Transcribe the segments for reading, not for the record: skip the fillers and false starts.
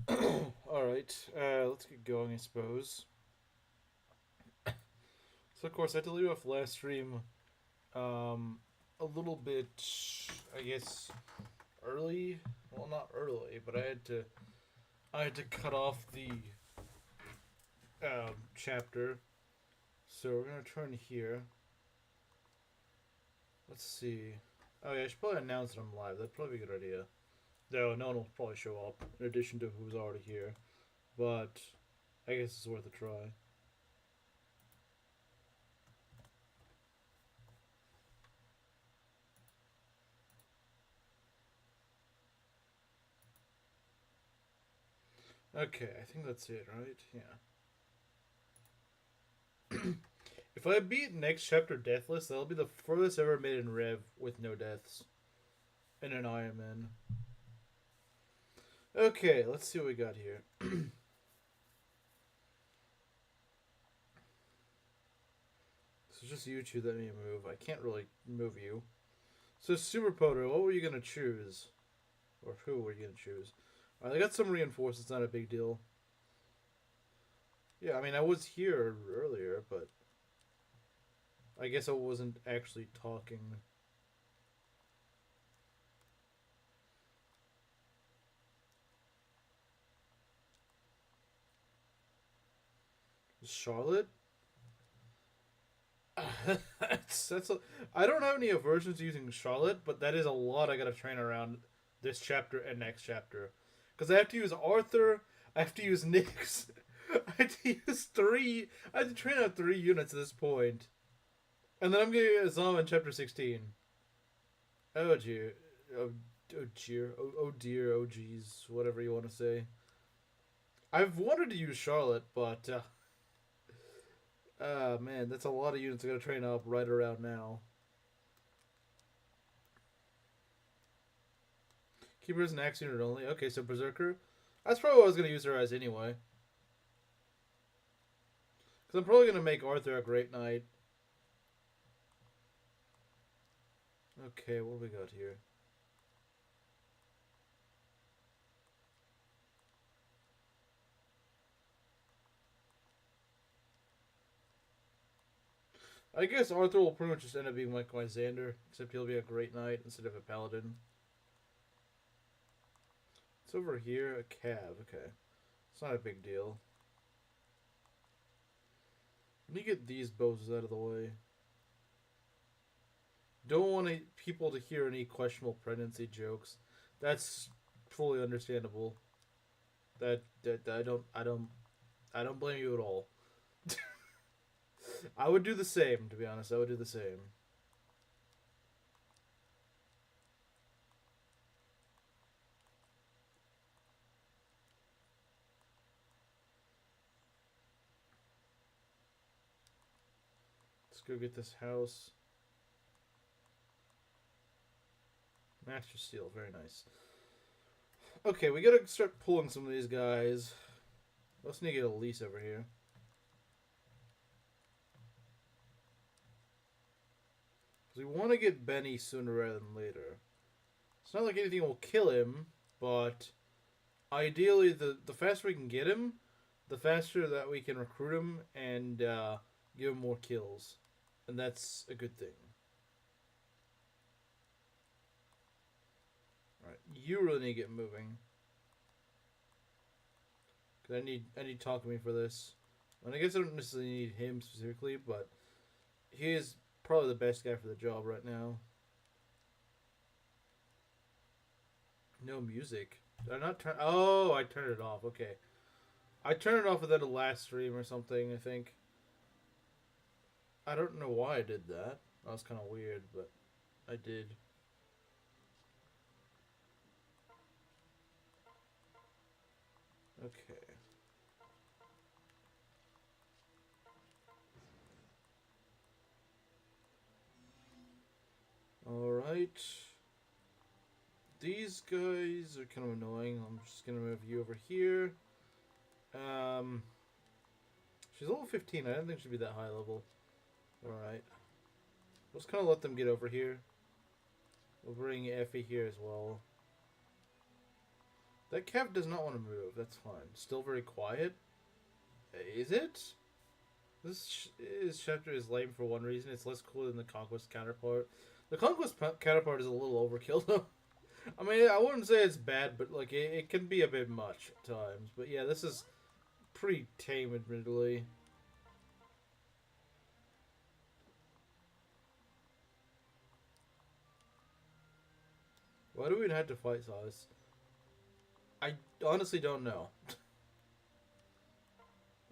Alright, let's get going, I suppose. So, of course, I had to leave off last stream um, a little bit, I guess, early. Well, not early, but I had to cut off the chapter. So we're gonna turn here. Let's see. Oh yeah, I should probably announce that I'm live. That'd probably be a good idea. Though no one will probably show up in addition to who's already here. But I guess it's worth a try. Okay, I think that's it, right? Yeah. If I beat next chapter deathless, that'll be the furthest ever made in Rev with no deaths in an Ironman. Okay, let's see what we got here. So it's just you two that me move. I can't really move you. So Super Poto, what were you gonna choose, or who were you gonna choose? I got some reinforced. It's not a big deal. Yeah, I mean I was here earlier, but I guess I wasn't actually talking. Charlotte? that's a, I don't have any aversions to using Charlotte, but that is a lot I gotta train around this chapter and next chapter. Because I have to use Arthur, I have to use Nyx, I have to use three. I have to train out 3 units at this point. And then I'm gonna get Zom in chapter 16. Oh dear. Oh dear. Oh dear. Oh geez. Whatever you want to say. I've wanted to use Charlotte, but man, that's a lot of units I gotta train up right around now. Keep her as an axe unit only. Okay, so Berserker. That's probably what I was gonna use her as anyway. Because I'm probably gonna make Arthur a great knight. Okay, what do we got here? I guess Arthur will pretty much just end up being like my Xander, except he'll be a great knight instead of a paladin. It's over here, a cab. Okay, it's not a big deal. Let me get these bows out of the way. Don't want people to hear any questionable pregnancy jokes. That's fully understandable. That I don't blame you at all. I would do the same, to be honest. I would do the same. Let's go get this house. Master Steel, very nice. Okay, we gotta start pulling some of these guys. Let's need to get a lease over here. We want to get Benny sooner rather than later. It's not like anything will kill him, but ideally, the faster we can get him, the faster that we can recruit him and give him more kills. And that's a good thing. Alright, you really need to get moving. Because I need Takumi for this. And I guess I don't necessarily need him specifically, but he is probably the best guy for the job right now. No music. Did I not turn? Oh, I turned it off. Okay, I turned it off within the last stream or something. I think. I don't know why I did that. That was kind of weird, but I did. Okay. All right. These guys are kind of annoying. I'm just gonna move you over here. Um, she's level 15. I didn't think she'd be that high level. Alright. Let's kind of let them get over here. We'll bring Effie here as well. That cat does not want to move. That's fine. Still very quiet. Is it? This chapter is lame for one reason. It's less cool than the Conquest counterpart. The Conquest counterpart is a little overkill, though. I mean, I wouldn't say it's bad, but like it can be a bit much at times. But yeah, this is pretty tame, admittedly. Why do we even have to fight Size? I honestly don't know.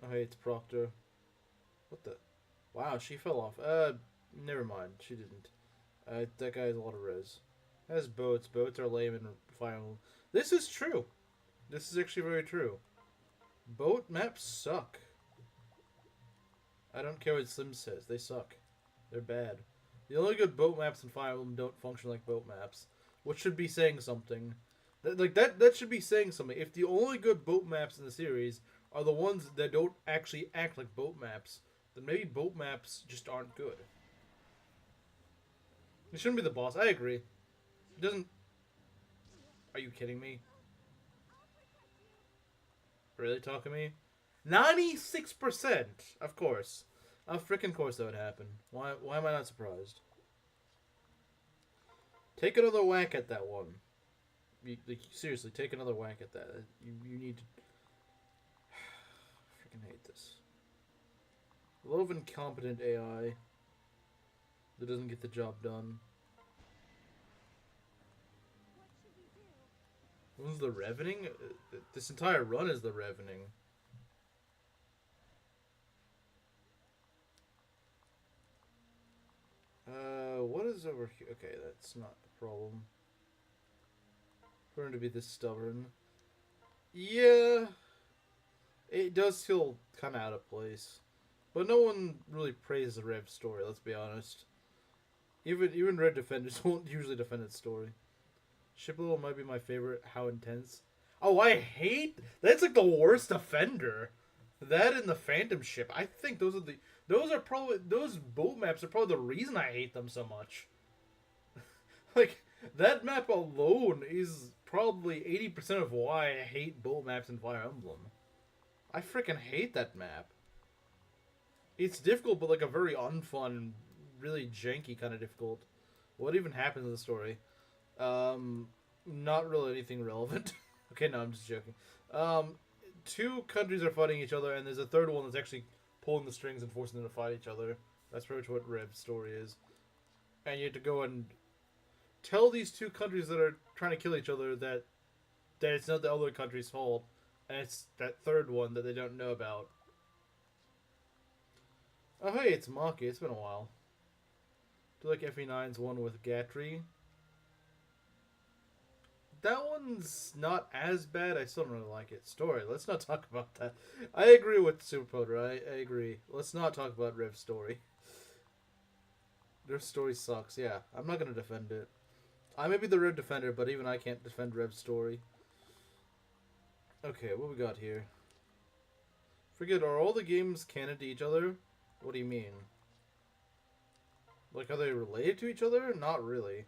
Oh, hey, it's Proctor. What the? Wow, she fell off. Never mind. She didn't. That guy has a lot of res. Has boats. Boats are lame in Fire Emblem. This is true. This is actually very true. Boat maps suck. I don't care what Slim says. They suck. They're bad. The only good boat maps in Fire Emblem don't function like boat maps, which should be saying something. That should be saying something. If the only good boat maps in the series are the ones that don't actually act like boat maps, then maybe boat maps just aren't good. It shouldn't be the boss. I agree. It doesn't... Are you kidding me? Really talking to me? 96%! Of course. Of frickin' course that would happen. Why am I not surprised? Take another whack at that one. Seriously, take another whack at that. You need to... I freaking hate this. A lot of incompetent AI that doesn't get the job done. When's the Revening? This entire run is the Revening. What is over here? Okay, that's not a problem. For him to be this stubborn. Yeah. It does feel kind of out of place. But no one really praises Rev's story, let's be honest. Even Red Defenders won't usually defend its story. Ship Level might be my favorite. How intense. Oh, I hate... That's like the worst offender. That and the Phantom Ship. I think those are probably... Those boat maps are probably the reason I hate them so much. Like, that map alone is probably 80% of why I hate boat maps in Fire Emblem. I freaking hate that map. It's difficult, but like a very unfun, really janky kind of difficult. What even happens in the story? Not really anything relevant. Okay, no, I'm just joking. Two countries are fighting each other, and there's a third one that's actually pulling the strings and forcing them to fight each other. That's pretty much what Rev's story is. And you have to go and tell these two countries that are trying to kill each other that it's not the other country's fault, and it's that third one that they don't know about. Oh, hey, it's Maki. It's been a while. Do you like FE9's one with Gatry? That one's not as bad. I still don't really like it. Story. Let's not talk about that. I agree with Superpoder. I agree. Let's not talk about Rev's story. Their story sucks. Yeah, I'm not going to defend it. I may be the Rev defender, but even I can't defend Rev's story. Okay, what we got here? Forget, are all the games canon to each other? What do you mean? Like, are they related to each other? Not really.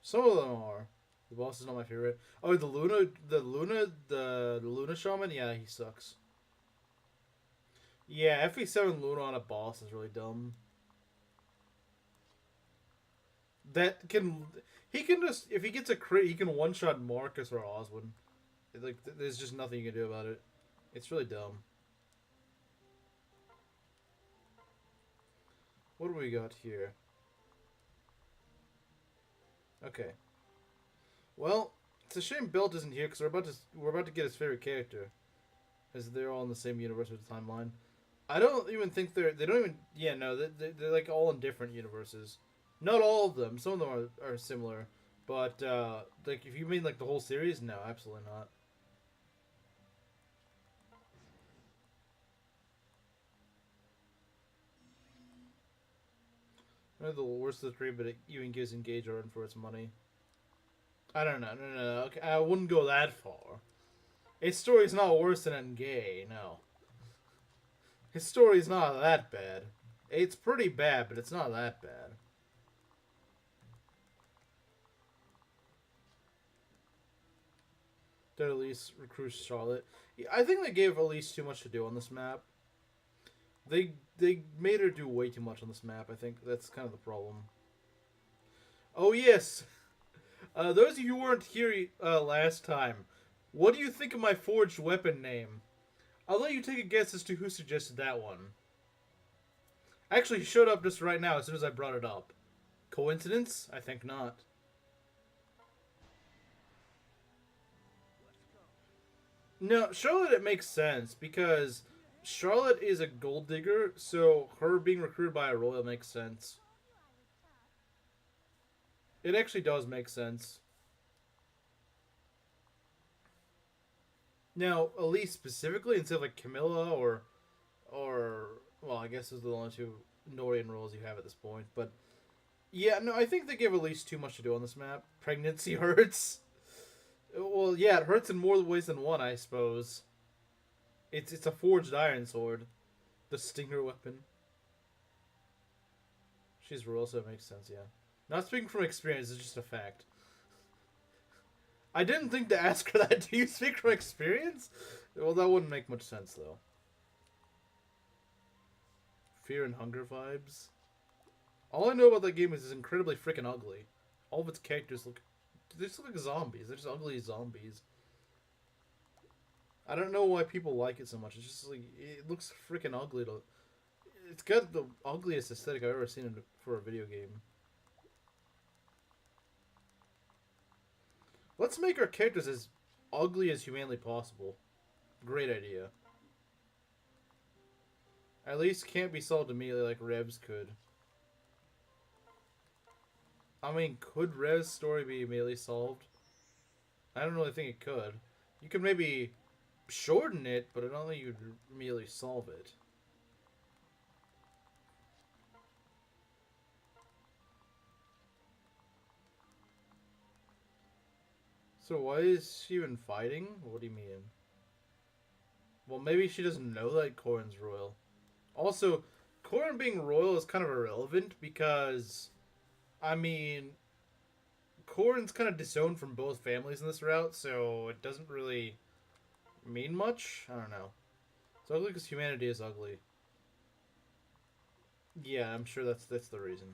Some of them are. The boss is not my favorite. Oh, the Luna Shaman? Yeah, he sucks. Yeah, FE7 Luna on a boss is really dumb. He can just, if he gets a crit, he can one-shot Marcus or Oswin. Like, there's just nothing you can do about it. It's really dumb. What do we got here? Okay. Well, it's a shame Belt isn't here because we're about to get his favorite character, as they're all in the same universe with the timeline. I don't even think they don't even, yeah, no, they're like all in different universes. Not all of them. Some of them are similar, but like if you mean like the whole series, no, absolutely not. They're the worst of the three, but it even gives Engage a run for its money. I don't know. No. Okay, I wouldn't go that far. His story's not worse than Engage, no. His story's not that bad. It's pretty bad, but it's not that bad. That Elise recruits Charlotte. Yeah, I think they gave Elise too much to do on this map. They made her do way too much on this map. I think that's kind of the problem. Oh yes, those of you who weren't here last time, what do you think of my forged weapon name? I'll let you take a guess as to who suggested that one. Actually, he showed up just right now as soon as I brought it up. Coincidence? I think not. No, Charlotte, it makes sense because Charlotte is a gold digger, so her being recruited by a royal makes sense. It actually does make sense. Now, Elise specifically, instead of like Camilla or well, I guess those are the only two Norian roles you have at this point. But yeah, no, I think they give Elise too much to do on this map. Pregnancy hurts. Well, yeah, it hurts in more ways than one, I suppose. It's a forged iron sword, the stinger weapon. She's royal, so it makes sense. Yeah, not speaking from experience; it's just a fact. I didn't think to ask her that. Do you speak from experience? Well, that wouldn't make much sense, though. Fear and hunger vibes. All I know about that game is it's incredibly freaking ugly. All of its characters look... They just look like zombies. They're just ugly zombies. I don't know why people like it so much. It's just like... It looks freaking ugly. It's got the ugliest aesthetic I've ever seen for a video game. Let's make our characters as ugly as humanly possible. Great idea. At least can't be solved immediately like Rev's could. I mean, could Rev's story be immediately solved? I don't really think it could. You could maybe shorten it, but I don't think you'd immediately solve it. So why is she even fighting? What do you mean? Well, maybe she doesn't know that Corrin's royal. Also, Corrin being royal is kind of irrelevant because, I mean, Corrin's kind of disowned from both families in this route, so it doesn't really mean much. I don't know. It's ugly because humanity is ugly. Yeah, I'm sure that's the reason.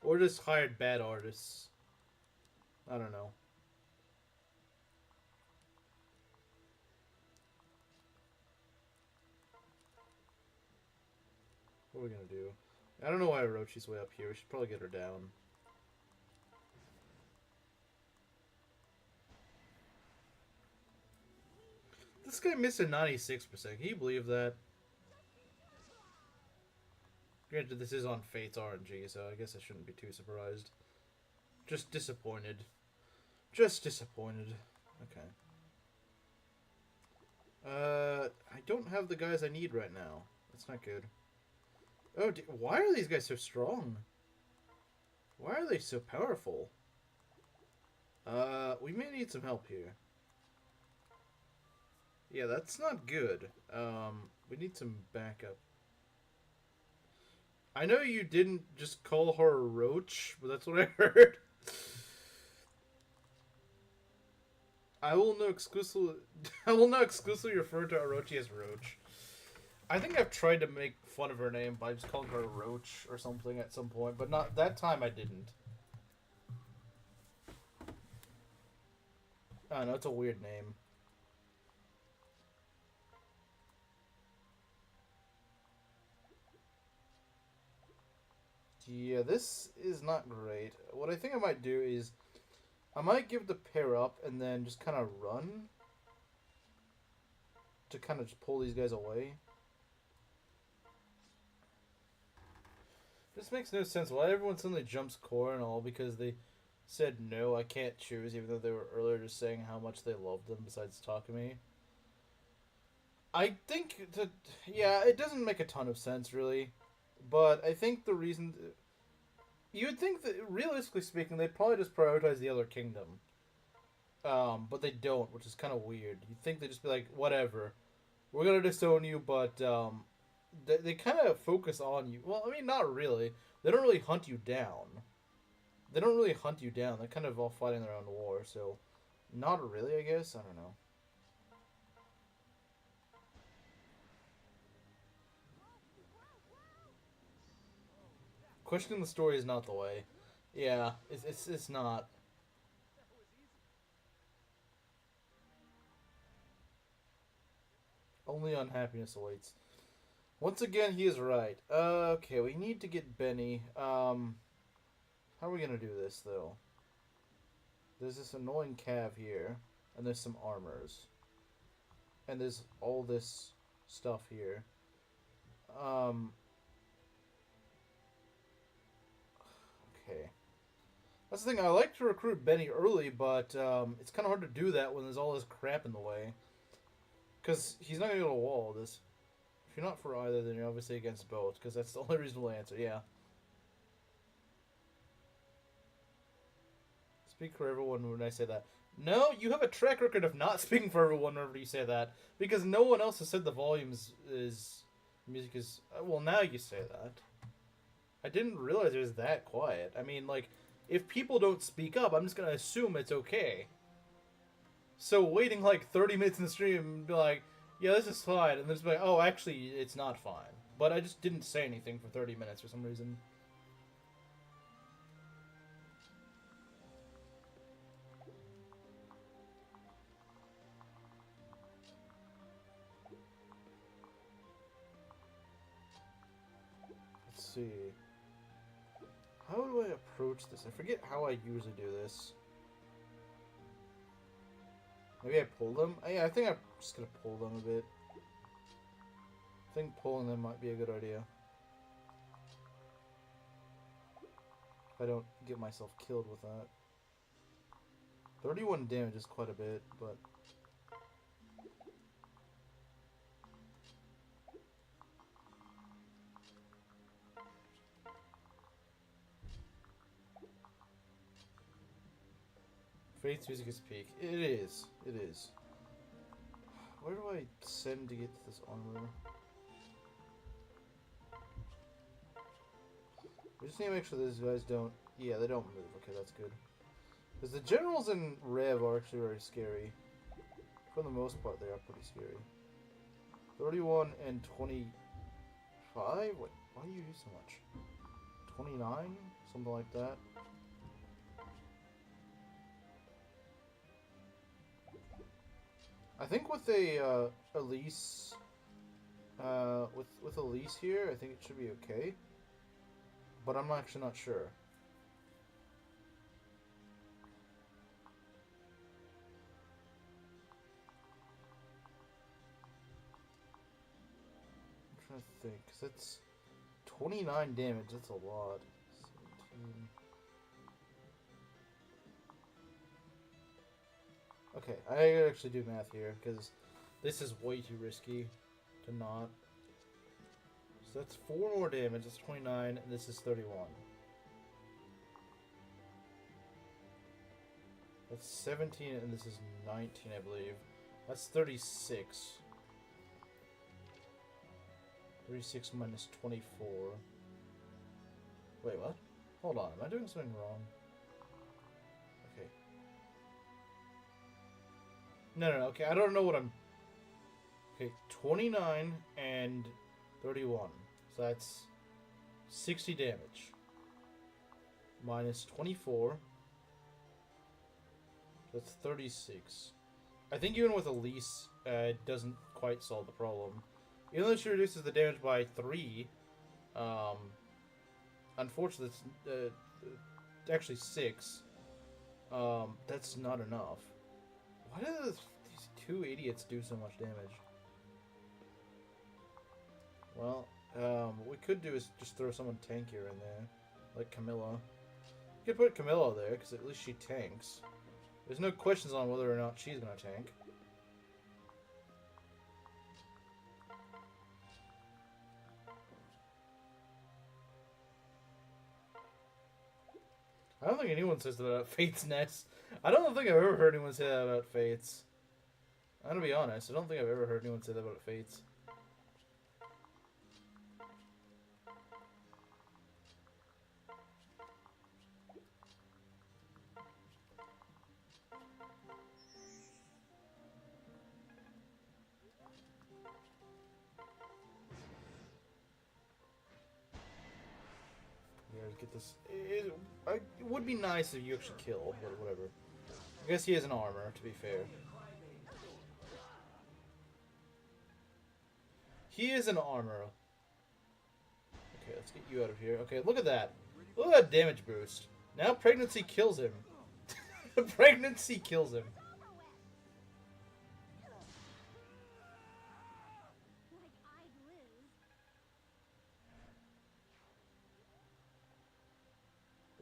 Or just hired bad artists. I don't know. What are we gonna do? I don't know why Orochi's way up here. We should probably get her down. This guy missed a 96%. Can you believe that? Granted, this is on Fate's RNG, so I guess I shouldn't be too surprised. Just disappointed. Just disappointed. Okay. I don't have the guys I need right now. That's not good. Oh, why are these guys so strong? Why are they so powerful? We may need some help here. Yeah, that's not good. We need some backup. I know you didn't just call her a roach, but that's what I heard. I will not exclusively refer to Orochi as Roach. I think I've tried to make fun of her name by just calling her Roach or something at some point, but not that time I didn't. I don't know, it's a weird name. Yeah, this is not great. What I think I might do is I might give the pair up and then just kind of run to kind of just pull these guys away. This makes no sense. Why everyone suddenly jumps core and all because they said no, I can't choose, even though they were earlier just saying how much they loved them besides Takumi. I think that, yeah, it doesn't make a ton of sense, really. But I think the reason... You would think that, realistically speaking, they'd probably just prioritize the other kingdom. But they don't, which is kind of weird. You'd think they'd just be like, whatever. We're going to disown you, but they kind of focus on you. Well, I mean, not really. They don't really hunt you down. They're kind of all fighting their own war, so Not really, I guess. I don't know. Questioning the story is not the way. Yeah, it's not. Only unhappiness awaits. Once again, he is right. Okay, we need to get Benny. How are we gonna do this though? There's this annoying cav here, and there's some armors, and there's all this stuff here. Um. Okay. That's the thing. I like to recruit Benny early, but it's kind of hard to do that when there's all this crap in the way. Because he's not gonna go to wall this. If you're not for either, then you're obviously against both. Because that's the only reasonable answer. Yeah. Speak for everyone when I say that. No, you have a track record of not speaking for everyone whenever you say that. Because no one else has said the volumes is... Music is... Well, now you say that. I didn't realize it was that quiet. I mean, like, if people don't speak up, I'm just going to assume it's okay. So waiting, like, 30 minutes in the stream and be like, yeah, this is fine. And then just be like, oh, actually, it's not fine. But I just didn't say anything for 30 minutes for some reason. Let's see. How do I approach this? I forget how I usually do this. Maybe I pull them? Yeah, I think I'm just gonna pull them a bit. I think pulling them might be a good idea. If I don't get myself killed with that. 31 damage is quite a bit, but... Fate's music is peak. It is. It is. Where do I send to get this armor? We just need to make sure these guys don't... Yeah, they don't move. Okay, that's good. Because the generals in Rev are actually very scary. For the most part, they are pretty scary. 31 and 25? Wait, why do you use so much? 29? Something like that. I think with a Elise, with Elise here, I think it should be okay. But I'm actually not sure. I'm trying to think, because that's 29 damage, that's a lot. 17. Okay, I gotta actually do math here, because this is way too risky to not. So that's 4 more damage, that's 29, and this is 31. That's 17, and this is 19, I believe. That's 36. 36 minus 24. Wait, what? Hold on, am I doing something wrong? Okay. No, okay, I don't know what I'm... Okay, 29 and 31. So that's 60 damage. Minus 24. That's 36. I think even with Elise, it doesn't quite solve the problem. Even though she reduces the damage by 3, unfortunately, it's actually 6. That's not enough. Why do these two idiots do so much damage? Well, what we could do is just throw someone tankier in there, like Camilla. You could put Camilla there, because at least she tanks. There's no questions on whether or not she's gonna tank. I don't think anyone says that about Fate's Nest. I don't think I've ever heard anyone say that about Fate's. I'm gonna be honest, I don't think I've ever heard anyone say that about Fate's. get this. It would be nice if you actually killed, but whatever. I guess he has an armor, to be fair. He is an armor. Okay, let's get you out of here. Okay, look at that. Look at that damage boost. Now pregnancy kills him. Pregnancy kills him.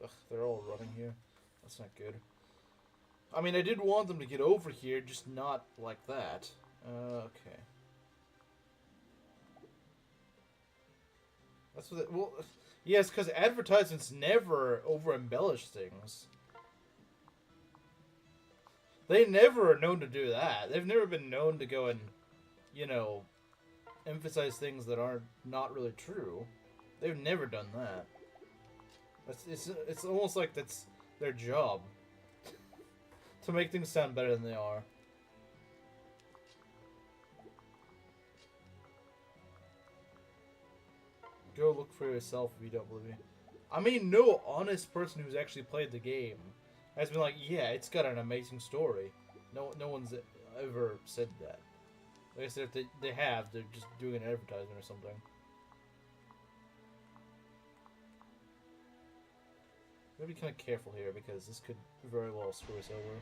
Ugh, they're all running here. That's not good. I mean, I did want them to get over here, just not like that. Okay. That's what. Well, yes, because advertisements never over-embellish things. They never are known to do that. They've never been known to go and, you know, emphasize things that are not really true. They've never done that. It's almost like that's their job. To make things sound better than they are. Go look for yourself if you don't believe me. I mean, no honest person who's actually played the game has been like, yeah, it's got an amazing story. No one's ever said that. Like I said, if they have, they're just doing an advertisement or something. Gotta be kind of careful here because this could very well screw us over.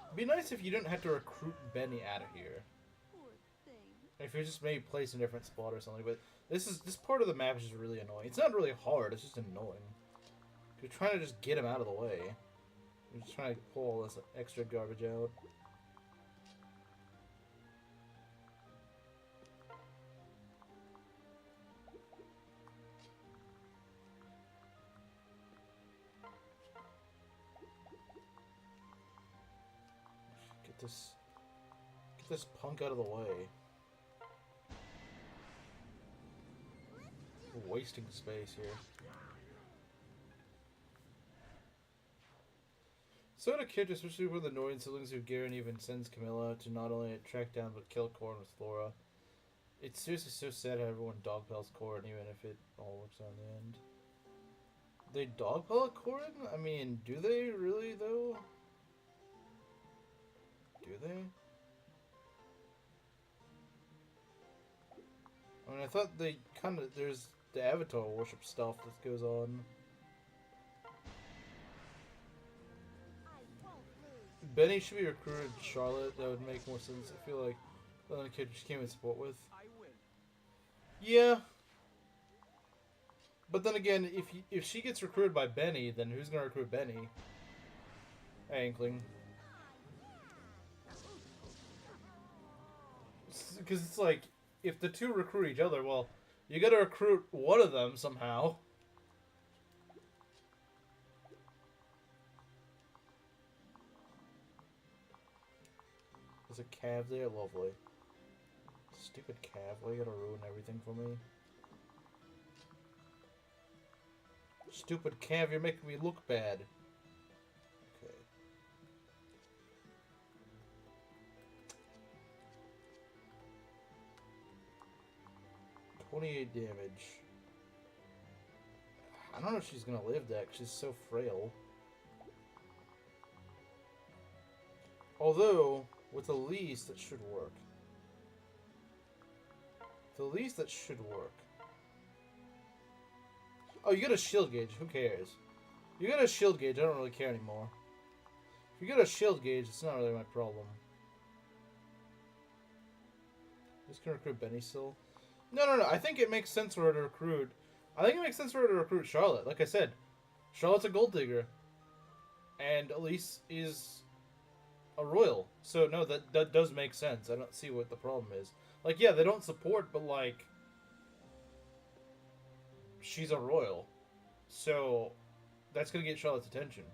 It'd be nice if you didn't have to recruit Benny out of here. If you just maybe place in a different spot or something, but this part of the map is just really annoying. It's not really hard, it's just annoying. You're trying to just get him out of the way. You're just trying to pull all this extra garbage out. Get this punk out of the way. We're wasting space here. So to kids, especially with the annoying siblings who Garen even sends Camilla to not only track down but kill Corrin with Flora. It's seriously so sad how everyone dogpels Corrin, even if it all works out in the end. They dogpel Corrin? I mean, do they really though? Do they? I mean, I thought they kind of... There's the Avatar worship stuff that goes on. Benny should be recruited Charlotte. That would make more sense. I feel like the kid just came in support with. Yeah. But then again, if she gets recruited by Benny, then who's going to recruit Benny? Inkling. Because it's like, if the two recruit each other, well, you gotta recruit one of them somehow. There's a Cav there? Lovely. Stupid Cav, why you gotta ruin everything for me? Stupid Cav, you're making me look bad. Okay. 28 damage. I don't know if she's gonna live that, 'cause she's so frail. Although, with the least, that should work. The least, that should work. Oh, you got a shield gauge. Who cares? You got a shield gauge. I don't really care anymore. If you got a shield gauge, it's not really my problem. Just gonna recruit Benny still. No. I think it makes sense for her to recruit. I think it makes sense for her to recruit Charlotte. Like I said, Charlotte's a gold digger, and Elise is a royal. So no, that does make sense. I don't see what the problem is. Like, yeah, they don't support, but like, she's a royal, so that's gonna get Charlotte's attention.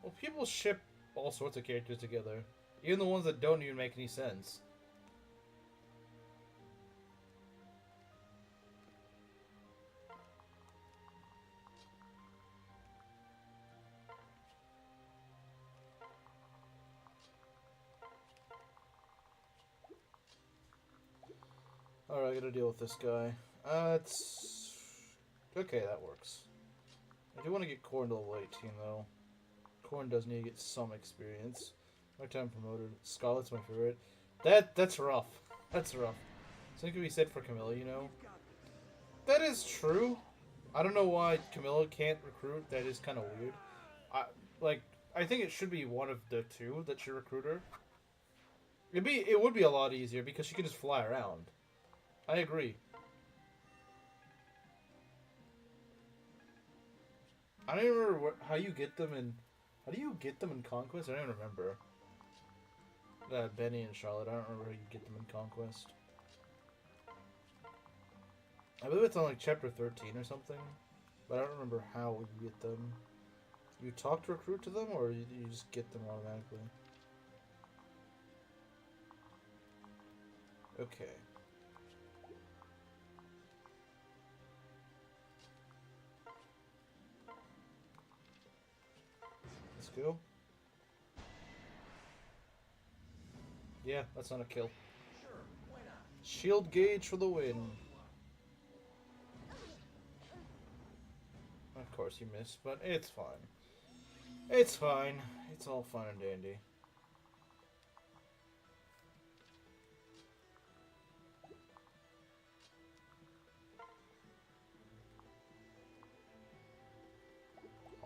Well, people ship all sorts of characters together, even the ones that don't even make any sense. Alright, I gotta deal with this guy. It's... Okay, that works. I do want to get Corn to level 18, though. Corn does need to get some experience. Lifetime promoted. Scarlet's my favorite. That's rough. That's rough. Something could be said for Camilla, you know? That is true. I don't know why Camilla can't recruit. That is kind of weird. I think it should be one of the two that should recruit her. It would be a lot easier because she can just fly around. I agree. I don't even remember how you get them in. How do you get them in Conquest? I don't even remember. Benny and Charlotte. I don't remember how you get them in Conquest. I believe it's on like chapter 13 or something, but I don't remember how you get them. You talk to recruit to them, or you just get them automatically? Okay. Let's go. Yeah, that's not a kill. Shield gauge for the win. Of course you missed, but it's fine. It's fine. It's all fun and dandy.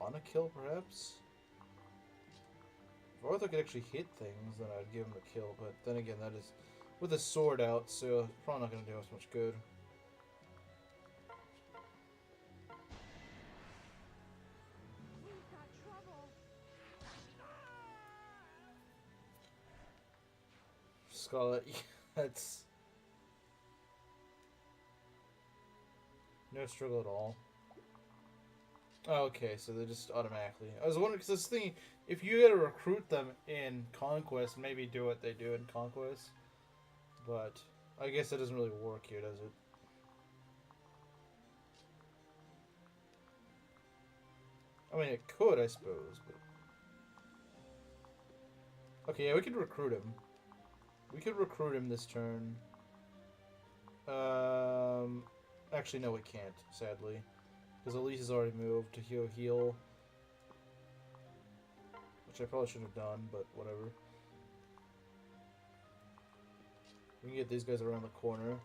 On a kill, perhaps? If Arthur could actually hit things, then I'd give him a kill, but then again, that is with a sword out, so it's probably not going to do us much good. Scarlet, that's no struggle at all. Oh, okay, so they just automatically. I was wondering because this thing, if you got to recruit them in Conquest, maybe do what they do in Conquest, but I guess it doesn't really work here, does it? I mean, it could, I suppose, but okay, yeah, we could recruit him. We could recruit him this turn. Actually, no, we can't, sadly. Because Elise has already moved to heal. Which I probably should have done, but whatever. We can get these guys around the corner.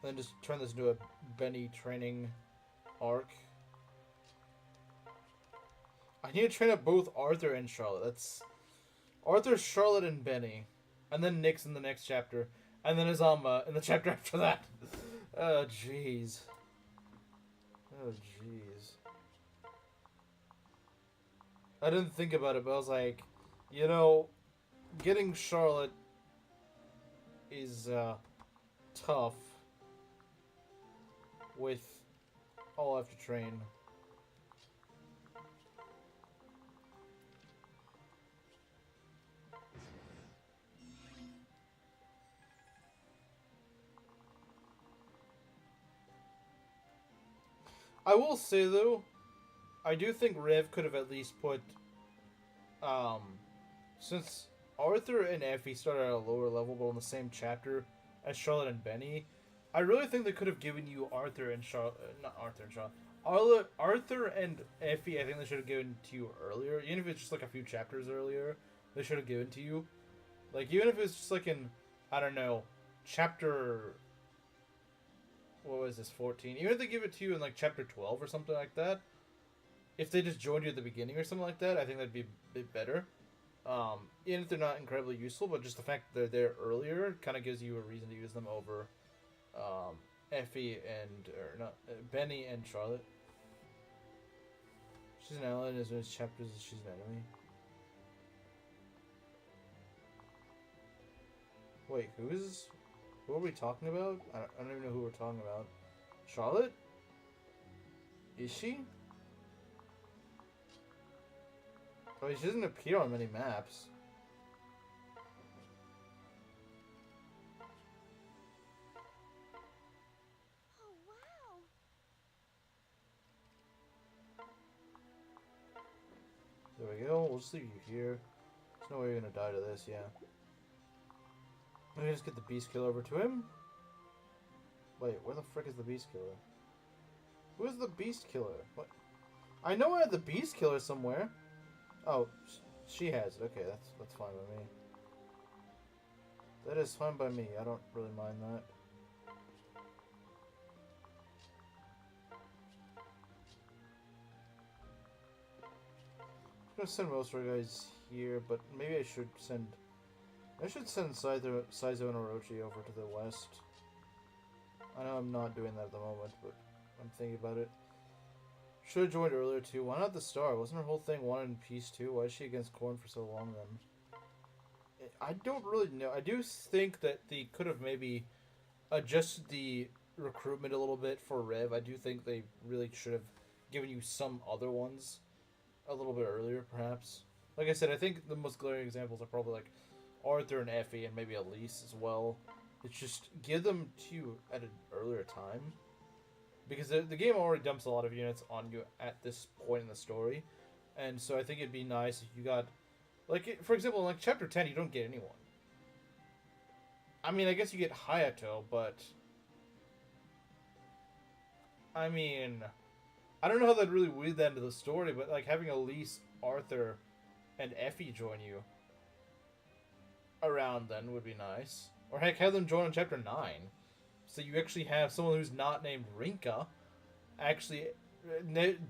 Then just turn this into a Benny training arc. I need to train up both Arthur and Charlotte. That's Arthur, Charlotte, and Benny. And then Nyx in the next chapter. And then Azama in the chapter after that. Oh, jeez. Oh, jeez. I didn't think about it, but I was like, you know, getting Charlotte is tough with all I have to train. I will say, though, I do think Rev could have at least put, since Arthur and Effie started at a lower level but on the same chapter as Charlotte and Benny, I really think they could have given you Arthur and Charlotte, not Arthur and Charlotte, Arthur and Effie, I think they should have given to you earlier, even if it's just like a few chapters earlier, they should have given to you. Like, even if it's just like in, I don't know, chapter... What was this, 14? Even if they give it to you in like chapter 12 or something like that, if they just joined you at the beginning or something like that, I think that'd be a bit better. Even if they're not incredibly useful, but just the fact that they're there earlier kind of gives you a reason to use them over Effie and Benny and Charlotte. She's an ally in as many chapters as she's an enemy. Wait, who are we talking about? I don't even know who we're talking about. Charlotte? Is she? Oh, she doesn't appear on many maps. Oh, wow. There we go. We'll just leave you here. There's no way you're gonna die to this, yeah. Let me just get the beast kill over to him. Wait, where the frick is the Beast Killer? Who's the Beast Killer? What? I know I had the Beast Killer somewhere. Oh, she has it. Okay, that's fine by me. That is fine by me. I don't really mind that. I'm gonna send most of our guys here, but maybe I should send. I should send Saizo and Orochi over to the west. I know I'm not doing that at the moment, but I'm thinking about it. Should have joined earlier too. Why not the Star? Wasn't her whole thing wanted in peace too? Why is she against Korn for so long then? I don't really know. I do think that they could have maybe adjusted the recruitment a little bit for Rev. I do think they really should have given you some other ones a little bit earlier, perhaps. Like I said, I think the most glaring examples are probably like Arthur and Effie and maybe Elise as well. It's just give them to you at an earlier time. Because the game already dumps a lot of units on you at this point in the story. And so I think it'd be nice if you got... Like, for example, in like Chapter 10, you don't get anyone. I mean, I guess you get Hayato, but... I mean... I don't know how they'd really weave that into the story, but like having Elise, Arthur, and Effie join you around then would be nice. Or heck, have them join in Chapter 9. So you actually have someone who's not named Rinka. Actually,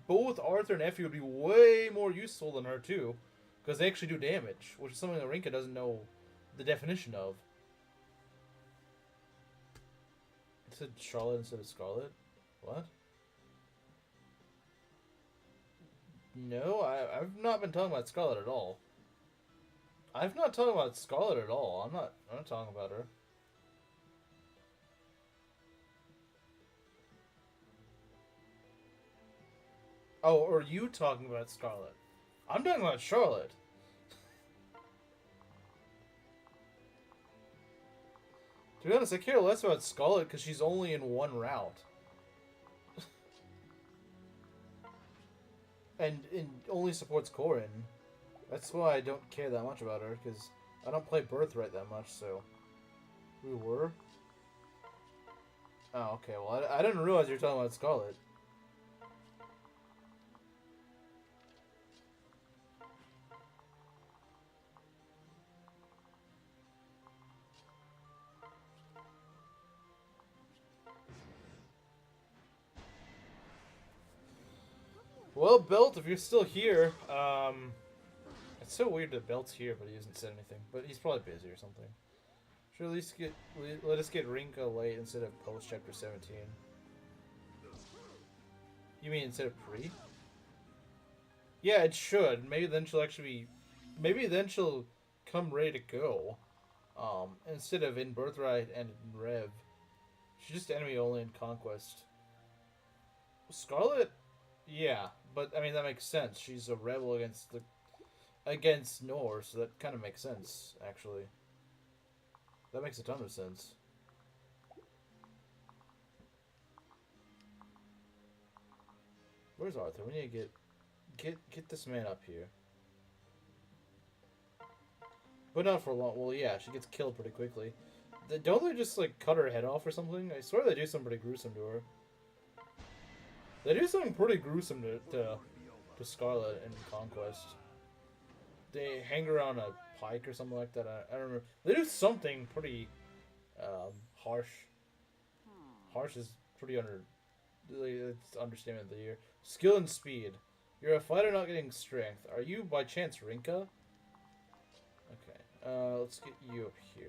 both Arthur and Effie would be way more useful than her too. Because they actually do damage, which is something that Rinka doesn't know the definition of. It said Charlotte instead of Scarlet? What? No, I've not been talking about Scarlet at all. I've not talking about Scarlet at all. I'm not talking about her. Oh, or you talking about Scarlet? I'm talking about Charlotte. To be honest, I care less about Scarlet because she's only in one route. and only supports Corin. That's why I don't care that much about her, because I don't play Birthright that much, so... We were? Oh, okay, well, I didn't realize you were talking about Scarlet. Well, Belt, if you're still here, it's so weird that Belt's here, but he hasn't said anything. But he's probably busy or something. Should at least let us get Rinka late instead of post chapter 17. You mean instead of pre? Yeah, it should. Maybe then she'll actually be... Maybe then she'll come ready to go. Instead of in Birthright and in Rev. She's just enemy only in Conquest. Scarlet? Yeah, but I mean that makes sense. She's a rebel against Nor, so that kind of makes sense, actually. That makes a ton of sense. Where's Arthur? We need to get this man up here. But not for long. Well, yeah, she gets killed pretty quickly. Don't they just like cut her head off or something? I swear they do something pretty gruesome to her. They do something pretty gruesome to Scarlet in Conquest. They hang her on a pike or something like that. I don't remember. They do something pretty harsh. Harsh is pretty it's understatement of the year. Skill and speed. You're a fighter not getting strength. Are you by chance Rinka? Okay. Let's get you up here.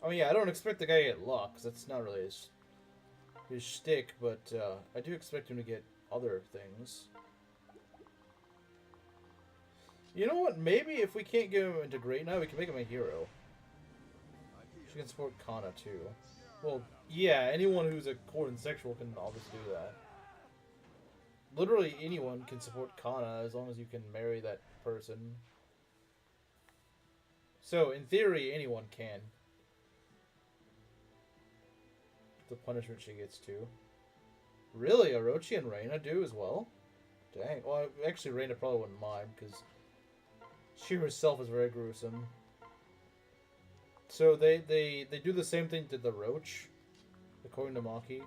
I mean, yeah, I don't expect the guy to get luck, because that's not really his shtick, but I do expect him to get other things. You know what? Maybe if we can't get him into Great Knight, we can make him a hero. She can support Kana, too. Well, yeah, anyone who's a Corin sexual can obviously do that. Literally anyone can support Kana, as long as you can marry that person. So, in theory, anyone can. The punishment she gets too. Really? Orochi and Reina do as well? Dang. Well, actually, Reina probably wouldn't mind, because she herself is very gruesome. So they do the same thing to the roach, according to Maki.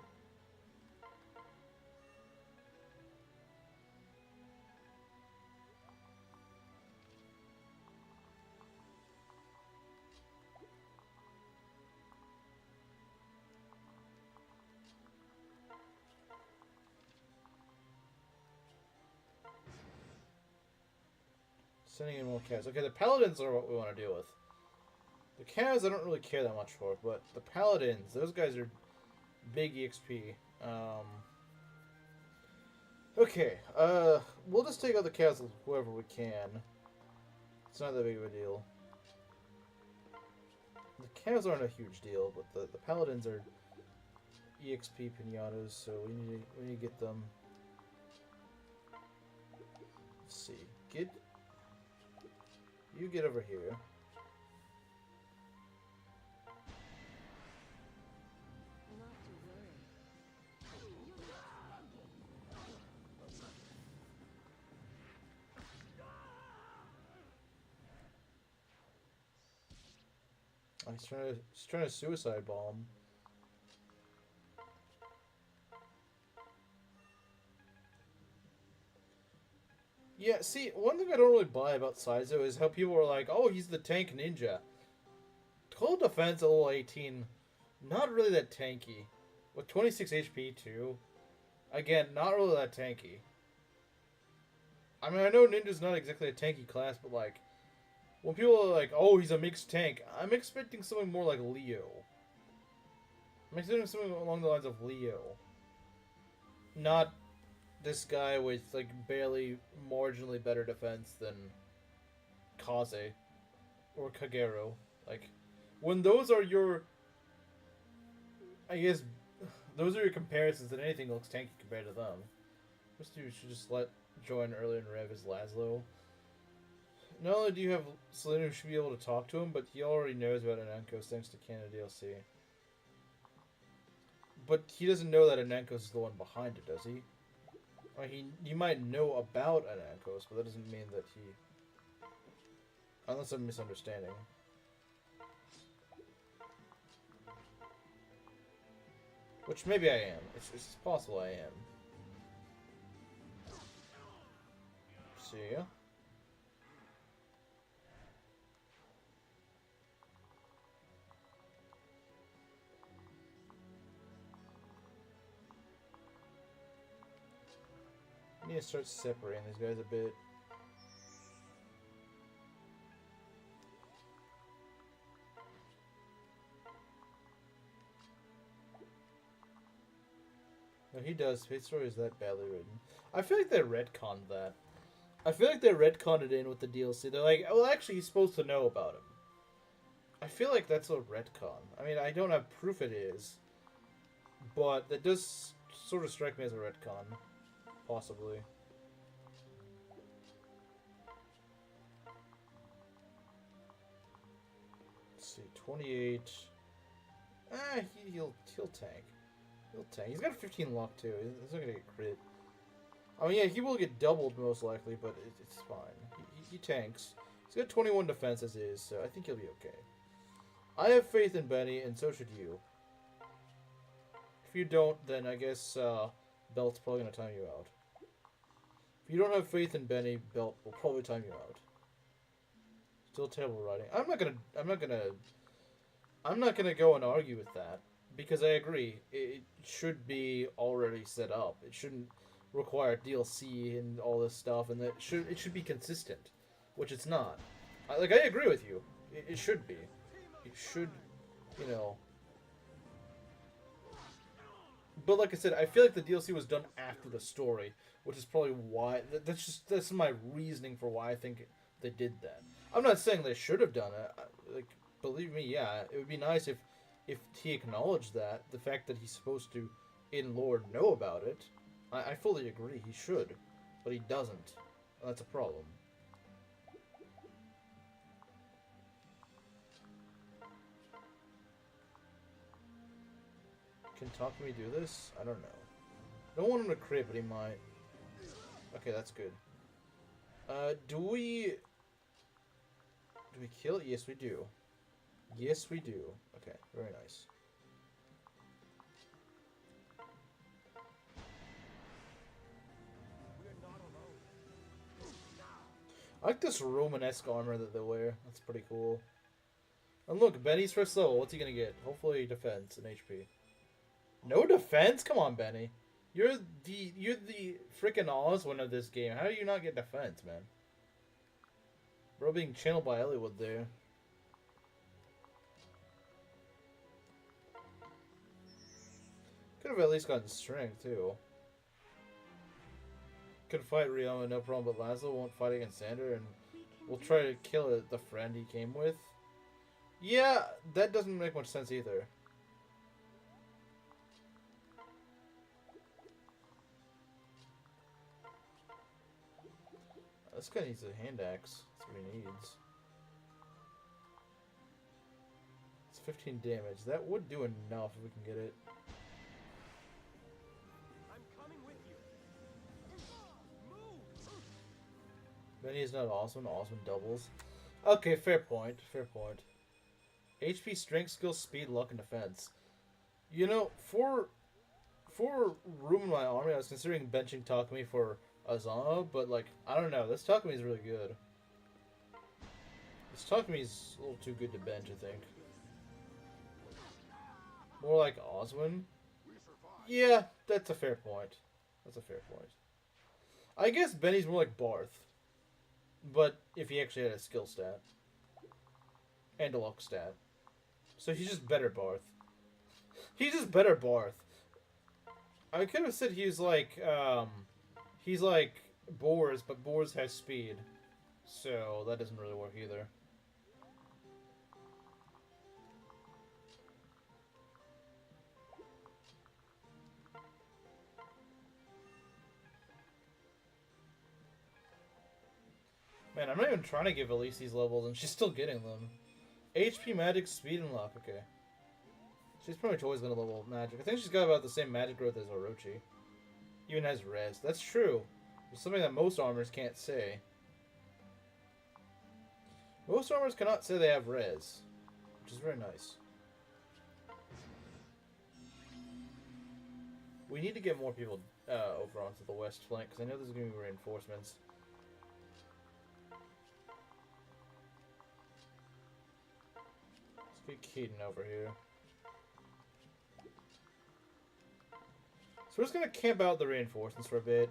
Sending in more cows. Okay, the paladins are what we want to deal with. The cows I don't really care that much for, but the paladins, those guys are big EXP. Okay, we'll just take out the cows whoever we can. It's not that big of a deal. The cows aren't a huge deal, but the paladins are EXP pinatas, so we need to get them. Let's see. You get over here. Not to worry. Oh, he's trying to suicide bomb. Yeah, see, one thing I don't really buy about Saizo is how people are like, oh, he's the tank ninja. Total defense at level 18, not really that tanky. With 26 HP too. Again, not really that tanky. I mean, I know ninja's not exactly a tanky class, but like, when people are like, oh, he's a mixed tank, I'm expecting something more like Leo. I'm expecting something along the lines of Leo. Not this guy with like barely marginally better defense than Kaze or Kagero. Like, when those are your, I guess, those are your comparisons, and anything looks tanky compared to them. This dude should just let join earlier in Rev as Laszlo. Not only do you have Selena who should be able to talk to him, but he already knows about Anankos thanks to Canada DLC. But he doesn't know that Anankos is the one behind it, does he? Or he might know about Anankos, but that doesn't mean that he... Unless I'm misunderstanding. Which maybe I am. It's possible I am. See ya. I need to start separating these guys a bit. No, he does. Fate Story is that badly written. I feel like they retconned that. I feel like they retconned it in with the DLC. They're like, well, actually, he's supposed to know about him. I feel like that's a retcon. I mean, I don't have proof it is, but that does sort of strike me as a retcon. Possibly. Let's see, 28. He'll tank. He'll tank. He's got a 15 luck too. He's not gonna get crit. I mean, yeah, he will get doubled most likely, but it's fine. He tanks. He's got 21 defense as is, so I think he'll be okay. I have faith in Benny, and so should you. If you don't, then I guess Belt's probably gonna time you out. If you don't have faith in Benny, Belt will probably time you out. Still terrible writing. I'm not gonna go and argue with that, because I agree. It should be already set up. It shouldn't require DLC and all this stuff, and it should be consistent, which it's not. I agree with you. It should be. It should, you know. But like I said, I feel like the DLC was done after the story, which is probably why. That's my reasoning for why I think they did that. I'm not saying they should have done it. Like, believe me, yeah, it would be nice if he acknowledged that, the fact that he's supposed to, in lore, know about it. I fully agree, he should, but he doesn't. That's a problem. Can Takumi do this? I don't know. I don't want him to crit, but he might. Okay, that's good. Do we kill it? Yes, we do. Yes, we do. Okay, very nice. I like this Romanesque armor that they wear. That's pretty cool. And look, Benny's first level. What's he gonna get? Hopefully defense and HP. No defense? Come on, Benny. You're the freaking Oswin of this game. How do you not get defense, man? Bro being channeled by Elliowood there. Could have at least gotten strength too. Could fight Ryoma, no problem, but Laszlo won't fight against Sander, and we'll try to kill the friend he came with. Yeah, that doesn't make much sense either. This guy needs a hand axe. That's what he needs. It's 15 damage. That would do enough if we can get it. I'm coming with you. Move. Benny is not awesome. Awesome doubles. Okay, fair point. Fair point. HP, strength, skill, speed, luck, and defense. You know, for room in my army, I was considering benching Takumi for Azama, but like, I don't know. This Takumi is really good. This Takumi is a little too good to bench, I think. More like Oswin. Yeah, that's a fair point. That's a fair point. I guess Benny's more like Barth. But if he actually had a skill stat. And a luck stat. So he's just better Barth. He's just better Barth. I could have said he's like Boars, but Boars has speed. So that doesn't really work either. Man, I'm not even trying to give Elise these levels, and she's still getting them. HP, magic, speed, and luck. Okay. She's pretty much always going to level magic. I think she's got about the same magic growth as Orochi. Even has res. That's true. It's something that most armors can't say. Most armors cannot say they have res. Which is very nice. We need to get more people over onto the west flank, because I know there's going to be reinforcements. Let's get Keaton over here. So we're just going to camp out the reinforcements for a bit,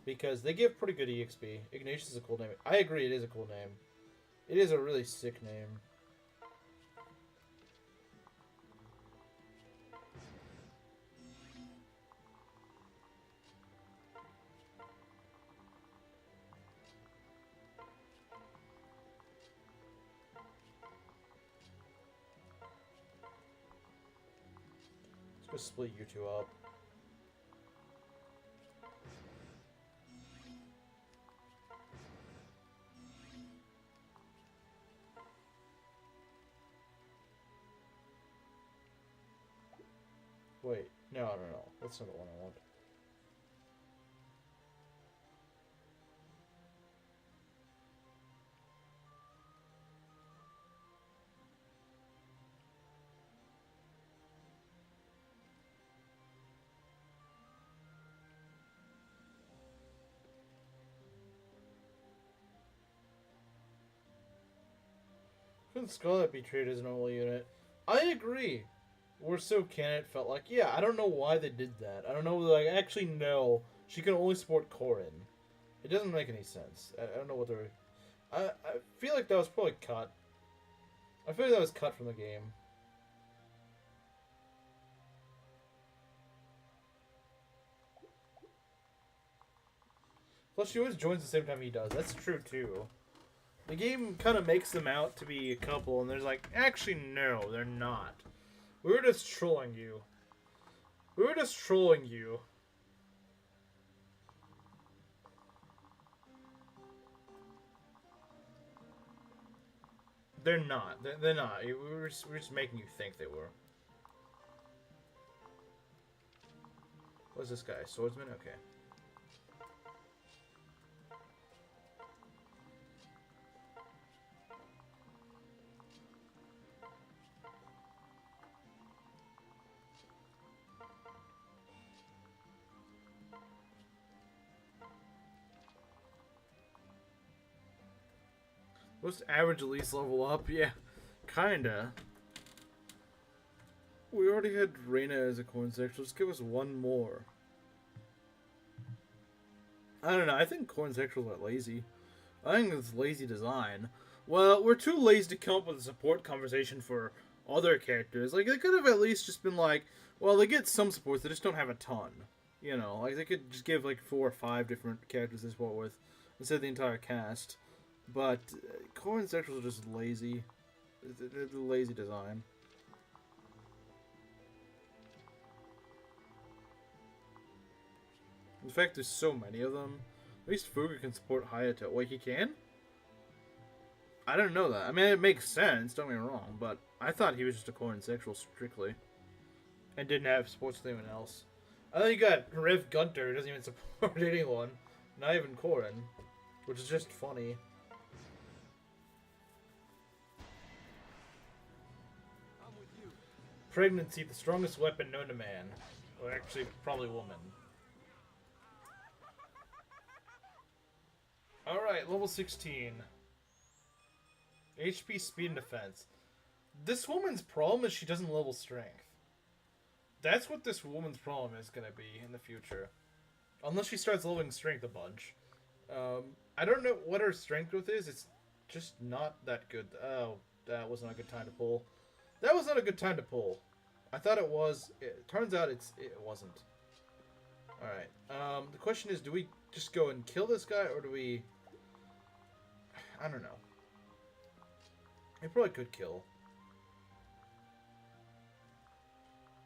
because they give pretty good EXP. Ignatius is a cool name. I agree, it is a cool name. It is a really sick name. Let's go split you two up. Wait, no. That's not the one I want. Couldn't Scarlet be treated as a normal unit? I agree. Or so Canon felt like. Yeah, I don't know why they did that. I don't know, like, actually, no. She can only support Corin. It doesn't make any sense. I don't know what they're... I feel like that was probably cut. I feel like that was cut from the game. Plus, she always joins at the same time he does. That's true, too. The game kind of makes them out to be a couple, and there's like, actually, no, they're not. We were just trolling you. We were just trolling you. They're not. They're not. We're just making you think they were. What's this guy? Swordsman? Okay. Most average Elise level up? Yeah, kinda. We already had Reyna as a corn sexual. Just give us one more. I don't know. I think corn sexuals are lazy. I think it's lazy design. Well, we're too lazy to come up with a support conversation for other characters. Like, they could have at least just been like, well, they get some supports, they just don't have a ton. You know, like, they could just give, like, 4 or 5 different characters to support with, instead of the entire cast. But, corn sexuals are just lazy. They're the lazy design. In fact, there's so many of them. At least Fuga can support Hayato. Wait, he can? I didn't know that. I mean, it makes sense, don't get me wrong, but I thought he was just a corn sexual strictly. And didn't have supports with anyone else. I thought you got Rev Gunter, who doesn't even support anyone. Not even Korin. Which is just funny. I'm with you. Pregnancy, the strongest weapon known to man. Or actually, probably woman. Alright, level 16. HP, speed, and defense. This woman's problem is she doesn't level strength. That's what this woman's problem is going to be in the future. Unless she starts leveling strength a bunch. I don't know what her strength growth is. It's just not that good. Oh, that was not a good time to pull. That was not a good time to pull. I thought it was. It turns out it wasn't. Alright. The question is, do we just go and kill this guy, or do we... I don't know. We probably could kill.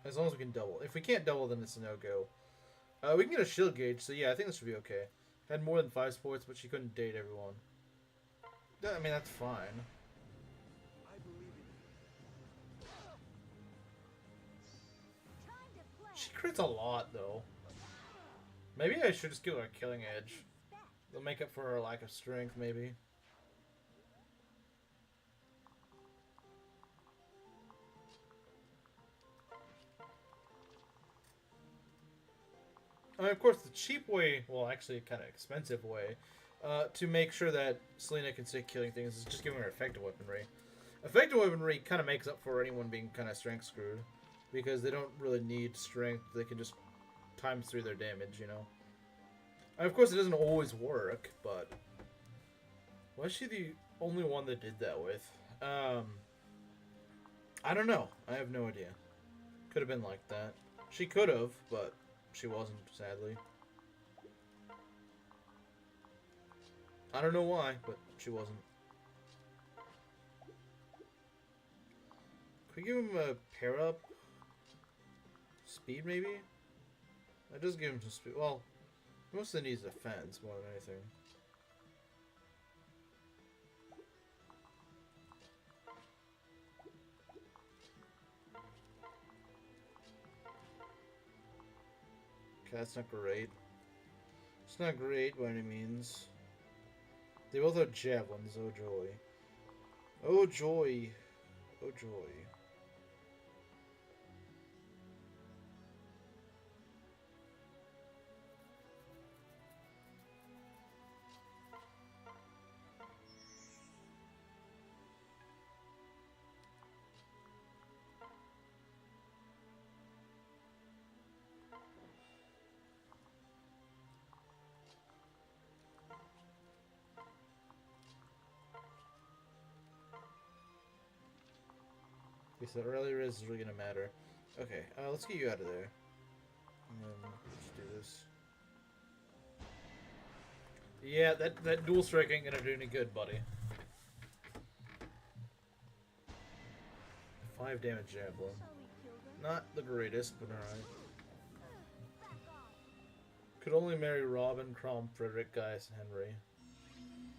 As long as we can double. If we can't double, then it's a no-go. We can get a shield gauge, so yeah, I think this should be okay. Had more than 5 sports, but she couldn't date everyone. I mean, that's fine. I believe in you. She crits a lot, though. Maybe I should just give her a killing edge. They'll make up for her lack of strength, maybe. I mean, of course, the cheap way, well, actually, kind of expensive way, to make sure that Selena can stay killing things is just giving her effective weaponry. Effective weaponry kind of makes up for anyone being kind of strength screwed, because they don't really need strength. They can just times 3 their damage, you know. And of course, it doesn't always work, but was she the only one that did that with? I don't know. I have no idea. Could have been like that. She could have, but she wasn't, sadly. I don't know why, but she wasn't. Could we give him a pair up? Speed, maybe? That does give him some speed. Well, mostly needs defense more than anything. Okay, that's not great. It's not great by any means. They both have javelins, oh joy. Oh joy. Oh joy. Okay, so earlier is really gonna matter. Okay, let's get you out of there. And then let's do this. Yeah, that dual strike ain't gonna do any good, buddy. 5 damage javelin. Not the greatest, but alright. Could only marry Robin, Crom, Frederick, Gaius, and Henry.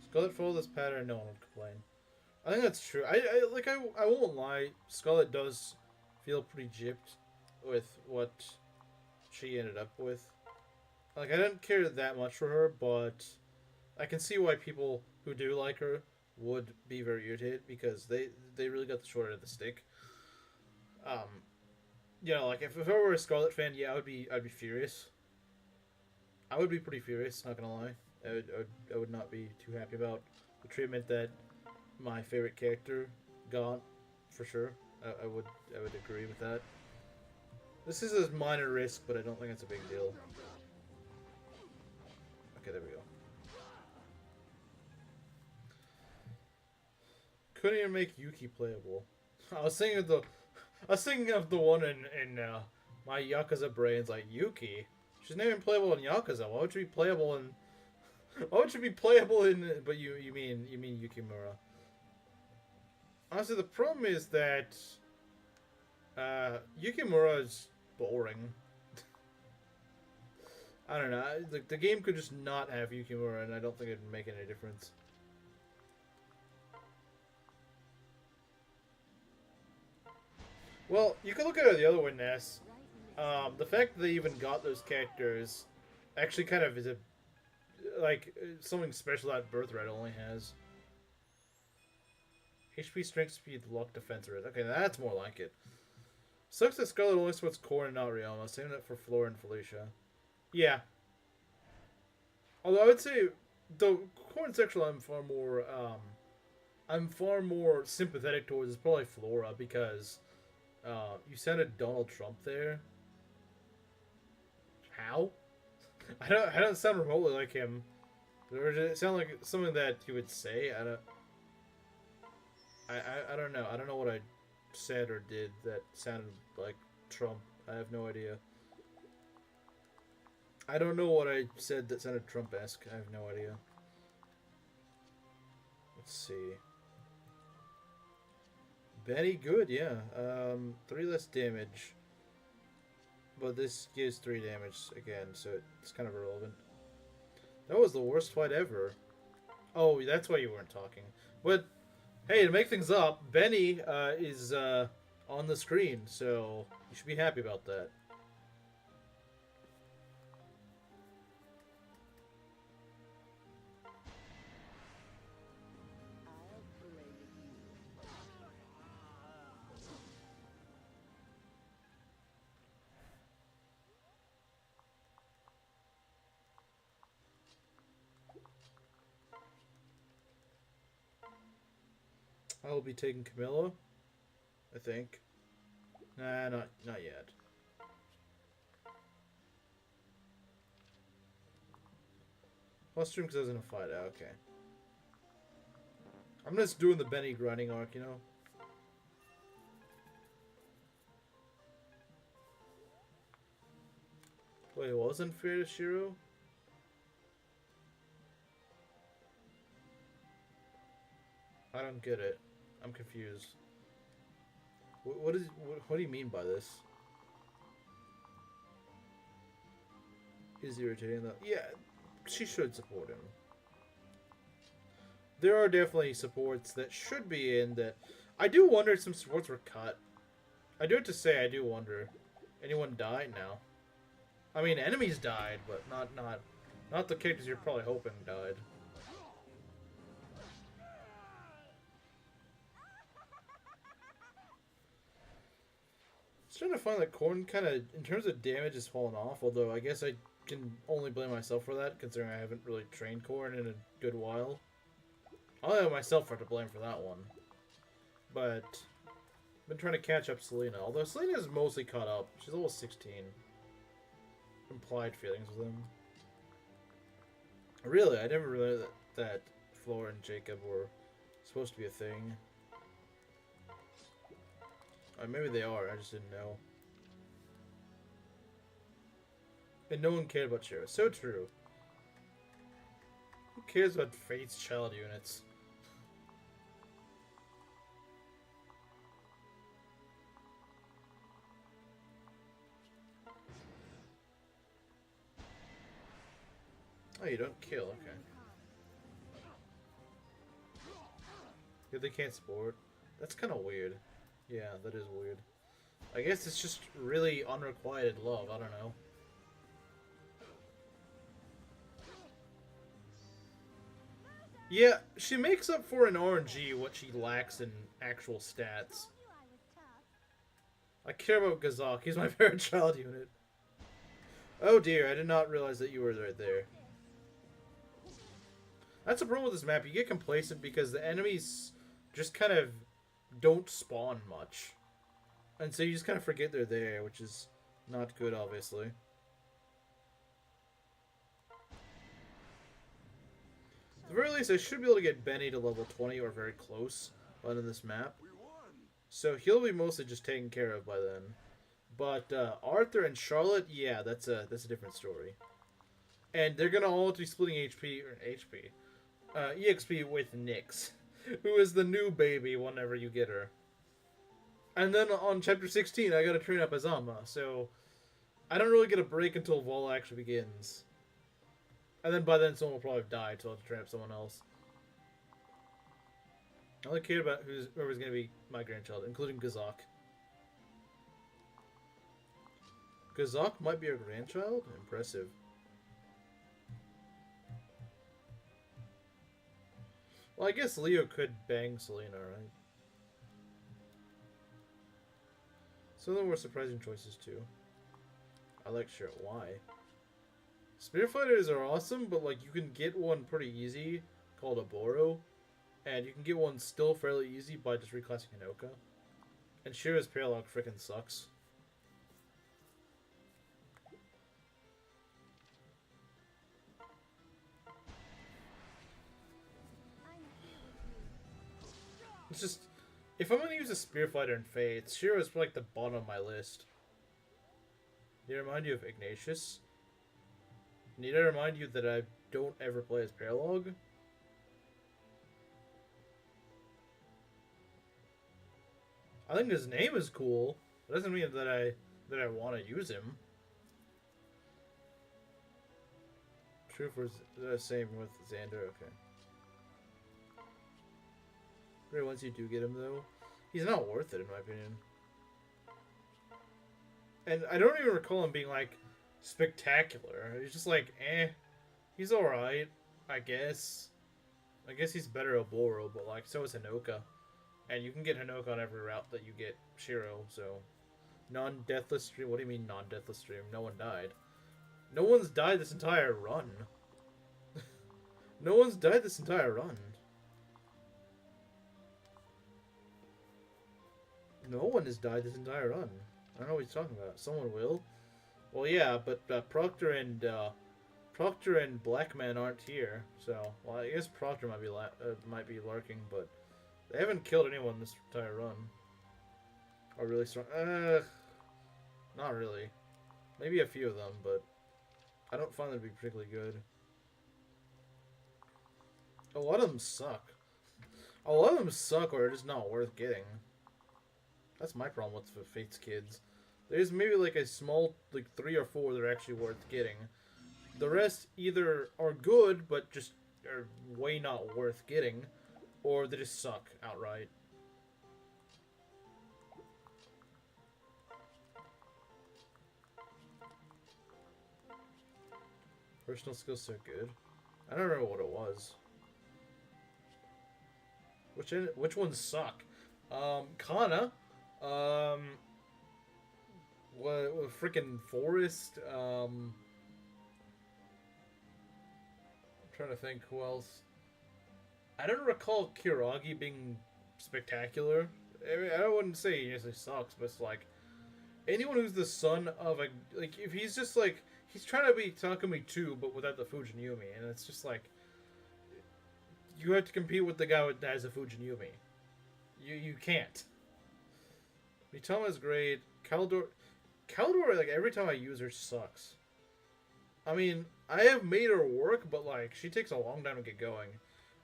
Scarlet followed this pattern, no one would complain. I think that's true. I won't lie. Scarlet does feel pretty gypped with what she ended up with. Like, I didn't care that much for her, but I can see why people who do like her would be very irritated, because they really got the short end of the stick. You know, like, if I were a Scarlet fan, yeah, I'd be furious. I would be pretty furious, not gonna lie. I would not be too happy about the treatment that my favorite character, Gaunt, for sure. I would agree with that. This is a minor risk, but I don't think it's a big deal. Okay, there we go. Couldn't even make Yuki playable. I was thinking of the one in my Yakuza brains, like Yuki. She's not even playable in Yakuza. Why would she be playable in? Why would she be playable in? But you mean Yukimura? Honestly, the problem is that Yukimura is boring. I don't know. The game could just not have Yukimura, and I don't think it'd make any difference. Well, you can look at it the other way, Ness. The fact that they even got those characters actually kind of is something special that Birthright only has. HP, strength, speed, luck, defense, rate. Okay, that's more like it. Sucks that Scarlet only supports Korn and not Ryoma, saving it for Flora and Felicia. Yeah. Although I would say, the Korn section I'm far more sympathetic towards is probably Flora, because you sounded Donald Trump there. How? I don't sound remotely like him. Or does it sound like something that he would say? I don't know. I don't know what I said or did that sounded like Trump. I have no idea. I don't know what I said that sounded Trump-esque. I have no idea. Let's see. Benny, good, yeah. 3 less damage. But this gives 3 damage again, so it's kind of irrelevant. That was the worst fight ever. Oh, that's why you weren't talking. But, hey, to make things up, Benny is on the screen, so you should be happy about that. I will be taking Camilla, I think. Nah, not yet. Plus stream because I was in a fight. Oh, okay. I'm just doing the Benny grinding arc, you know? Wait, it wasn't fair to Shiro? I don't get it. I'm confused. What do you mean by this? Is irritating though? Yeah, she should support him. There are definitely supports that should be in that. I do wonder if some supports were cut. I do have to say, I do wonder. Anyone died now? I mean, enemies died, but not the characters you're probably hoping died. Trying to find that Korn kind of, in terms of damage, has fallen off. Although I guess I can only blame myself for that, considering I haven't really trained Korn in a good while. I only have myself to blame for that one. But I've been trying to catch up Selena. Although Selena is mostly caught up. She's level 16. Implied feelings with him. Really, I never realized that Flora and Jacob were supposed to be a thing. Or maybe they are, I just didn't know. And no one cared about Shiro. So true. Who cares about Fate's child units? Oh, you don't kill, okay. Yeah, they can't support. That's kind of weird. Yeah, that is weird. I guess it's just really unrequited love, I don't know. Yeah, she makes up for in RNG what she lacks in actual stats. I care about Gazak, he's my favorite child unit. Oh dear, I did not realize that you were right there. That's the problem with this map, you get complacent because the enemies just kind of don't spawn much. And so you just kind of forget they're there, which is not good, obviously. At the very least, I should be able to get Benny to level 20 or very close by the end of this map. We won. So he'll be mostly just taken care of by then. But Arthur and Charlotte, yeah, that's a different story. And they're gonna all be splitting EXP with Nyx, who is the new baby whenever you get her. And then on chapter 16, I gotta train up Azama, so I don't really get a break until Vol actually begins. And then by then, someone will probably die, so I'll have to train up someone else. I only care about whoever's gonna be my grandchild, including Gazak. Gazak might be our grandchild? Impressive. Well, I guess Leo could bang Selena, right? Some of them were surprising choices, too. I like Shirt. Why? Spear Fighters are awesome, but, like, you can get one pretty easy, called a Boro. And you can get one still fairly easy by just reclassing Hinoka. And Shira's Paralog frickin' sucks. I'm here with you. It's just, if I'm gonna use a Spear Fighter in Fates, Shira's like the bottom of my list. Need I remind you of Ignatius? Need I remind you that I don't ever play as Paralog? I think his name is cool. It doesn't mean that I want to use him. True for the same with Xander. Okay. But once you do get him, though, he's not worth it in my opinion. And I don't even recall him being like spectacular. He's just like, eh. He's alright, I guess. I guess he's better at Boro, but like, so is Hinoka. And you can get Hinoka on every route that you get Shiro, so. Non-deathless stream? What do you mean non-deathless stream? No one died. No one's died this entire run. No one's died this entire run. No one has died this entire run. I don't know what he's talking about. Someone will. Well, yeah, but Proctor and Blackman aren't here, so well, I guess Proctor might be lurking, but they haven't killed anyone this entire run. Are really strong? Not really. Maybe a few of them, but I don't find them to be particularly good. A lot of them suck. A lot of them suck, or are just not worth getting. That's my problem with the Fates kids. There's maybe like a small, like 3 or 4 that are actually worth getting. The rest either are good, but just are way not worth getting, or they just suck outright. Personal skills so good. I don't remember what it was. Which ones suck? Kana. What freaking Forest? I'm trying to think who else. I don't recall Kiragi being spectacular. I mean, I wouldn't say he necessarily sucks, but it's like anyone who's the son of a, like, if he's just like, he's trying to be Takumi too, but without the Fujinumi, and it's just like you have to compete with the guy that has a Fujinumi. You can't. Mitama's great. Caldor, like, every time I use her, sucks. I mean, I have made her work, but, like, she takes a long time to get going.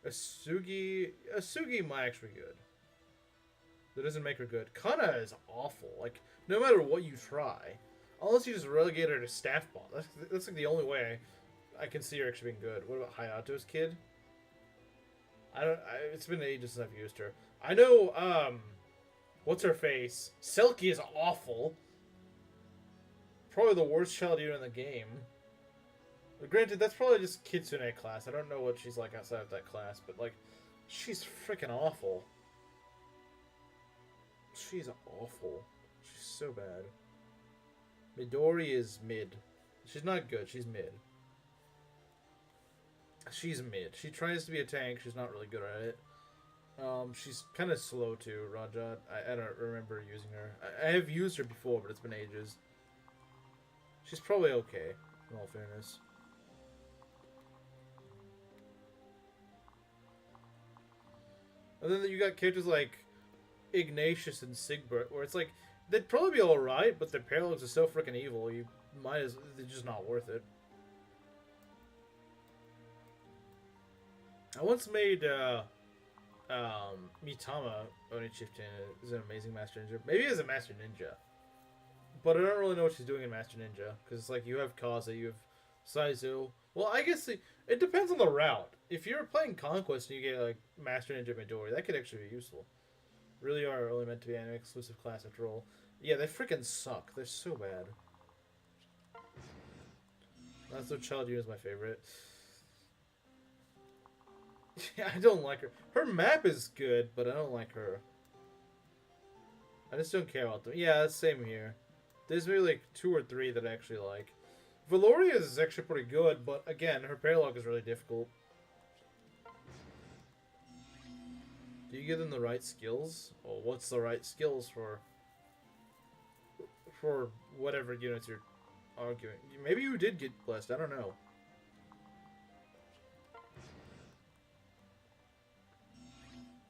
Asugi might actually be good. That doesn't make her good. Kana is awful. Like, no matter what you try. Unless you just relegate her to staff ball. That's like, the only way I can see her actually being good. What about Hayato's kid? It's been ages since I've used her. I know, what's her face? Selkie is awful. Probably the worst child eater in the game. But granted, that's probably just Kitsune class. I don't know what she's like outside of that class, but like, she's freaking awful. She's awful. She's so bad. Midori is mid. She's not good. She's mid. She's mid. She tries to be a tank. She's not really good at it. She's kind of slow too, Rajat. I don't remember using her. I have used her before, but it's been ages. She's probably okay, in all fairness. And then you got characters like Ignatius and Sigbert, where it's like, they'd probably be alright, but their parallels are so freaking evil, you might as... they're just not worth it. I once made, Mitama Oni Chieftain is an amazing Master Ninja. Maybe as a Master Ninja. But I don't really know what she's doing in Master Ninja. Because it's like, you have Kaza, you have Saizo. Well, I guess it depends on the route. If you're playing Conquest and you get, like, Master Ninja Midori, that could actually be useful. Really are only meant to be an exclusive class after all. Yeah, they freaking suck. They're so bad. That's what Child Unit is my favorite. Yeah, I don't like her. Her map is good, but I don't like her. I just don't care about them. Yeah, same here. There's maybe like 2 or 3 that I actually like. Valoria is actually pretty good, but again, her paralog is really difficult. Do you give them the right skills? Or what's the right skills for whatever units you're arguing? Maybe you did get blessed, I don't know.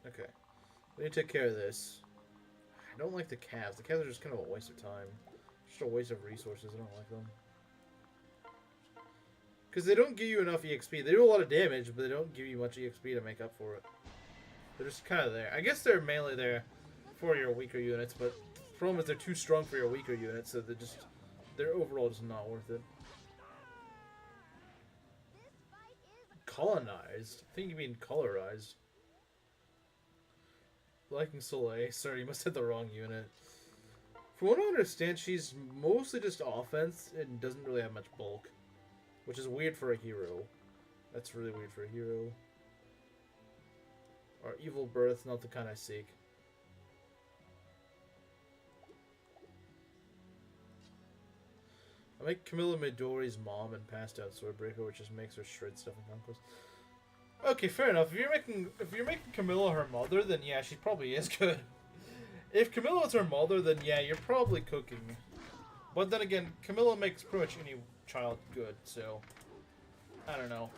Okay. We need to take care of this. I don't like the calves. The calves are just kind of a waste of time. Just a waste of resources. I don't like them. Because they don't give you enough EXP. They do a lot of damage, but they don't give you much EXP to make up for it. They're just kind of there. I guess they're mainly there for your weaker units, but the problem is they're too strong for your weaker units, so they're overall just not worth it. Colonized? I think you mean colorized. Liking Soleil. Sorry, you must have the wrong unit. From what I understand, she's mostly just offense and doesn't really have much bulk. Which is weird for a hero. That's really weird for a hero. Our evil birth, not the kind I seek. I make Camilla Midori's mom and passed out Swordbreaker, which just makes her shred stuff in Conquest. Okay, fair enough. If you're making Camilla her mother, then yeah, she probably is good. If Camilla is her mother, then yeah, you're probably cooking. But then again, Camilla makes pretty much any child good, so I don't know.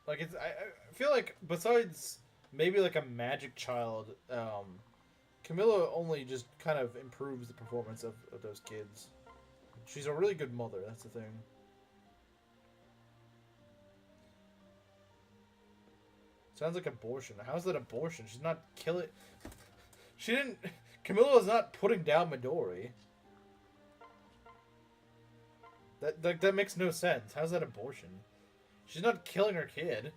Like I feel like besides maybe like a magic child, Camilla only just kind of improves the performance of those kids. She's a really good mother. That's the thing. Sounds like abortion. How's that abortion? She's not killing... She didn't... Camilla is not putting down Midori. That makes no sense. How's that abortion? She's not killing her kid.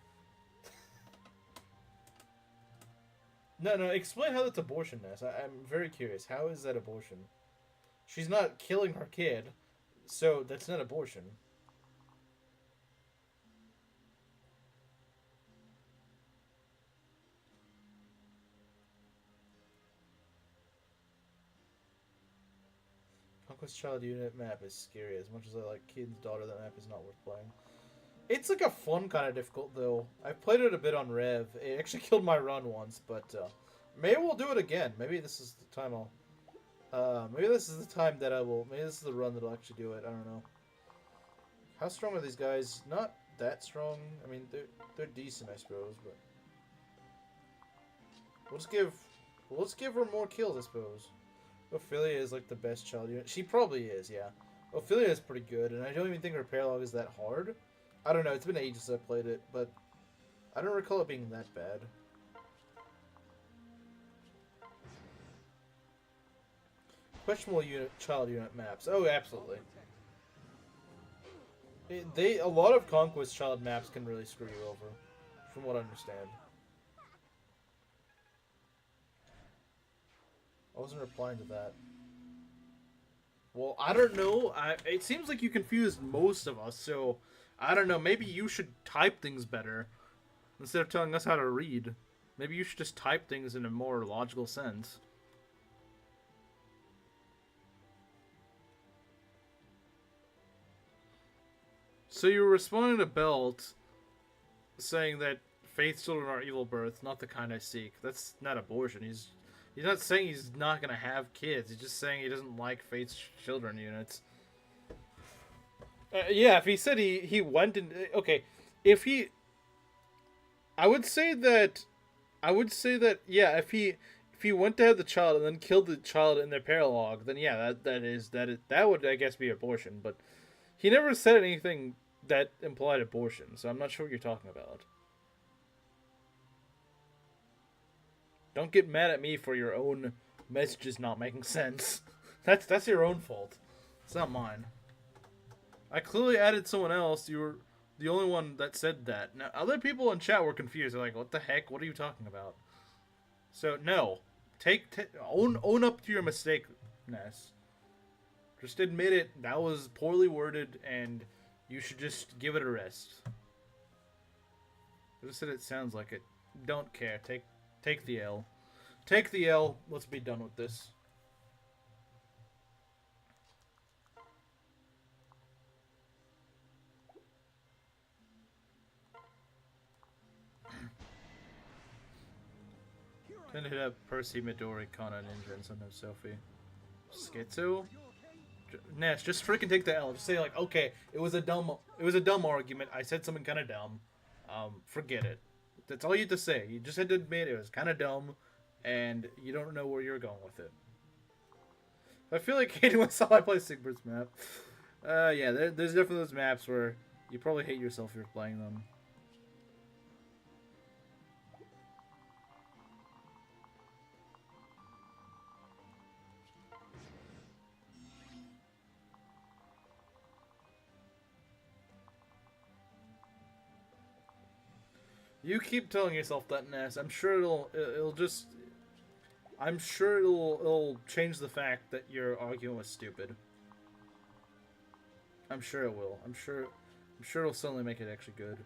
No, explain how that's abortion, Ness. I'm very curious. How is that abortion? She's not killing her kid, so that's not abortion. Conquest Child Unit map is scary. As much as I like Kid's Daughter, that map is not worth playing. It's like a fun kind of difficult, though. I've played it a bit on Rev. It actually killed my run once, but maybe we'll do it again. Maybe this is the time maybe this is the time that I will... Maybe this is the run that I'll actually do it. I don't know. How strong are these guys? Not that strong. I mean, they're decent, I suppose, but... Let's give her more kills, I suppose. Ophelia is like the best child unit. She probably is, yeah. Ophelia is pretty good, and I don't even think her paralog is that hard. I don't know, it's been ages since I played it, but I don't recall it being that bad. Questionable child unit maps. Oh, absolutely. A lot of Conquest child maps can really screw you over, from what I understand. I wasn't replying to that. Well, I don't know. It seems like you confused most of us, so I don't know. Maybe you should type things better instead of telling us how to read. Maybe you should just type things in a more logical sense. So you were responding to Belt, saying that Faith's children are evil births, not the kind I seek. That's not abortion. He's not saying he's not gonna have kids. He's just saying he doesn't like Faith's children units. Yeah, if he said he went and okay, if he, I would say that, yeah, if he went to have the child and then killed the child in their paralog, then yeah, that would I guess be abortion. But he never said anything that implied abortion, so I'm not sure what you're talking about. Don't get mad at me for your own messages not making sense. That's your own fault. It's not mine. I clearly added someone else. You were the only one that said that. Now, other people in chat were confused. They're like, "What the heck? What are you talking about?" So no, own up to your mistake, Ness. Just admit it. That was poorly worded, and you should just give it a rest. I just said it sounds like it. Don't care. Take the L. Take the L. Let's be done with this. Then hit up Percy, Midori, Kana, Ninja, and sometimes Sophie. Schizo? Nash, just freaking take the L. Just say like, okay, it was a dumb argument. I said something kind of dumb. Forget it. That's all you had to say. You just had to admit it was kind of dumb, and you don't know where you're going with it. I feel like hating myself. I play Sigurd's map. Yeah, there's definitely those maps where you probably hate yourself if you're playing them. You keep telling yourself that, Ness. I'm sure it'll change the fact that your argument was stupid. I'm sure it will. I'm sure it'll suddenly make it actually good.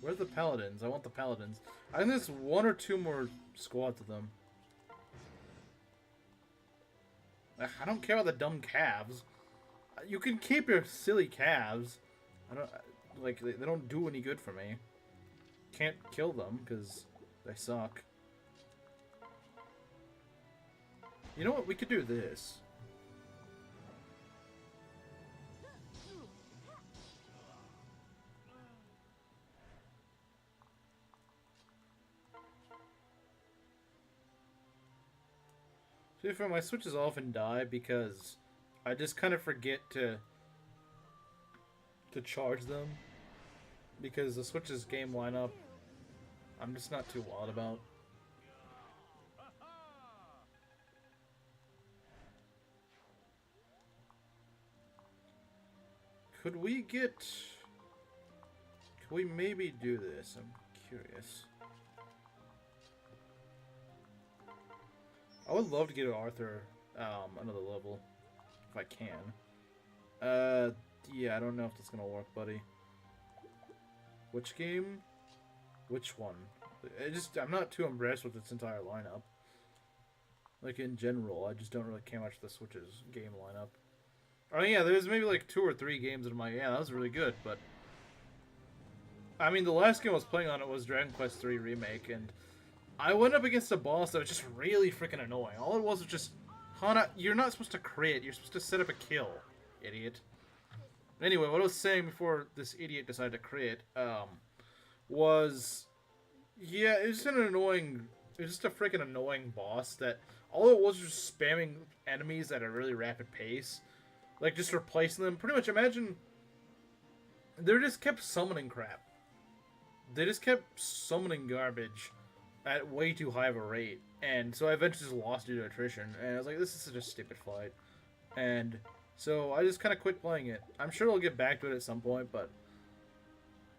Where's the paladins? I want the paladins. I think there's one or two more squads of them. I don't care about the dumb calves. You can keep your silly calves. I don't like they don't do any good for me. Can't kill them because they suck. You know what? We could do this. To be fair, my switches often die because I just kind of forget to charge them because the switches game lineup I'm just not too wild about. Could we maybe do this? I'm curious. I would love to get Arthur another level if I can. Yeah, I don't know if that's gonna work, buddy. Which game? Which one? I'm not too impressed with its entire lineup. Like in general, I just don't really care much for the Switch's game lineup. Oh yeah, there's maybe like 2 or 3 games that I'm like, yeah, that was really good, but I mean, the last game I was playing on it was Dragon Quest III Remake, and I went up against a boss that was just really freaking annoying. All it was just, Hana, you're not supposed to crit. You're supposed to set up a kill, idiot. Anyway, what I was saying before this idiot decided to crit, was, yeah, it was just an annoying, it was just a freaking annoying boss that all it was just spamming enemies at a really rapid pace. Like, just replacing them. Pretty much, imagine, they just kept summoning crap. They just kept summoning garbage at way too high of a rate, and so I eventually just lost due to attrition, and I was like, this is such a stupid fight, and so I just kind of quit playing it. I'm sure I'll get back to it at some point, but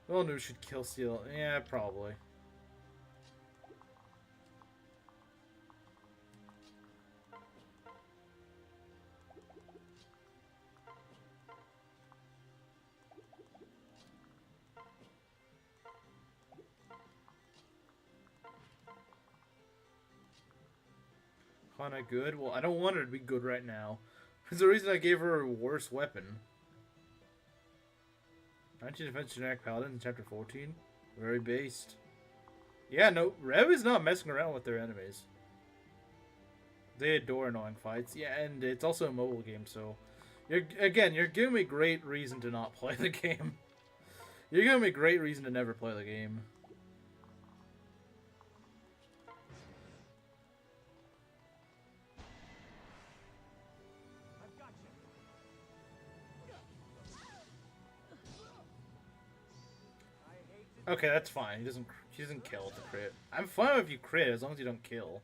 well, no, should kill Steel. Yeah, probably. kinda good. Well, I don't want her to be good right now. There's the reason I gave her a worse weapon. 19 defense generic paladins in chapter 14. Very based. Yeah, no, Rev is not messing around with their enemies. They adore annoying fights. Yeah, and it's also a mobile game, so... You're giving me great reason to not play the game. You're giving me great reason to never play the game. I've got you. I hate to Okay, that's fine. He doesn't kill with the crit. I'm fine if you crit as long as you don't kill.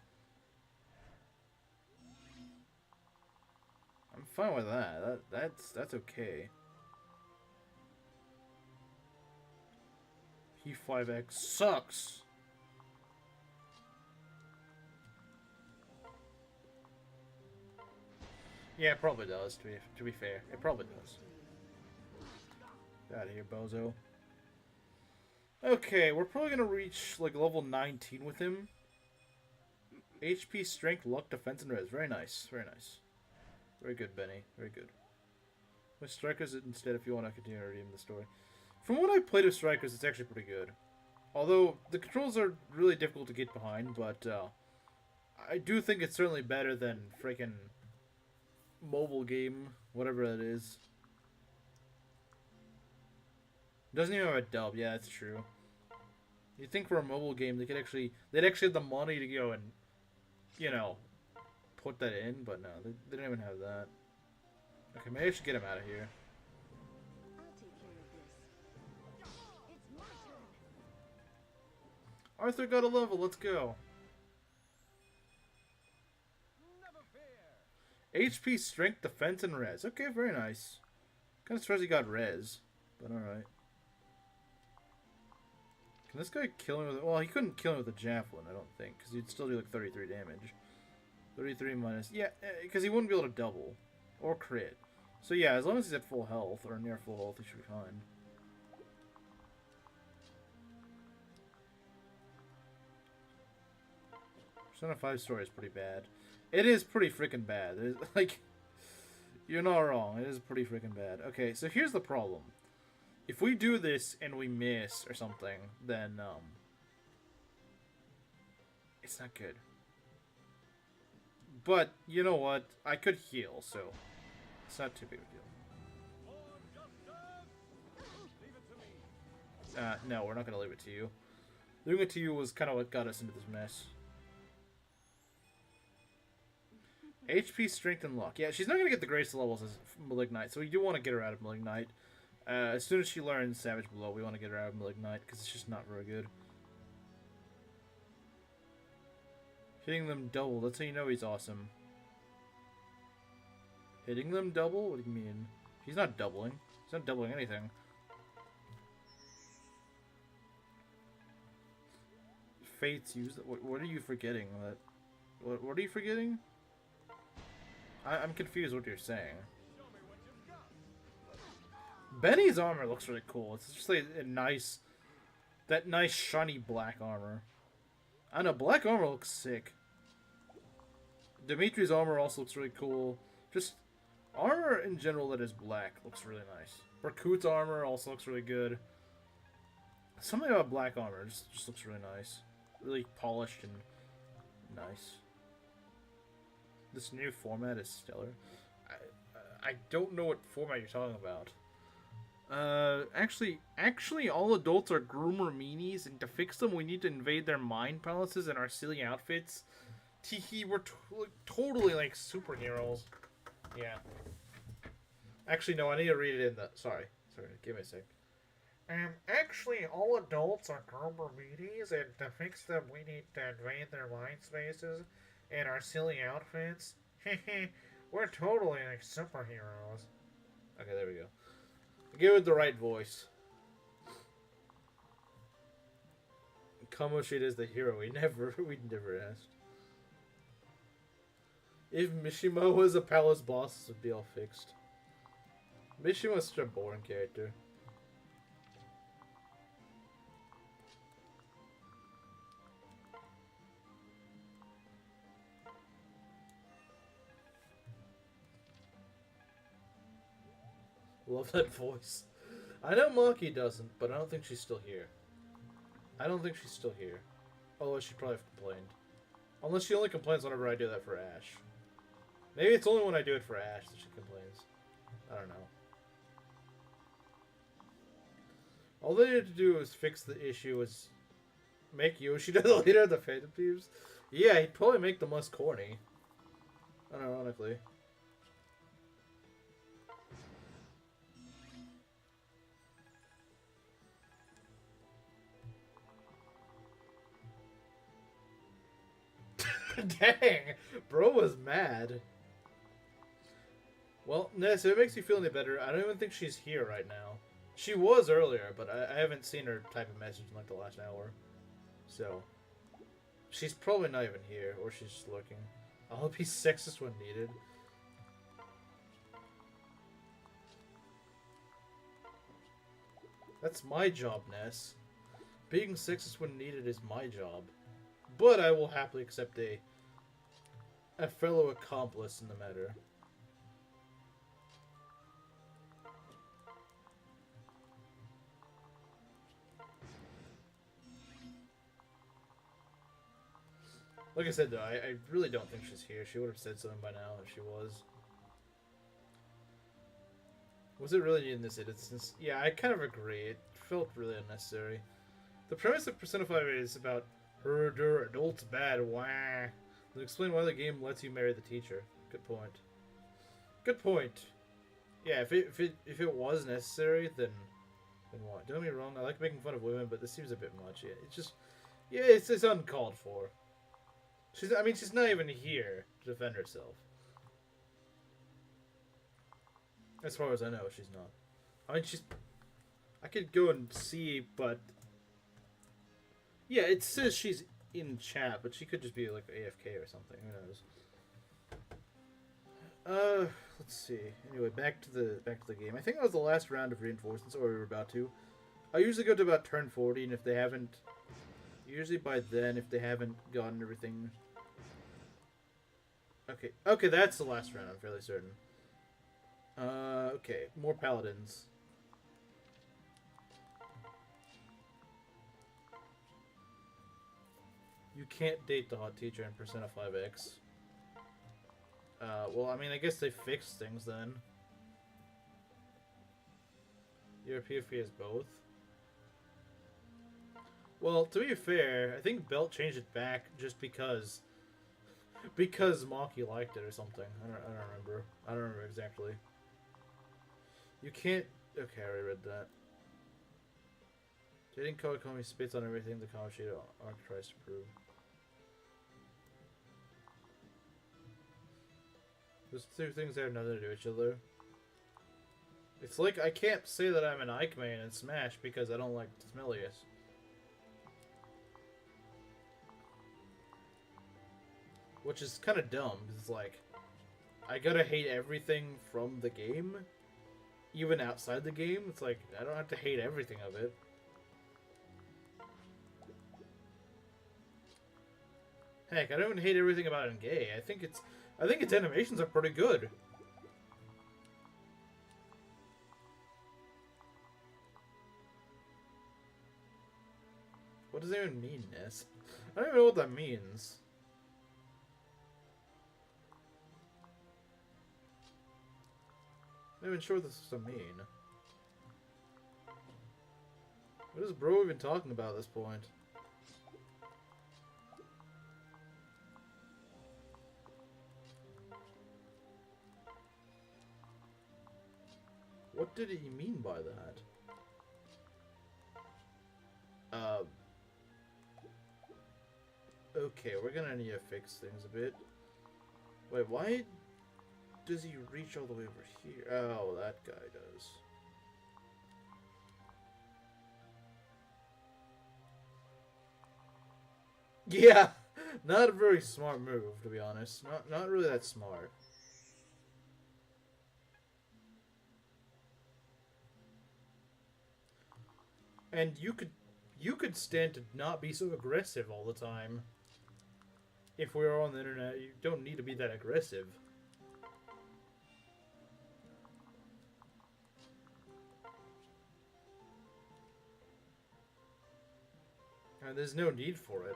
I'm fine with that. That's okay. P5X sucks. Yeah, it probably does. To be fair, it probably does. Get out of here, bozo. Okay, we're probably gonna reach like level 19 with him. HP, strength, luck, defense, and res. Very nice. Very nice. Very good, Benny. Very good. With Strikers instead if you want to continue to redeem the story. From what I played with Strikers, it's actually pretty good. Although, the controls are really difficult to get behind, but I do think it's certainly better than freaking mobile game, whatever that is. Doesn't even have a dub, yeah, that's true. You'd think for a mobile game they'd actually have the money to go and, you know, put that in, but no, they don't even have that. Okay, maybe I should get him out of here. I'll take care of this. It's my turn. Arthur got a level, let's go. never fear. HP, strength, defense, and res. Okay, very nice. Kind of surprised he got res, but alright. Can this guy kill him with... Well, he couldn't kill him with a javelin, I don't think, because he'd still do like 33 damage. 33 minus... Yeah, because he wouldn't be able to double. Or crit. So yeah, as long as he's at full health, or near full health, he should be fine. Persona 5 story is pretty bad. It is pretty freaking bad. It is, like, you're not wrong. It is pretty freaking bad. Okay, so here's the problem. If we do this and we miss or something, then, it's not good. But, you know what? I could heal, so it's not too big of a deal. Leave it to me. No, we're not going to leave it to you. Leaving it to you was kind of what got us into this mess. HP, strength, and luck. Yeah, she's not going to get the greatest levels as Malignite, so we do want to get her out of Malignite. As soon as she learns Savage Blow, we want to get her out of Malignite, because it's just not very good. Hitting them double, that's how you know he's awesome. Hitting them double? What do you mean? He's not doubling. He's not doubling anything. Fates use... What are you forgetting? What are you forgetting? I'm confused what you're saying. Show me what you've got. Benny's armor looks really cool. It's just like a nice... That nice shiny black armor. I know, black armor looks sick. Dimitri's armor also looks really cool. Just armor in general that is black looks really nice. Barkut's armor also looks really good. Something about black armor just looks really nice. Really polished and nice. This new format is stellar. I don't know what format you're talking about. Actually, all adults are groomer meanies, and to fix them, we need to invade their mind palaces in our silly outfits. Teehee, we're totally like superheroes. Yeah. Actually, no, I need to read it in the... Sorry, give me a sec. Actually, all adults are groomer meanies, and to fix them, we need to invade their mind spaces in our silly outfits. We're totally like superheroes. Okay, there we go. Give it the right voice. Kamoshida is the hero. We never asked. If Mishima was a palace boss, this would be all fixed. Mishima's such a boring character. Love that voice. I know Maki doesn't, but I don't think she's still here. I don't think she's still here. Although she probably have complained. Unless she only complains whenever I do that for Ash. Maybe it's only when I do it for Ash that she complains. I don't know. All they needed to do was fix the issue was make Yoshida the leader of the Phantom Thieves. Yeah, he'd probably make them less corny. Unironically. Dang! Bro was mad. Well, Ness, if it makes you feel any better, I don't even think she's here right now. She was earlier, but I haven't seen her type a message in like the last hour. So, she's probably not even here, or she's just looking. I'll be sexist when needed. That's my job, Ness. Being sexist when needed is my job. But I will happily accept a fellow accomplice in the matter. Like I said, though, I really don't think she's here. She would have said something by now if she was. Was it really needed in this instance? Yeah, I kind of agree. It felt really unnecessary. The premise of Persona 5 is about herder, adults bad, wah. Let's explain why the game lets you marry the teacher. Good point. Good point. Yeah, if it was necessary, then what? Don't get me wrong, I like making fun of women, but this seems a bit much. Yeah, it's just, yeah, it's uncalled for. She's not even here to defend herself. As far as I know, she's not. I mean, I could go and see, but yeah, it says she's in chat, but she could just be like AFK or something. Who knows? Let's see. Anyway, back to the game. I think that was the last round of reinforcements, or we were about to. I usually go to about turn 40, and if they haven't, usually by then, if they haven't gotten everything. Okay, that's the last round. I'm fairly certain. Okay, more paladins. You can't date the hot teacher in Persona 5X. Well, I mean, I guess they fixed things then. Your PFP is both. Well, to be fair, I think Belt changed it back just because Maki liked it or something. I don't remember. I don't remember exactly. You can't. Okay, I already read that. Dating Kawakami spits on everything the Kamoshida arc tries to prove. Those two things have nothing to do with each other. It's like I can't say that I'm an Ike main in Smash because I don't like Smellius. Which is kind of dumb, because it's like, I gotta hate everything from the game, even outside the game. It's like, I don't have to hate everything of it. Heck, I don't even hate everything about Engay. I think its animations are pretty good. What does that even mean, Ness? I don't even know what that means. I'm not even sure what this is to mean. What is bro even talking about at this point? What did he mean by that? Okay, we're gonna need to fix things a bit. Wait, why does he reach all the way over here? Oh, that guy does. Yeah, not a very smart move, to be honest. Not really that smart. And you could stand to not be so aggressive all the time. If we were on the internet, you don't need to be that aggressive. And there's no need for it.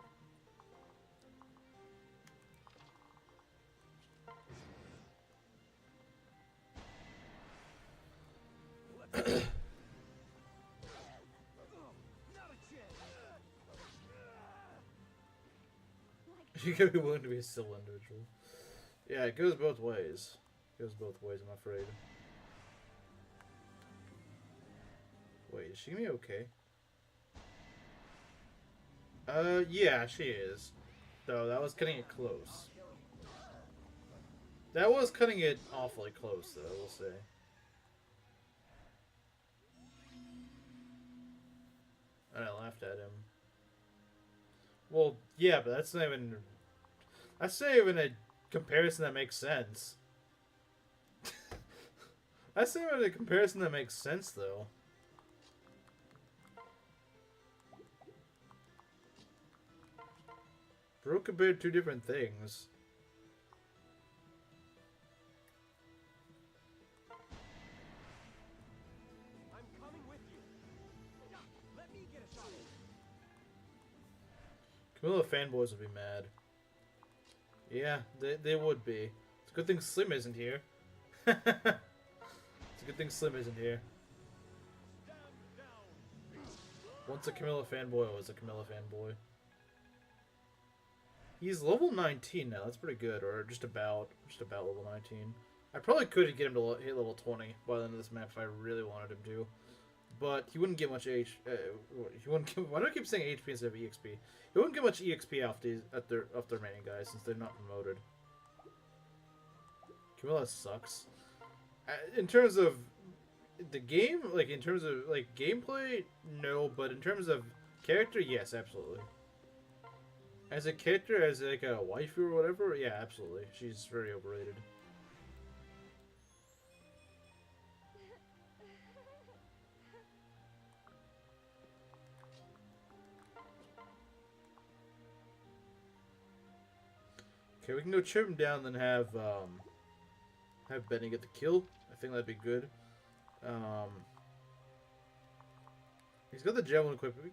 Not a chance. You gotta be willing to be a civil individual. Yeah, it goes both ways. It goes both ways, I'm afraid. Wait, is she gonna be okay? Yeah, she is. Though, that was cutting it close. That was cutting it awfully close, though, I will say. And I laughed at him. Well, yeah, but that's not even... That's not even a comparison that makes sense. That's not even a comparison that makes sense, though. Bro compared two different things. I'm coming with you. Let me get a shot. Camilla fanboys would be mad. Yeah, they would be. It's a good thing Slim isn't here. It's a good thing Slim isn't here. Once a Camilla fanboy, always a Camilla fanboy. He's level 19 now. That's pretty good, or just about level 19. I probably could get him to hit level 20 by the end of this map if I really wanted him to, but he wouldn't get much he wouldn't. Why do I keep saying HP instead of EXP? He wouldn't get much EXP off their remaining guys since they're not promoted. Camilla sucks. In terms of the game, like in terms of like gameplay, no, but in terms of character, yes, absolutely. As a character, as like a waifu or whatever, yeah, absolutely. She's very overrated. Okay, we can go chip him down, then have Benny get the kill. I think that'd be good. He's got the javelin equipped. We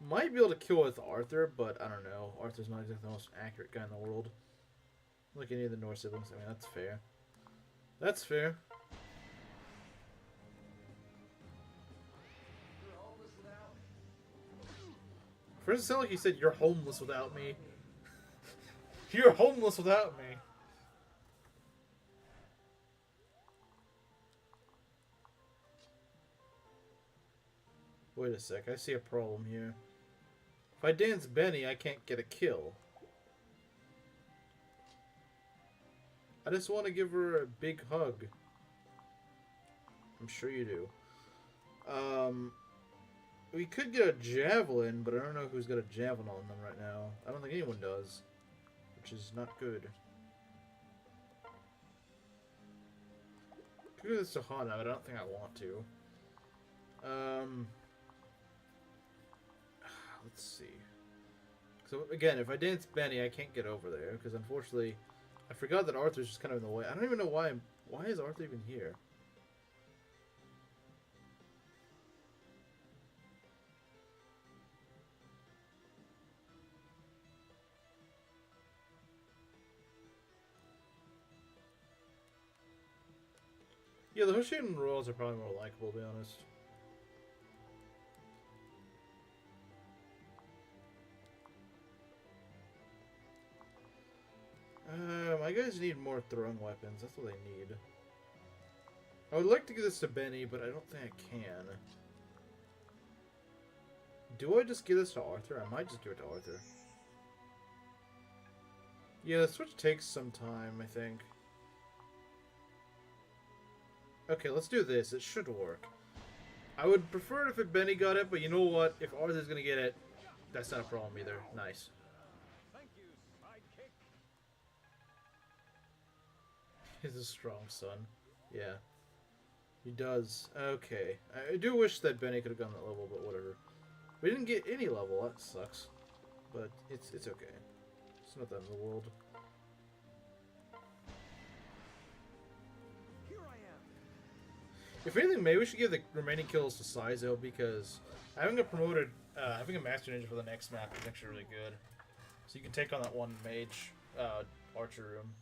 might be able to kill with Arthur, but I don't know. Arthur's not exactly the most accurate guy in the world. Like any of the Norse siblings. I mean, that's fair. That's fair. First it sounded like he said, "You're homeless without me." You're homeless without me. Wait a sec, I see a problem here. If I dance Benny, I can't get a kill. I just want to give her a big hug. I'm sure you do. We could get a javelin, but I don't know who's got a javelin on them right now. I don't think anyone does, which is not good. Could do this to Hana, but I don't think I want to. Let's see. So again, if I dance Benny, I can't get over there because unfortunately, I forgot that Arthur's just kind of in the way. I don't even know why. Why is Arthur even here? Yeah, the Hoshin Royals are probably more likable, to be honest. My guys need more throwing weapons. That's what they need. I would like to give this to Benny, but I don't think I can. Do I just give this to Arthur? I might just give it to Arthur. Yeah, the switch takes some time, I think. Okay, let's do this. It should work. I would prefer it if Benny got it, but you know what? If Arthur's gonna get it, that's not a problem either. Nice. Thank you, sidekick. He's a strong son. Yeah. He does. Okay. I do wish that Benny could have gone that level, but whatever. We didn't get any level. That sucks. But it's okay. It's not the end of the world. Here I am. If anything, maybe we should give the remaining kills to Saizo because having a promoted, having a Master Ninja for the next map is actually really good. So you can take on that one mage, archer room.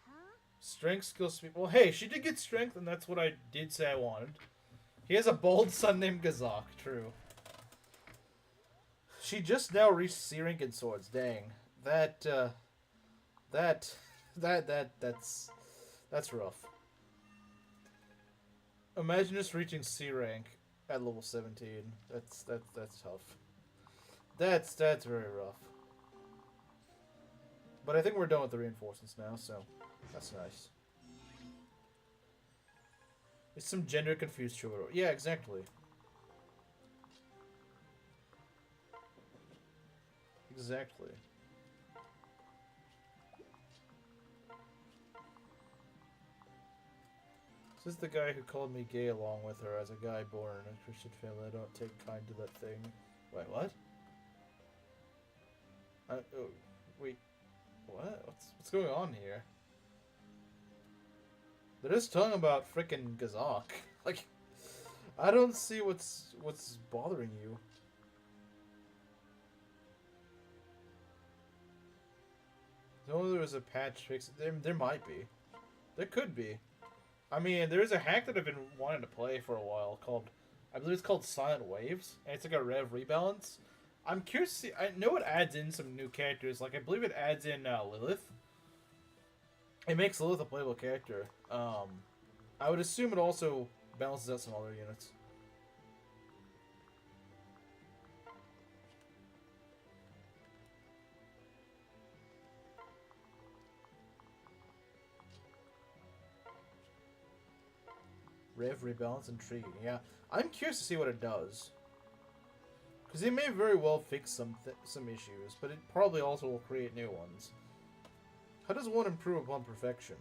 Huh? Strength, skill, speed. Well, hey, she did get strength, and that's what I did say I wanted. He has a bald son named Gazak, true. She just now reached C rank in swords. Dang, that's rough. Imagine just reaching C rank at level 17. That's tough. That's very rough. But I think we're done with the reinforcements now, so that's nice. It's some gender confused Gerudo. Yeah, exactly. Exactly. This is the guy who called me gay along with her as a guy born in a Christian family. I don't take kind to that thing. Wait, what? Oh, wait. What? What's going on here? They're just talking about frickin' Gazak. Like, I don't see what's bothering you. If only there was a patch fix. There might be. There could be. I mean, there's a hack that I've been wanting to play for a while called, I believe it's called Silent Waves, and it's like a rev rebalance. I'm curious to see, I know it adds in some new characters, like I believe it adds in Lilith. It makes Lilith a playable character. I would assume it also balances out some other units. Rev rebalance intriguing. Yeah, I'm curious to see what it does. Because it may very well fix some issues, but it probably also will create new ones. How does one improve upon perfection?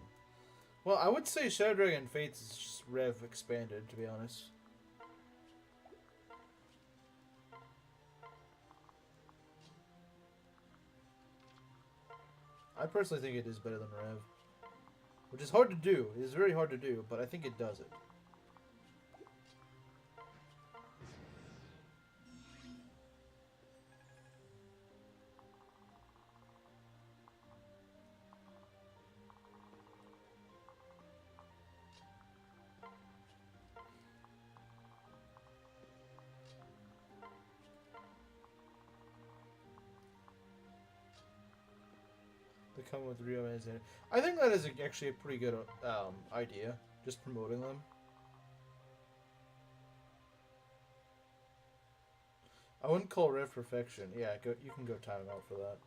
Well, I would say Shadow Dragon Fates is just Rev expanded, to be honest. I personally think it is better than Rev. Which is hard to do. It is very hard to do, but I think it does it. They come with real man's. I think that is actually a pretty good idea. Just promoting them. I wouldn't call Rev perfection. Yeah, you can go time out for that.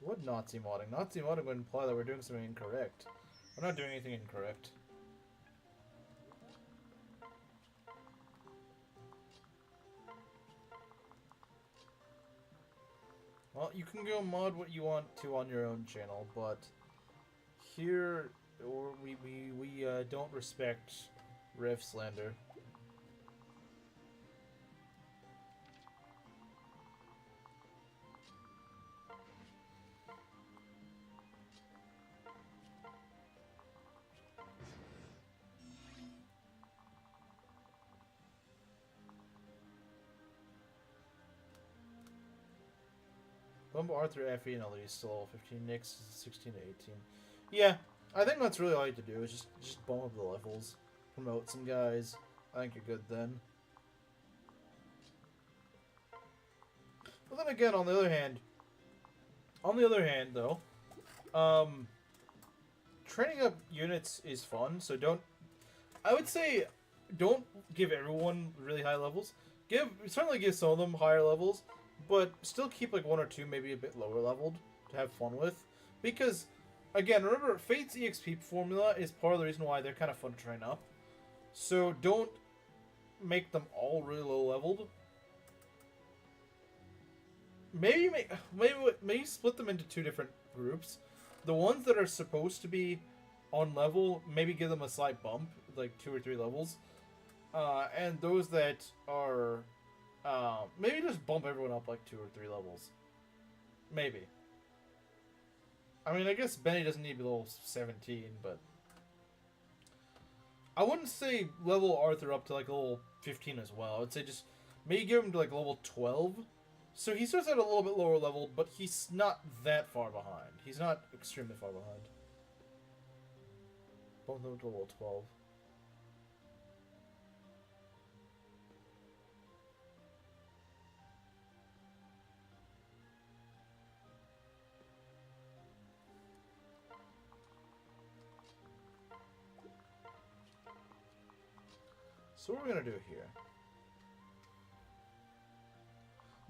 What Nazi modding? Nazi modding would imply that we're doing something incorrect. We're not doing anything incorrect. Well, you can go mod what you want to on your own channel, but here we don't respect Rev slander. Bumble Arthur FE and LE still 15, Nyx 16 to 18. Yeah, I think that's really all you have to do is just bump up the levels, promote some guys. I think you're good then. But then again, on the other hand, though, training up units is fun. So I would say, don't give everyone really high levels. Certainly give some of them higher levels. But still keep like one or two maybe a bit lower leveled to have fun with. Because, again, remember, Fate's EXP formula is part of the reason why they're kind of fun to train up. So don't make them all really low leveled. Maybe split them into two different groups. The ones that are supposed to be on level, maybe give them a slight bump, like 2 or 3 levels. And those that are Maybe just bump everyone up like 2 or 3 levels. Maybe. I mean, I guess Benny doesn't need to be level 17, but I wouldn't say level Arthur up to like level 15 as well. I would say just maybe give him to like level 12. So he starts at a little bit lower level, but he's not that far behind. He's not extremely far behind. Bump them to level 12. So what we're gonna do here.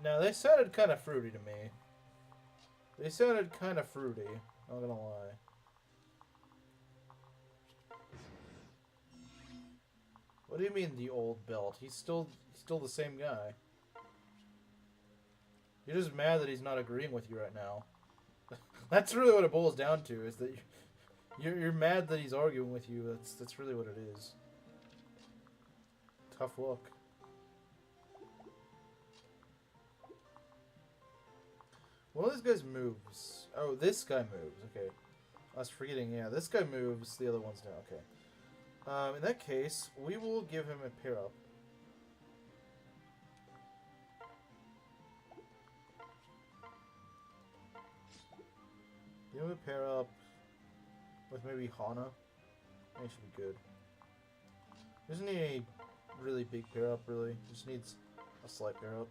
Now they sounded kind of fruity to me. They sounded kind of fruity, not gonna lie. What do you mean the old belt? He's still the same guy. You're just mad that he's not agreeing with you right now. That's really what it boils down to, is that you're mad that he's arguing with you. That's really what it is. Tough look. One of these guys moves. Oh, this guy moves. Okay. I was forgetting. Yeah, this guy moves. The other one's down. Okay. In that case, we will give him a pair up. Give him a pair up with maybe Hana. I think should be good. Doesn't need a really big pair up, really. Just needs a slight pair up.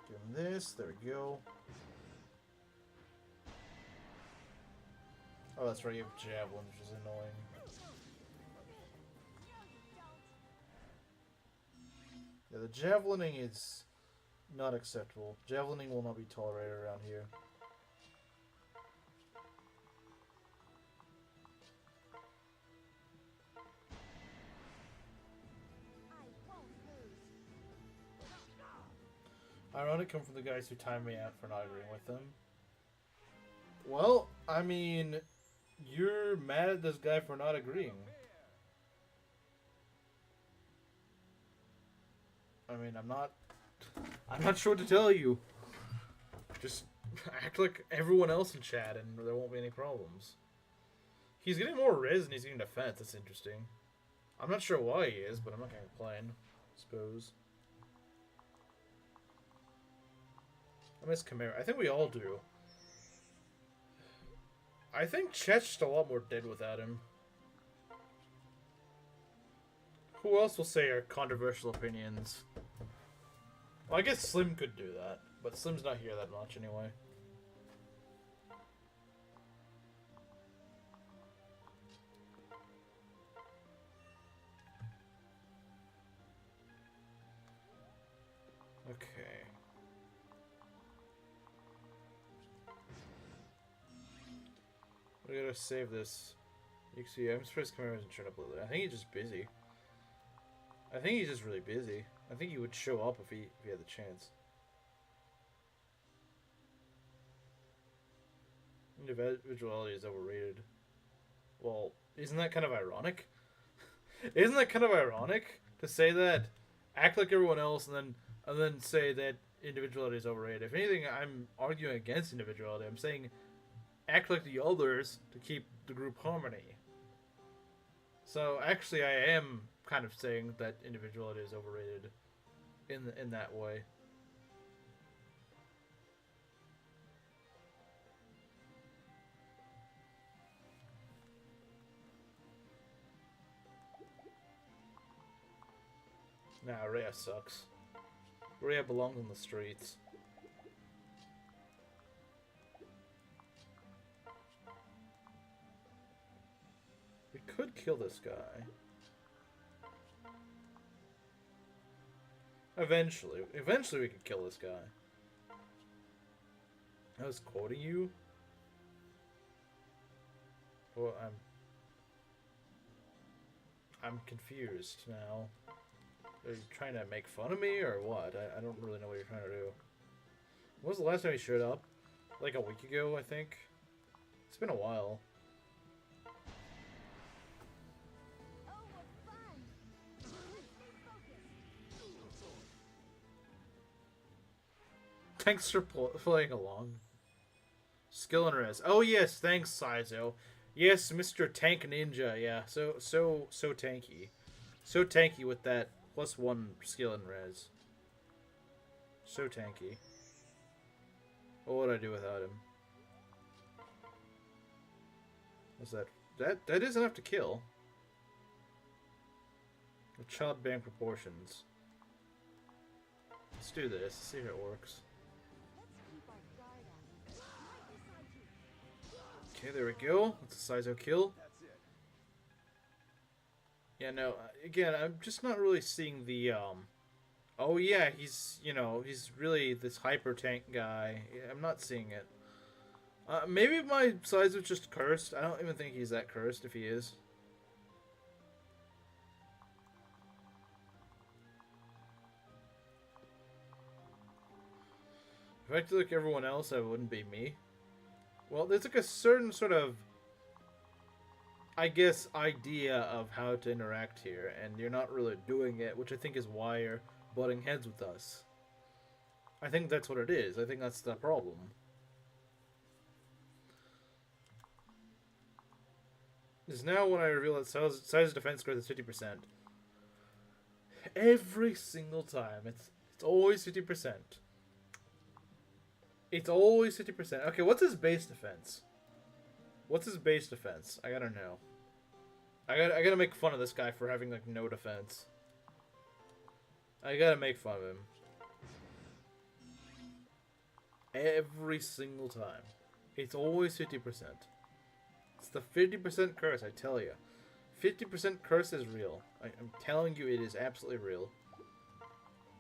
Give him this. There we go. Oh, that's right. You have Javelin, which is annoying. Yeah, the Javelining is not acceptable. Javelining will not be tolerated around here. Ironic come from the guys who timed me out for not agreeing with them. Well, I mean, you're mad at this guy for not agreeing. I mean, I'm not sure what to tell you. Just act like everyone else in chat and there won't be any problems. He's getting more res and he's getting defense. That's interesting. I'm not sure why he is, but I'm not going to complain, I suppose. I miss Chimera. I think we all do. I think Chet's just a lot more dead without him. Who else will say our controversial opinions? Well, I guess Slim could do that, but Slim's not here that much anyway. Okay. We gotta save this. You can see, I'm surprised Chimera hasn't showed up lately. I think he's just busy. I think he's just really busy. I think he would show up if he had the chance. Individuality is overrated. Well, isn't that kind of ironic? Isn't that kind of ironic to say that? Act like everyone else and then say that individuality is overrated. If anything, I'm arguing against individuality. I'm saying act like the others to keep the group harmony. So actually, I am kind of saying that individuality is overrated in that way. Nah, Rhea sucks. Rhea belongs in the streets. We could kill this guy. Eventually we could kill this guy. I was quoting you? Well, I'm confused now. Are you trying to make fun of me or what? I don't really know what you're trying to do. When was the last time he showed up? Like a week ago, I think. It's been a while. Oh, what Thanks for playing along. Skill and res. Oh yes, thanks, Saizo. Yes, Mr. Tank Ninja. Yeah, so tanky. So tanky with that +1 skill and res. So tanky. What would I do without him? What's that? That is enough to kill. With child bang proportions. Let's do this. See how it works. Okay, there we go. That's a Saizo kill. That's it. Yeah, no. Again, I'm just not really seeing the Oh yeah, he's he's really this hyper tank guy. I'm not seeing it. Maybe my Saizo's just cursed. I don't even think he's that cursed if he is. If I had to look at everyone else, that wouldn't be me. Well, there's like a certain sort of, I guess, idea of how to interact here, and you're not really doing it, which I think is why you're butting heads with us. I think that's what it is. I think that's the problem. Is now when I reveal that Saizo's defense growth is 50%. Every single time. It's always 50%. It's always 50%. Okay, what's his base defense? What's his base defense? I gotta know. I gotta make fun of this guy for having, like, no defense. I gotta make fun of him. Every single time. It's always 50%. It's the 50% curse, I tell you. 50% curse is real. I'm telling you, it is absolutely real.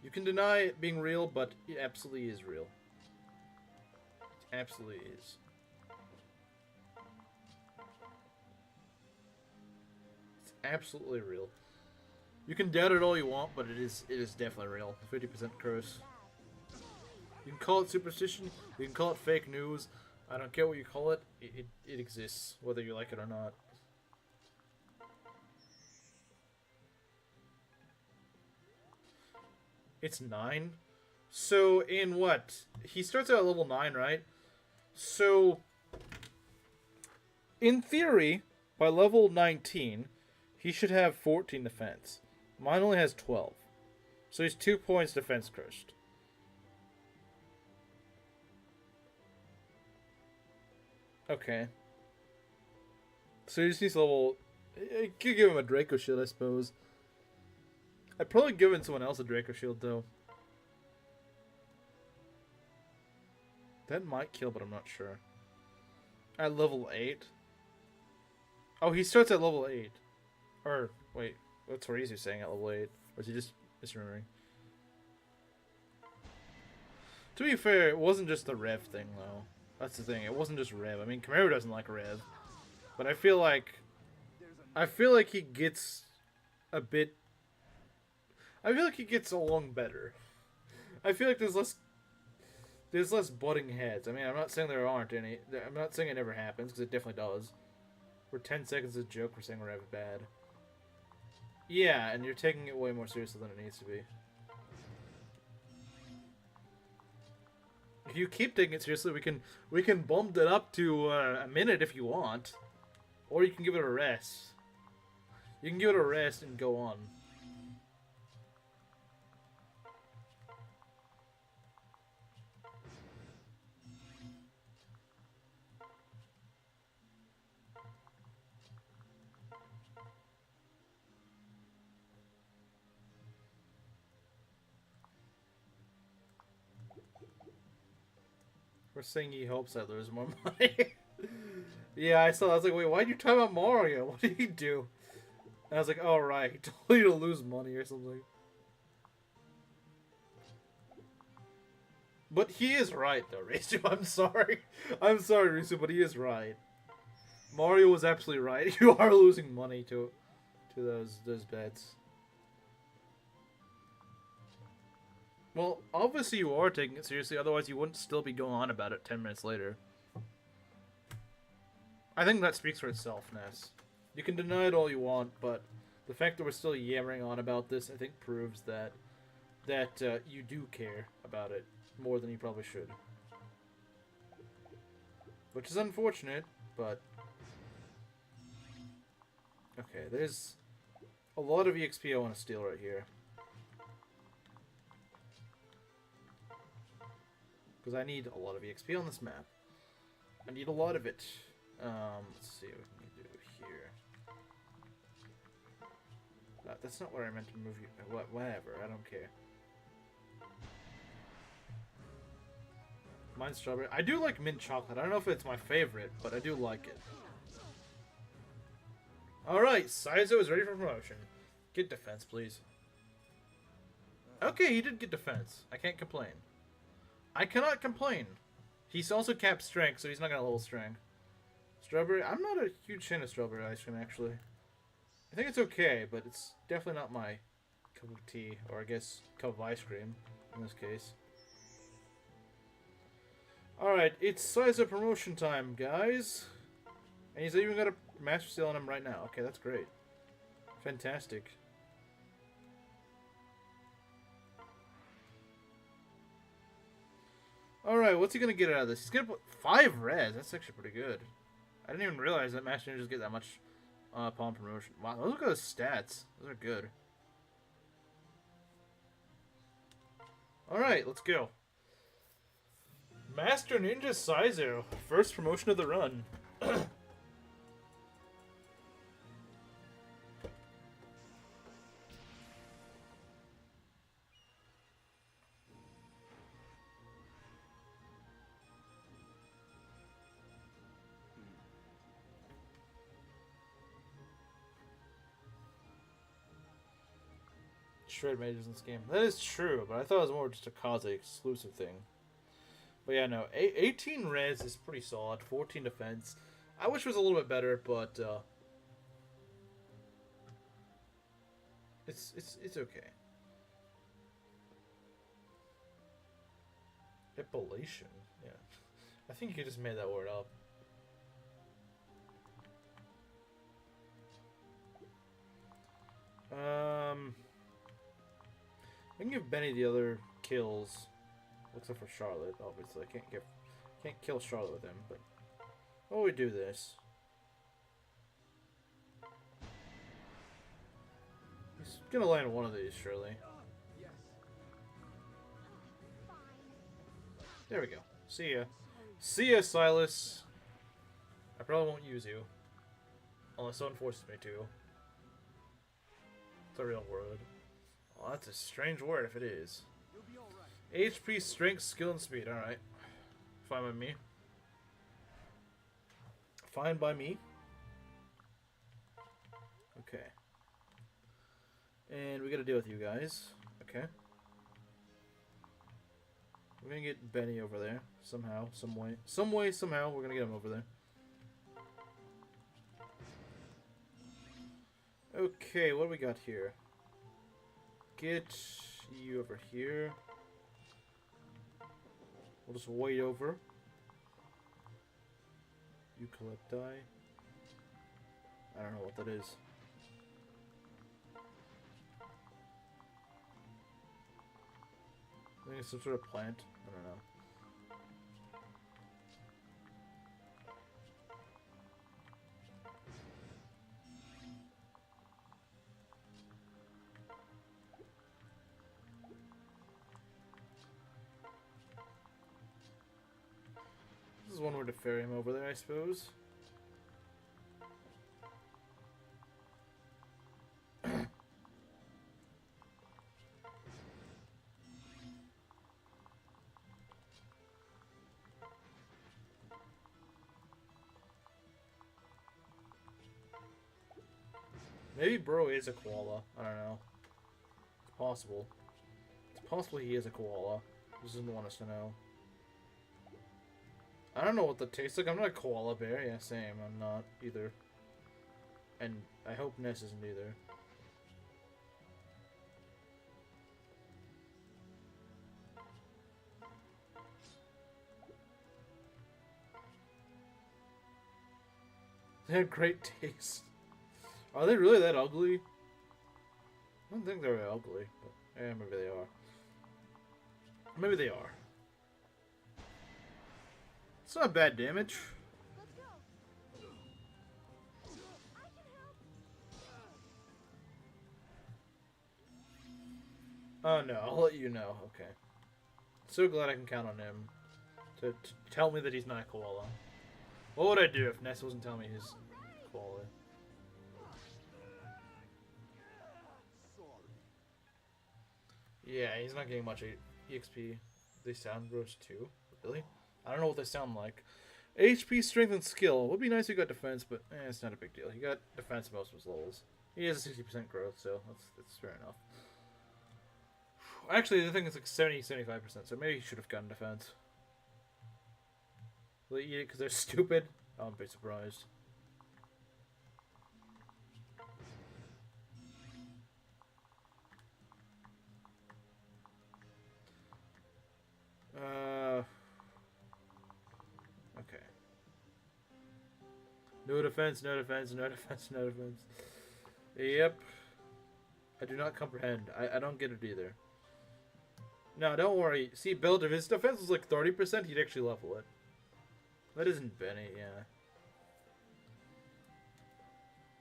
You can deny it being real, but it absolutely is real. It absolutely is. It's absolutely real. You can doubt it all you want, but it is definitely real. 50% curse. You can call it superstition, you can call it fake news. I don't care what you call it. It exists, whether you like it or not. It's 9. So in what? He starts out at level 9, right? So in theory, by level 19, he should have 14 defense. Mine only has 12. So he's 2 points defense cursed. Okay. So he just needs level... I could give him a Draco Shield, I suppose. I'd probably give someone else a Draco Shield, though. That might kill, but I'm not sure. At level 8? Oh, he starts at level 8. Or, wait, what's Ryzu saying at level 8? Or is he just misremembering? To be fair, it wasn't just the Rev thing, though. That's the thing, it wasn't just Rev. I mean, Camaro doesn't like Rev. But I feel like he gets a bit... I feel like he gets along better. I feel like there's less butting heads. I mean, I'm not saying there aren't any. I'm not saying it never happens, because it definitely does. For 10 seconds of a joke, we're saying Rev is bad. Yeah, and you're taking it way more seriously than it needs to be. If you keep taking it seriously, we can bump it up to a minute if you want. Or you can give it a rest. You can give it a rest and go on. We're saying he hopes I lose more money. Yeah, I saw. I was like, wait, why'd you talk about Mario? What did he do? And I was like, oh right, he told you to lose money or something. But he is right, though, Ryzu. I'm sorry. I'm sorry, Ryzu, but he is right. Mario was absolutely right. You are losing money to those bets. Well, obviously you are taking it seriously, otherwise you wouldn't still be going on about it 10 minutes later. I think that speaks for itself, Ness. You can deny it all you want, but the fact that we're still yammering on about this, I think proves that you do care about it. more than you probably should. Which is unfortunate, but... Okay, there's a lot of EXP I want to steal right here. Because I need a lot of EXP on this map. I need a lot of it. Let's see what we can do here. That's not where I meant to move you. Whatever, I don't care. Mine's strawberry. I do like mint chocolate. I don't know if it's my favorite, but I do like it. Alright, Saizo is ready for promotion. Get defense, please. Okay, he did get defense. I can't complain. I cannot complain. He's also capped strength, so he's not gonna level strength. Strawberry. I'm not a huge fan of strawberry ice cream, actually. I think it's okay, but it's definitely not my cup of tea, or I guess cup of ice cream in this case. Alright, it's Saizo promotion time, guys. And he's even got a Master Seal on him right now. Okay, that's great. Fantastic. Alright, what's he gonna get out of this? He's gonna put 5 res. That's actually pretty good. I didn't even realize that Master Ninjas get that much upon promotion. Wow, look at those stats. Those are good. Alright, let's go. Master Ninja Saizo. First promotion of the run. Shred mages in this game. That is true, but I thought it was more just a Kaze exclusive thing. But yeah, no. 18 res is pretty solid. 14 defense. I wish it was a little bit better, but it's okay. Epilation. Yeah. I think you just made that word up. I can give Benny the other kills, except for Charlotte. Obviously, I can't kill Charlotte with him. But while we do this, he's gonna land one of these surely. There we go. See ya. See ya, Silas. I probably won't use you unless someone forces me to. It's a real word. Oh, that's a strange word if it is. HP, strength, skill, and speed. Alright. Fine by me. Fine by me. Okay. And we gotta deal with you guys. Okay. We're gonna get Benny over there. Somehow, some way. Some way, somehow, we're gonna get him over there. Okay, what do we got here? Get you over here. We'll just wait over. Eucalypti. I don't know what that is. I think it's some sort of plant. I don't know. This is one way to ferry him over there, I suppose. Maybe Bro is a koala. I don't know. It's possible. It's possible he is a koala. He doesn't want us to know. I don't know what that tastes like. I'm not a koala bear. Yeah, same. I'm not either. And I hope Ness isn't either. They have great taste. Are they really that ugly? I don't think they're ugly, but yeah, maybe they are. Maybe they are. It's not bad damage. Let's go. I can help. Oh no, I'll let you know. Okay. So glad I can count on him to tell me that he's not a koala. What would I do if Ness wasn't telling me he's koala? Yeah, he's not getting much EXP. They sound gross too. Really? I don't know what they sound like. HP, strength, and skill. Would be nice if he got defense, but it's not a big deal. He got defense most of his levels. He has a 60% growth, so that's fair enough. Actually, I think it's like 70-75%, so maybe he should have gotten defense. Will they eat it because they're stupid? I wouldn't be surprised. Okay. No defense, no defense, no defense, no defense. Yep. I do not comprehend. I don't get it either. No, don't worry. See, Builder, if his defense was like 30%, he'd actually level it. That isn't Benny, yeah.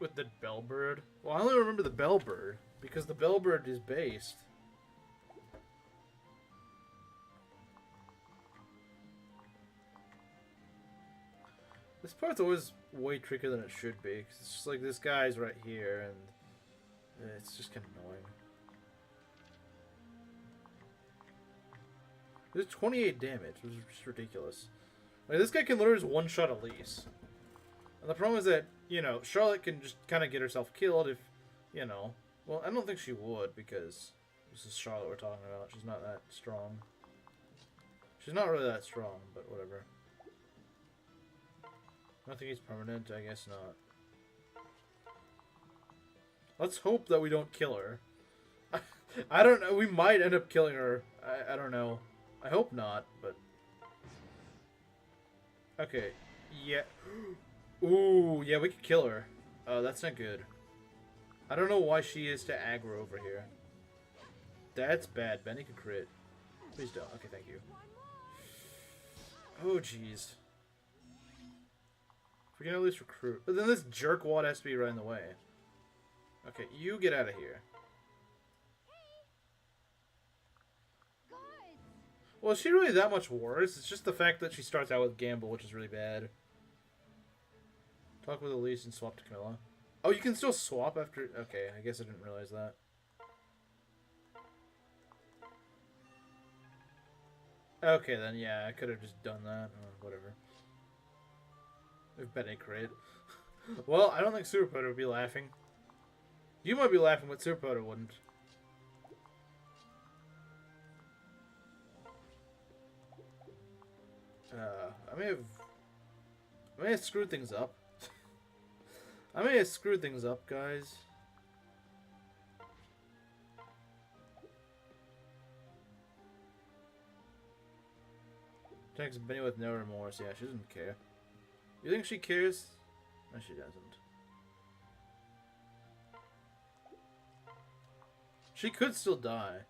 With the Bellbird? Well, I only remember the Bellbird, because the Bellbird is based. This part's always way trickier than it should be, because it's just like this guy's right here, and it's just kind of annoying. There's 28 damage, which is just ridiculous. Like, this guy can literally just one-shot Elise. And the problem is that, you know, Charlotte can just kind of get herself killed if, you know... Well, I don't think she would, because this is Charlotte we're talking about. She's not that strong. She's not really that strong, but whatever. I don't think he's permanent. I guess not. Let's hope that we don't kill her. I don't know. We might end up killing her. I don't know. I hope not, but... Okay. Yeah. Ooh, yeah, we could kill her. Oh, that's not good. I don't know why she is to aggro over here. That's bad. Benny can crit. Please don't. Okay, thank you. Oh, jeez. We can at least recruit. But then this jerkwad has to be right in the way. Okay, you get out of here. Well, is she really that much worse? It's just the fact that she starts out with Gamble, which is really bad. Talk with Elise and swap to Camilla. Oh, you can still swap after... Okay, I guess I didn't realize that. Okay, then, yeah, I could have just done that. Whatever. I've bet a crit. Well, I don't think Super Potter would be laughing. You might be laughing, but Super Potter wouldn't. I may have screwed things up. I may have screwed things up, guys. Text Benny with no remorse. Yeah, she doesn't care. You think she cares? No, she doesn't. She could still die.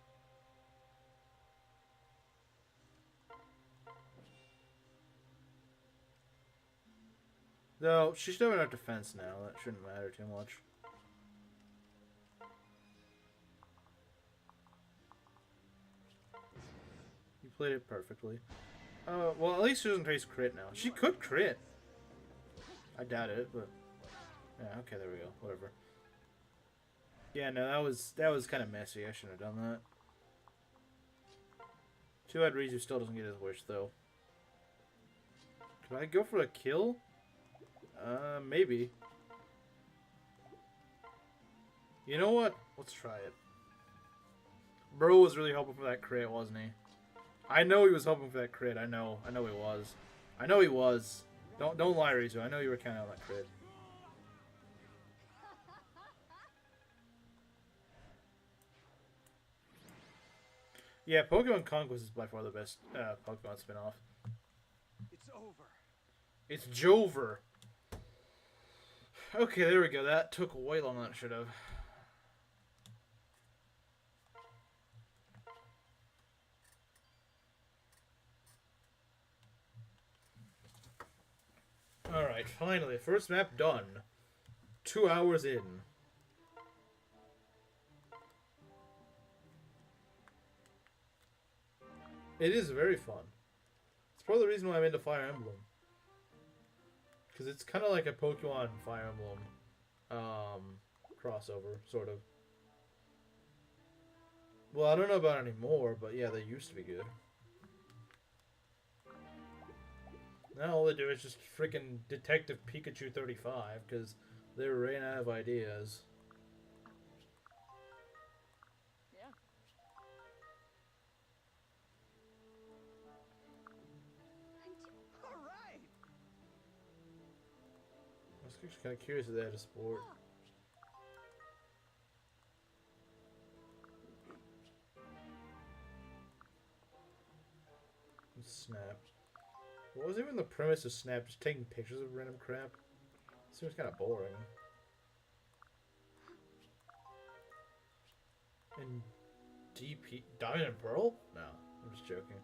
No, she's doing her defense now. That shouldn't matter too much. You played it perfectly. Well, at least she doesn't face crit now. She could crit. I doubt it, but... Yeah, okay, there we go. Whatever. Yeah, no, that was kind of messy. I shouldn't have done that. Too bad Ryzu still doesn't get his wish, though. Could I go for a kill? Maybe. You know what? Let's try it. Bro was really hoping for that crit, wasn't he? I know he was hoping for that crit. I know he was. I know he was. Don't lie, Ryzu. I know you were counting on that crit. Yeah, Pokemon Conquest is by far the best Pokemon spin-off. It's over. It's Jover. Okay, there we go. That took way longer than it should have. Alright, finally. First map done. 2 hours in. It is very fun. It's part of the reason why I'm into Fire Emblem. Because it's kind of like a Pokemon Fire Emblem crossover, sort of. Well, I don't know about anymore, but yeah, they used to be good. Now all they do is just freaking Detective Pikachu 35, because they ran out of ideas. Yeah. All right. I was actually kind of curious if they had a sport. Snap. What was even the premise of Snap? Just taking pictures of random crap? Seems kind of boring. And DP... Diamond and Pearl? No, I'm just joking.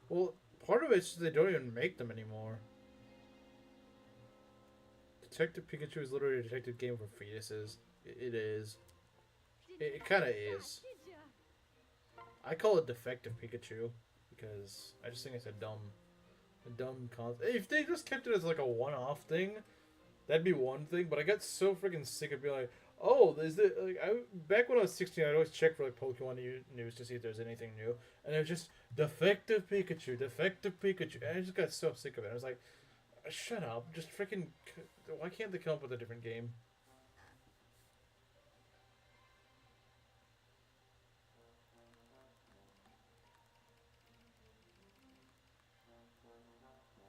Well, part of it's just they don't even make them anymore. Detective Pikachu is literally a detective game for fetuses. It is. It kind of is. Did ya? I call it Defective Pikachu because I just think it's a dumb concept. If they just kept it as like a one-off thing, that'd be one thing. But I got so freaking sick of being like, oh, is there like back when I was 16, I'd always check for like Pokemon news to see if there's anything new, and it was just Defective Pikachu, Defective Pikachu, and I just got so sick of it. I was like, shut up, just freaking. Why can't they come up with a different game?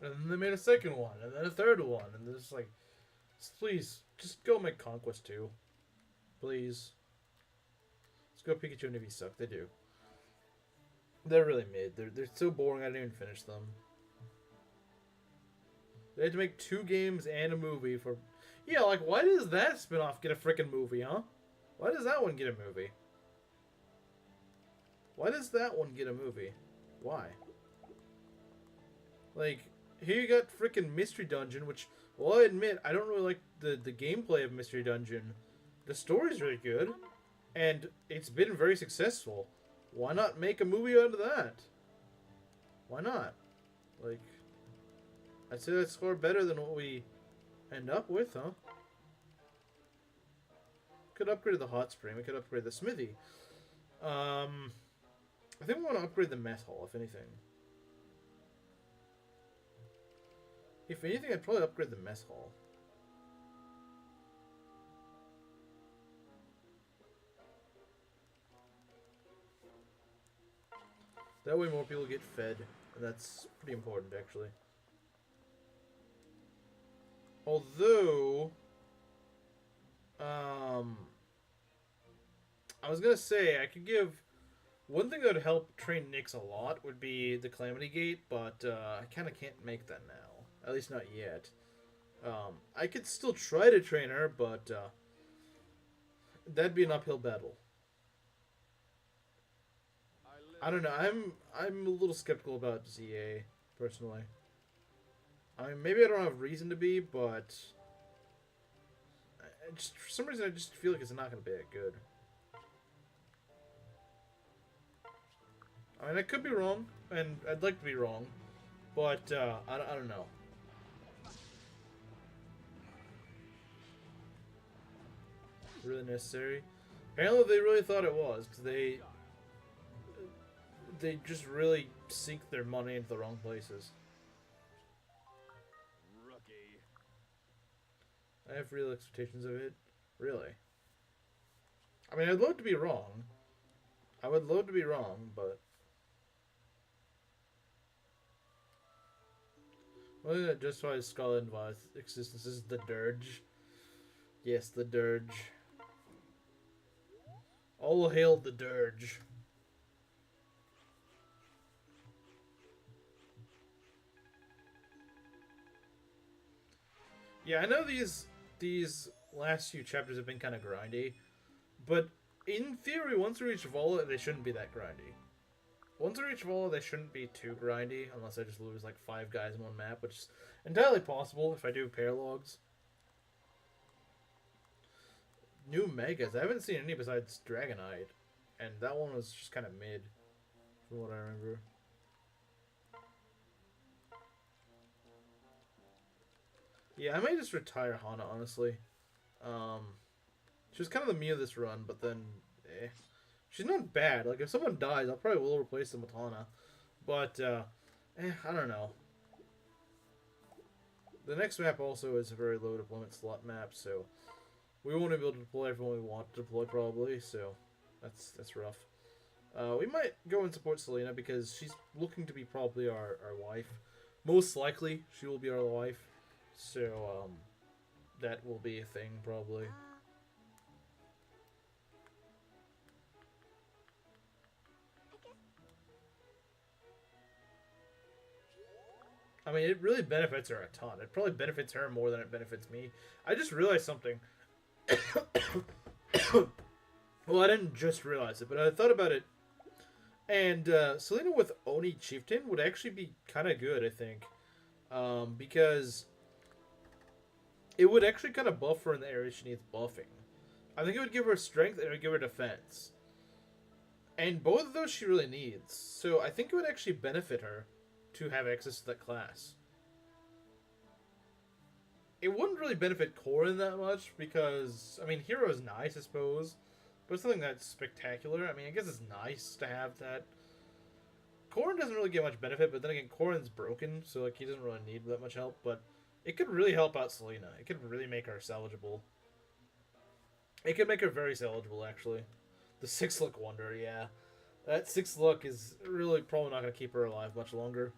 And then they made a second one, and then a third one, and they're just like, please, just go make Conquest 2. Please. Let's go Pikachu and Eevee suck. They do. They're really mid. They're so boring I didn't even finish them. They had to make 2 games and a movie for... Yeah, like, why does that spin-off get a freaking movie, huh? Why does that one get a movie? Why does that one get a movie? Why? Like, here you got freaking Mystery Dungeon, which, well, I admit, I don't really like the gameplay of Mystery Dungeon. The story's really good, and it's been very successful. Why not make a movie out of that? Why not? Like... I'd say that's far better than what we end up with, huh? Could upgrade the hot spring. We could upgrade the smithy. I think we want to upgrade the mess hall, if anything. If anything, I'd probably upgrade the mess hall. That way more people get fed. And that's pretty important, actually. Although, I was gonna say I could give one thing that would help train Nyx a lot would be the Calamity Gate, but I kind of can't make that now. At least not yet. I could still try to train her, but that'd be an uphill battle. I don't know. I'm a little skeptical about ZA personally. I mean, maybe I don't have reason to be, but just for some reason I just feel like it's not going to be that good. I mean, I could be wrong, and I'd like to be wrong, but I don't know. Really necessary? Apparently they really thought it was, because they just really sink their money into the wrong places. I have real expectations of it. Really. I mean, I'd love to be wrong. I would love to be wrong, but... One thing that justifies Scarlet and Violet's existence is the Dirge. Yes, the Dirge. All hail the Dirge. Yeah, I know these last few chapters have been kind of grindy, but in theory, once we reach Vola, they shouldn't be that grindy. Once we reach Vola, they shouldn't be too grindy, unless I just lose like 5 guys in one map, which is entirely possible if I do pair logs. New Megas. I haven't seen any besides Dragonite, and that one was just kind of mid, from what I remember. Yeah, I might just retire Hana, honestly. She was kind of the me of this run, but then, she's not bad. Like, if someone dies, I'll probably will replace them with Hana. But, I don't know. The next map also is a very low deployment slot map, so we won't be able to deploy everyone we want to deploy, probably, so that's rough. We might go and support Selena, because she's looking to be probably our wife. Most likely, she will be our wife. So, that will be a thing, probably. I mean, it really benefits her a ton. It probably benefits her more than it benefits me. I just realized something. Well, I didn't just realize it, but I thought about it. And Selena with Oni Chieftain would actually be kind of good, I think. Because it would actually kind of buff her in the areas she needs buffing. I think it would give her strength and it would give her defense. And both of those she really needs. So I think it would actually benefit her to have access to that class. It wouldn't really benefit Corrin that much because, I mean, Hero is nice, I suppose. But it's something that's spectacular. I mean, I guess it's nice to have that. Corrin doesn't really get much benefit, but then again, Corrin's broken, so like he doesn't really need that much help. But it could really help out Selena. It could really make her salvageable. It could make her very salvageable, actually. The 6-look wonder, yeah. That 6-look is really probably not going to keep her alive much longer.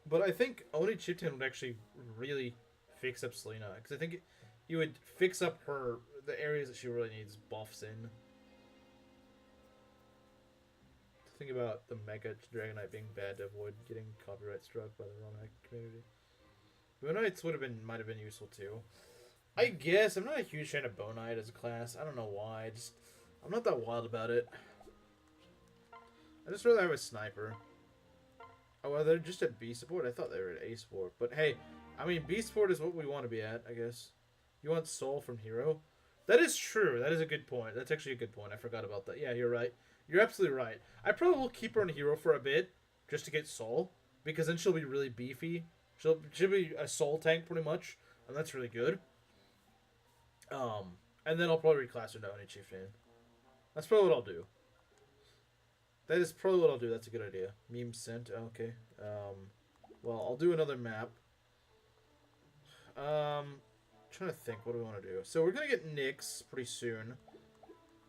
But I think Oni Chieftain would actually really fix up Selena. Because I think you would fix up the areas that she really needs buffs in. Think about the Mega Dragonite being bad to avoid getting copyright struck by the Ronak community. Bonites might have been useful too. I guess I'm not a huge fan of Bonite as a class. I don't know why. I'm not that wild about it. I just rather have a sniper. Oh, well, they're just at B support? I thought they were at A support. But hey, I mean, B support is what we want to be at, I guess. You want Soul from Hero? That is true. That is a good point. That's actually a good point. I forgot about that. Yeah, you're right. You're absolutely right. I probably will keep her in Hero for a bit, just to get Soul. Because then she'll be really beefy. She'll be a Soul tank, pretty much. And that's really good. And then I'll probably reclass her to Oni Chieftain. That's probably what I'll do. That is probably what I'll do. That's a good idea. Meme sent. Okay. Well, I'll do another map. Trying to think. What do we want to do? So we're going to get Nyx pretty soon.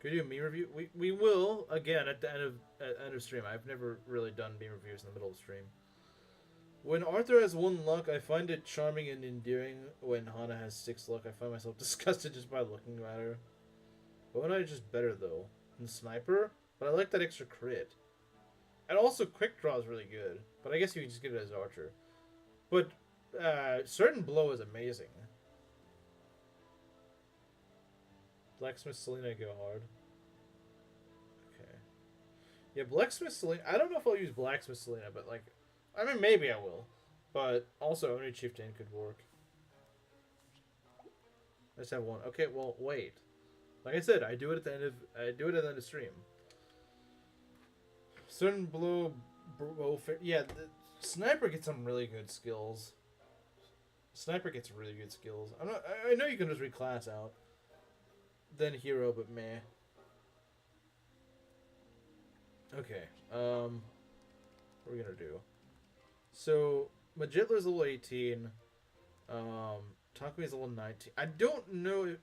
Can we do a meme review? We will, again, at the end of stream. I've never really done meme reviews in the middle of the stream. When Arthur has 1 luck, I find it charming and endearing. When Hana has 6 luck, I find myself disgusted just by looking at her. Bonite is just better, though. And Sniper? But I like that extra crit. And also, Quick Draw is really good. But I guess you can just get it as Archer. But Certain Blow is amazing. Blacksmith Selena go hard. Okay. Yeah, Blacksmith Selena... I don't know if I'll use Blacksmith Selena, but like... I mean, maybe I will. But also, Oni Chieftain could work. Let's have one. Okay, well, wait. Like I said, I do it at the end of stream. Certain Blow... Yeah, the Sniper gets some really good skills. Sniper gets really good skills. I know you can just reclass out. Then Hero, but meh. Okay. What are we gonna do? So Magitler's level 18. Takumi's level 19. I don't know if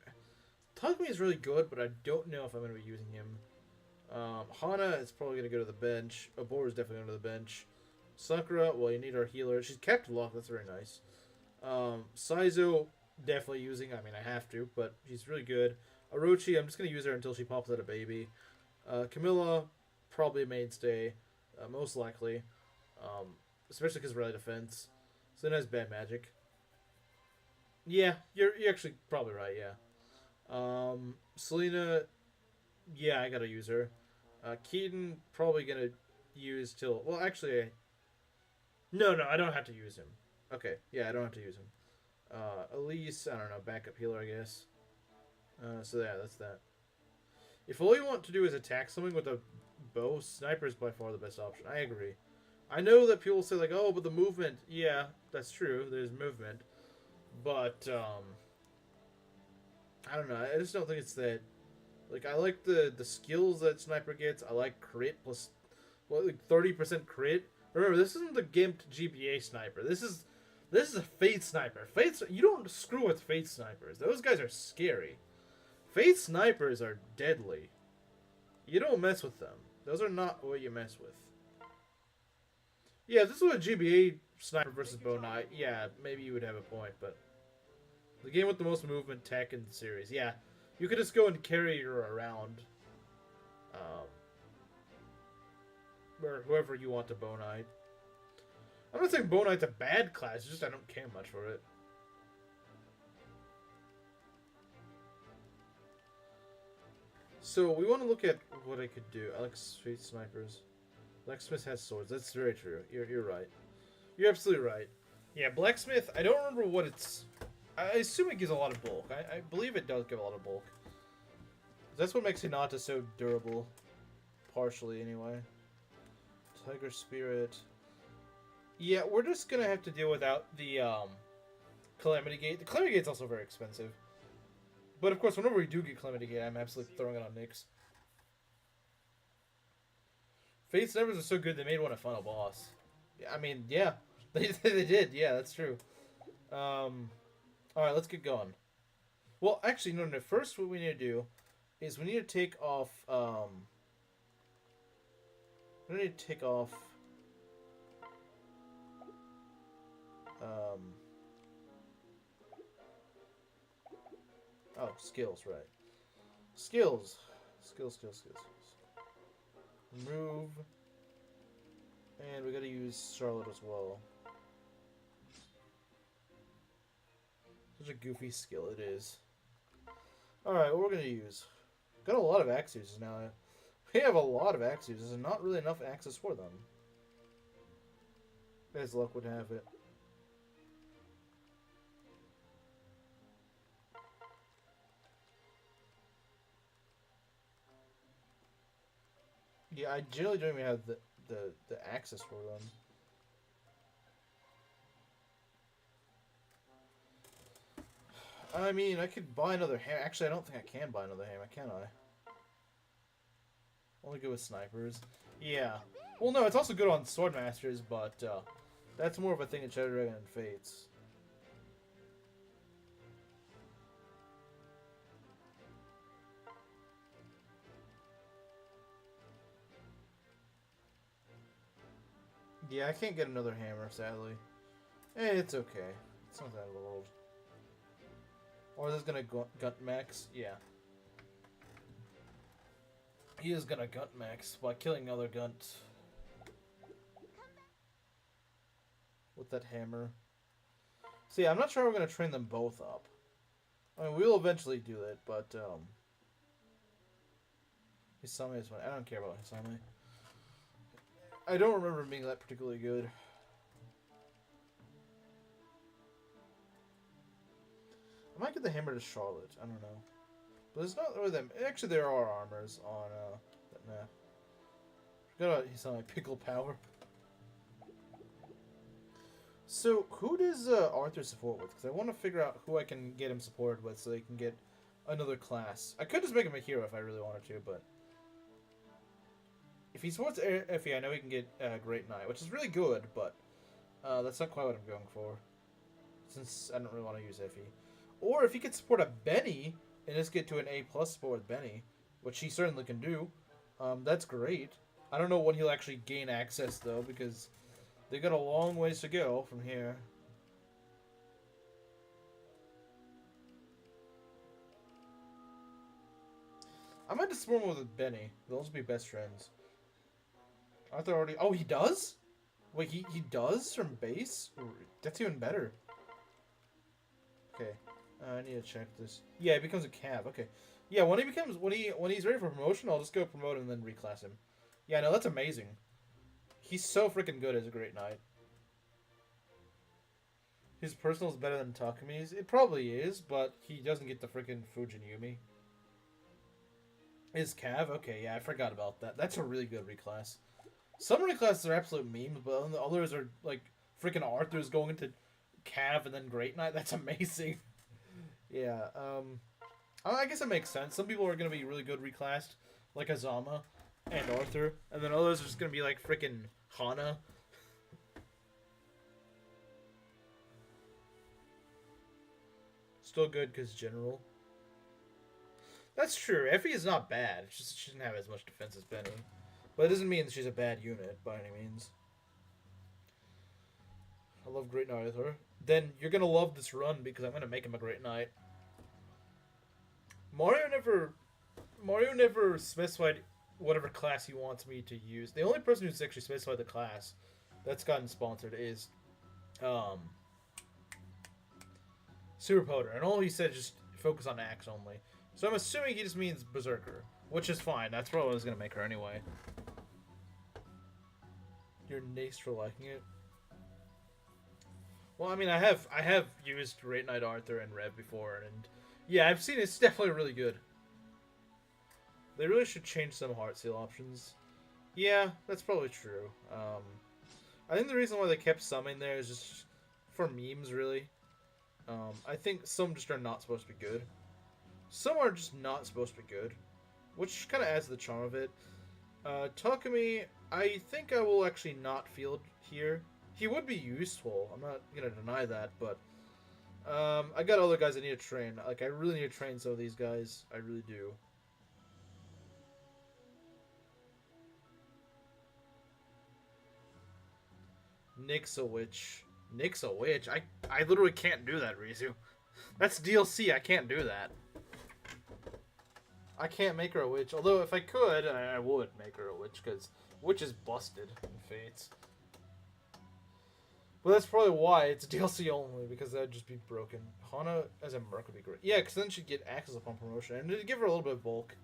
Takumi is really good, but I don't know if I'm gonna be using him. Hana is probably gonna go to the bench. Aboru is definitely going to the bench. Sakura, well, you need our healer. She's kept luck. That's very nice. Saizo, definitely using. I mean, I have to, but she's really good. Orochi, I'm just going to use her until she pops out a baby. Camilla, probably a mainstay, most likely. Especially because of rally defense. Selena has bad magic. Yeah, you're actually probably right. Yeah. Selena. Yeah, I gotta use her. Keaton probably gonna use till. Well, actually, no, I don't have to use him. Okay, yeah, I don't have to use him. Elise, I don't know, backup healer, I guess. So yeah, that's that. If all you want to do is attack something with a bow, sniper is by far the best option. I agree. I know that people say like, oh, but the movement. Yeah, that's true. There's movement, but I don't know. I just don't think it's that. Like, I like the skills that sniper gets. I like crit plus, what, like 30% crit. Remember, this isn't the gimped GPA sniper. This is a Fate sniper. You don't screw with Fate snipers. Those guys are scary. Fate snipers are deadly. You don't mess with them. Those are not what you mess with. Yeah, if this was a GBA sniper versus bow knight, yeah, maybe you would have a point, but the game with the most movement tech in the series, yeah, you could just go and carry her around, or whoever you want to bow knight. I'm not saying bow knight's a bad class, it's just I don't care much for it. So we want to look at what I could do. I like straight snipers. Blacksmith has swords. That's very true. You're right. You're absolutely right. Yeah, Blacksmith, I don't remember what it's... I assume it gives a lot of bulk. I believe it does give a lot of bulk. That's what makes Hinata so durable. Partially, anyway. Tiger Spirit. Yeah, we're just gonna have to deal without the, Calamity Gate. The Calamity Gate's also very expensive. But, of course, whenever we do get Calamity Gate, I'm absolutely throwing it on Nyx. Fate Snipers are so good, they made one a final boss. I mean, yeah. They did. Yeah, that's true. Alright, let's get going. Well, actually, no. First, what we need to do is we need to take off, we need to take off, oh, skills, right. Skills. Skills. Move. And we gotta use Charlotte as well. Such a goofy skill it is. Alright, what we're gonna use. Got a lot of axe users now. We have a lot of axe users and not really enough axes for them. As luck would have it. Yeah, I generally don't even have the access for them. I mean, I could buy another hammer. Actually, I don't think I can buy another hammer, can I? Only good with snipers. Yeah. Well, no, it's also good on Swordmasters, but that's more of a thing in Shadow Dragon and Fates. Yeah, I can't get another hammer, sadly. It's okay. It's not that old. Or is this gonna gut max? Yeah. He is gonna gut max by killing other gunt. With that hammer. See, I'm not sure we're gonna train them both up. I mean, we'll eventually do it, but, Hisame is fine. I don't care about Hisame. I don't remember being that particularly good. I might get the hammer to Charlotte. I don't know. But it's not really them. Actually, there are armors on that map. Forgot about Hisame Pickle Power. So, who does Arthur support with? Because I want to figure out who I can get him supported with so they can get another class. I could just make him a hero if I really wanted to, but... If he supports Effie, I know he can get Great Knight, which is really good, but that's not quite what I'm going for. Since I don't really want to use Effie. Or if he could support a Benny, and just get to an A+ support with Benny, which he certainly can do, that's great. I don't know when he'll actually gain access, though, because they got a long ways to go from here. I might just support him with Benny. They'll also be best friends. Arthur already... Oh, he does? Wait, he does from base? That's even better. Okay. I need to check this. Yeah, he becomes a cav. Okay. Yeah, when he's ready for promotion, I'll just go promote him and then reclass him. Yeah, no, that's amazing. He's so freaking good as a Great Knight. His personal is better than Takumi's. It probably is, but he doesn't get the freaking Fujin Yumi. His cav? Okay, yeah, I forgot about that. That's a really good reclass. Some reclasses are absolute memes, but the others are like freaking Arthur's going into cav and then Great Knight. That's amazing. Yeah, I guess it makes sense. Some people are going to be really good reclassed, like Azama and Arthur, and then others are just going to be like freaking Hana. Still good because general. That's true. Effie is not bad. It's just she doesn't have as much defense as Benny. But it doesn't mean that she's a bad unit by any means. I love Great Knight Arthur. Then you're going to love this run because I'm going to make him a Great Knight. Mario never specified whatever class he wants me to use. The only person who's actually specified the class that's gotten sponsored is Super Potter, and all he said is just focus on axe only. So I'm assuming he just means Berserker, which is fine. That's probably what I was gonna make her anyway. You're nice for liking it. Well, I mean, I have used Great Knight Arthur and Rev before, and yeah, I've seen it. It's definitely really good. They really should change some heart seal options. Yeah, that's probably true. I think the reason why they kept some in there is just for memes, really. I think some just are not supposed to be good. Some are just not supposed to be good, which kind of adds to the charm of it. Takumi, I think I will actually not field here. He would be useful. I'm not gonna deny that, but I got other guys I need to train. Like, I really need to train some of these guys. I really do. Nyx a witch. Nyx a witch? I literally can't do that, Ryzu. That's DLC. I can't do that. I can't make her a witch. Although, if I could, I would make her a witch, because witch is busted in Fates. But that's probably why it's DLC only, because that'd just be broken. Hana as a merc would be great. Yeah, because then she'd get access upon promotion, and it'd give her a little bit of bulk.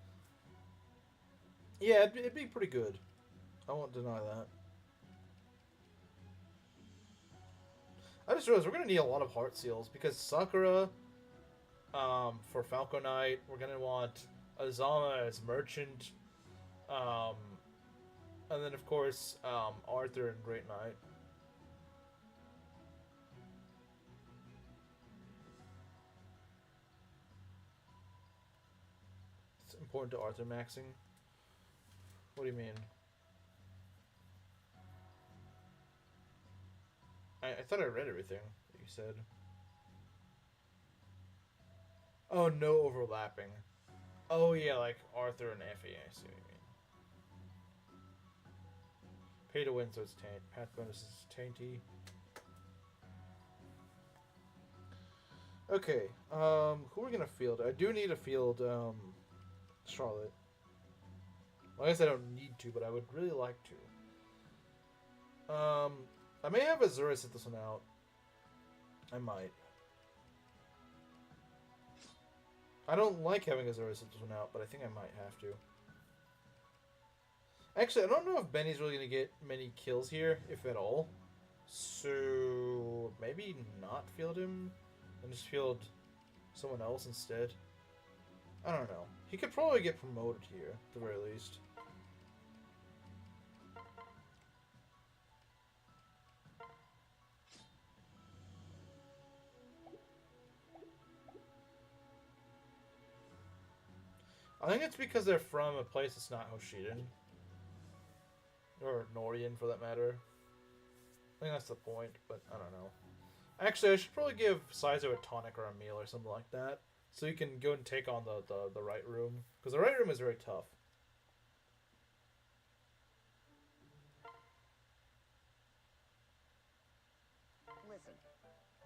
Yeah, it'd be pretty good. I won't deny that. I just realized we're going to need a lot of heart seals, because Sakura, for Falco Knight, we're going to want Azama as Merchant, and then, of course, Arthur and Great Knight. It's important to Arthur maxing. What do you mean? I thought I read everything that you said. Oh, no overlapping. Oh, yeah, like Arthur and Effie. I see what you mean. Pay to win, so it's taint. Path bonus is tainty. Okay, who are we gonna field? I do need to field, Charlotte. Well, I guess I don't need to, but I would really like to. I may have Azura sit this one out. I might. I don't like having Azura sit this one out, but I think I might have to. Actually, I don't know if Benny's really going to get many kills here, if at all. So, maybe not field him, and just field someone else instead. I don't know. He could probably get promoted here, at the very least. I think it's because they're from a place that's not Hoshiden. Or Norien, for that matter. I think that's the point, but I don't know. Actually, I should probably give Saizo a tonic or a meal or something like that. So you can go and take on the right room. Because the right room is very tough. Listen,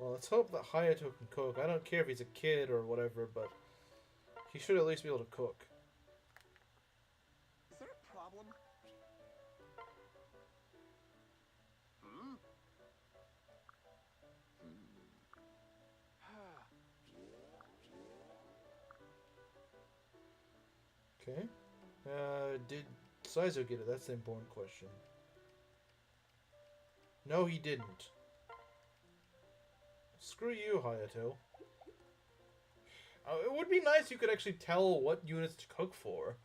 Well, let's hope that Hayato can cook. I don't care if he's a kid or whatever, but he should at least be able to cook. Is there a problem? Hmm? Okay. Did Saizo get it? That's the important question. No, he didn't. Screw you, Hayato. It would be nice if you could actually tell what units to cook for.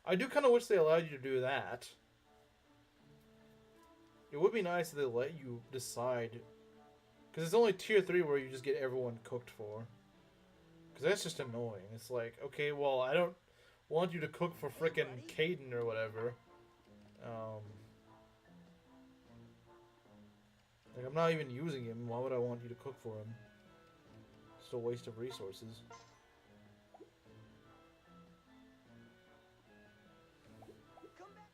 I do kind of wish they allowed you to do that. It would be nice if they let you decide. Because it's only tier 3 where you just get everyone cooked for. Because that's just annoying. It's like, okay, well, I don't want you to cook for frickin' Caden or whatever. Like, I'm not even using him. Why would I want you to cook for him? It's a waste of resources. Come back.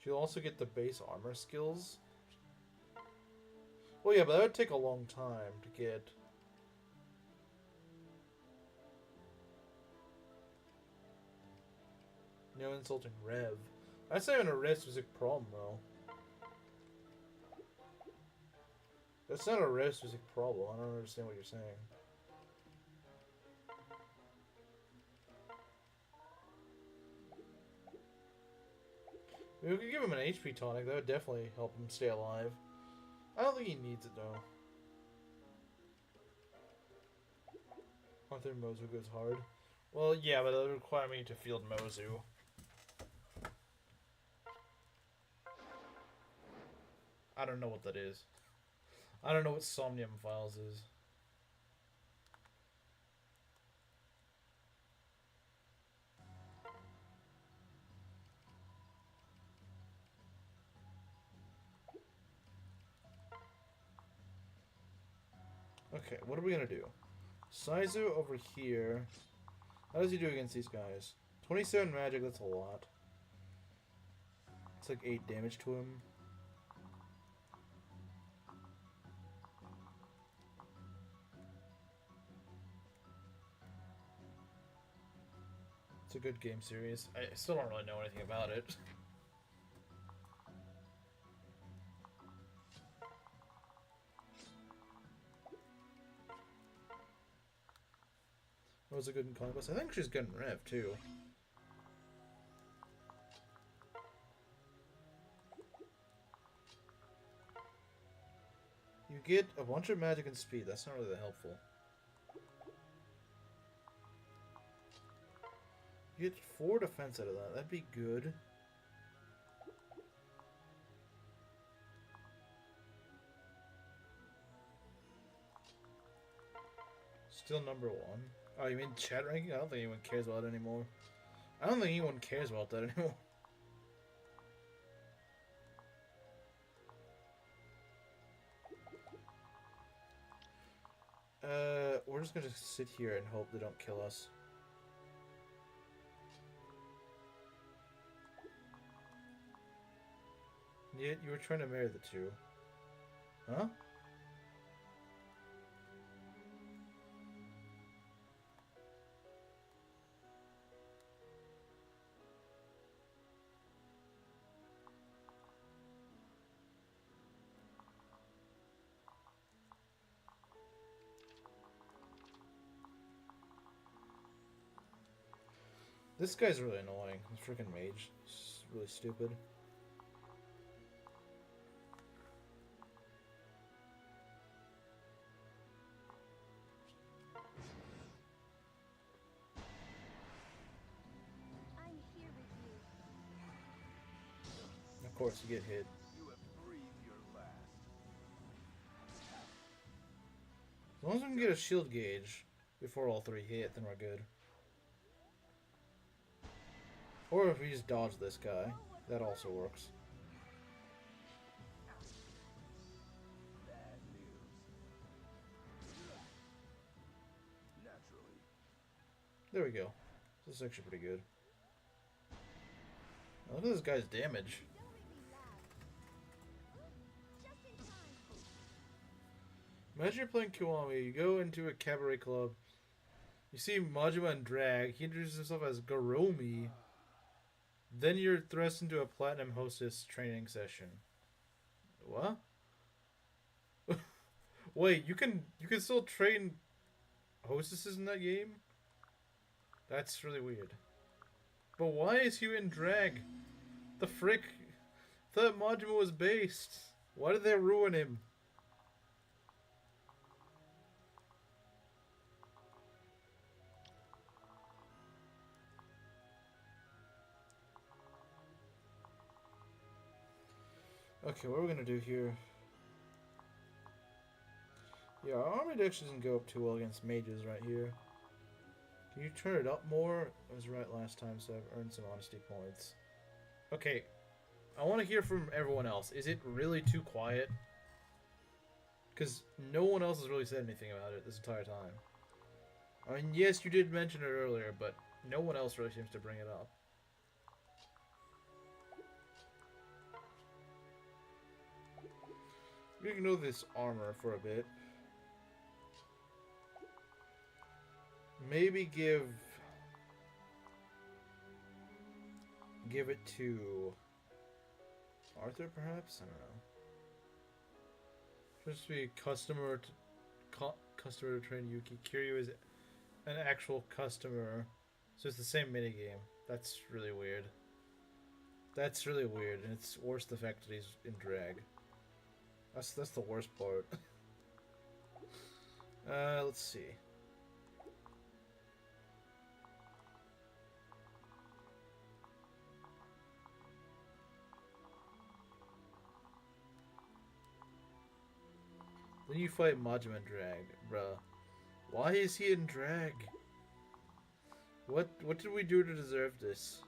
She'll also get the base armor skills. Well, yeah, but that would take a long time to get. No insulting Rev. That's not even a Rev specific problem, though. That's not a Rev specific problem. I don't understand what you're saying. We could give him an HP tonic. That would definitely help him stay alive. I don't think he needs it, though. Arthur Mozu goes hard. Well, yeah, but that would require me to field Mozu. I don't know what that is. I don't know what Somnium Files is. Okay, what are we gonna do? Saizo over here. How does he do against these guys? 27 magic, that's a lot. It's like 8 damage to him. It's a good game series. I still don't really know anything about it. Was it good in Conquest? I think she's good in Rev too. You get a bunch of magic and speed. That's not really that helpful. You get 4 defense out of that. That'd be good. Still number 1. Oh, you mean chat ranking? I don't think anyone cares about it anymore. I don't think anyone cares about that anymore. We're just gonna sit here and hope they don't kill us. You were trying to marry the two. Huh? This guy's really annoying. This freaking mage. It's really stupid. I'm here with you. Of course, you get hit. You have breathed your last. As long as we can get a shield gauge before all 3 hit, then we're good. Or if we just dodge this guy, that also works. Bad news. Naturally. There we go. This is actually pretty good. Now look at this guy's damage. Don't make me laugh. Just in time. Imagine you're playing Kiwami, you go into a cabaret club, you see Majima and drag, he introduces himself as Garomi, then you're thrust into a platinum hostess training session. What? Wait, you can still train hostesses in that game? That's really weird. But why is he in drag? The frick? The module was based. Why did they ruin him? Okay, what are we gonna do here? Yeah, our army dex doesn't go up too well against mages right here. Can you turn it up more? I was right last time, so I've earned some honesty points. Okay, I want to hear from everyone else. Is it really too quiet? Because no one else has really said anything about it this entire time. I mean, yes, you did mention it earlier, but no one else really seems to bring it up. We can know this armor for a bit. Maybe give it to Arthur, perhaps? I don't know. Just be customer to train Yuki. Kiryu is an actual customer, so it's the same minigame. That's really weird. That's really weird, and it's worse the fact that he's in drag. That's the worst part. Let's see. Then you fight Majima in drag, bruh. Why is he in drag? What did we do to deserve this?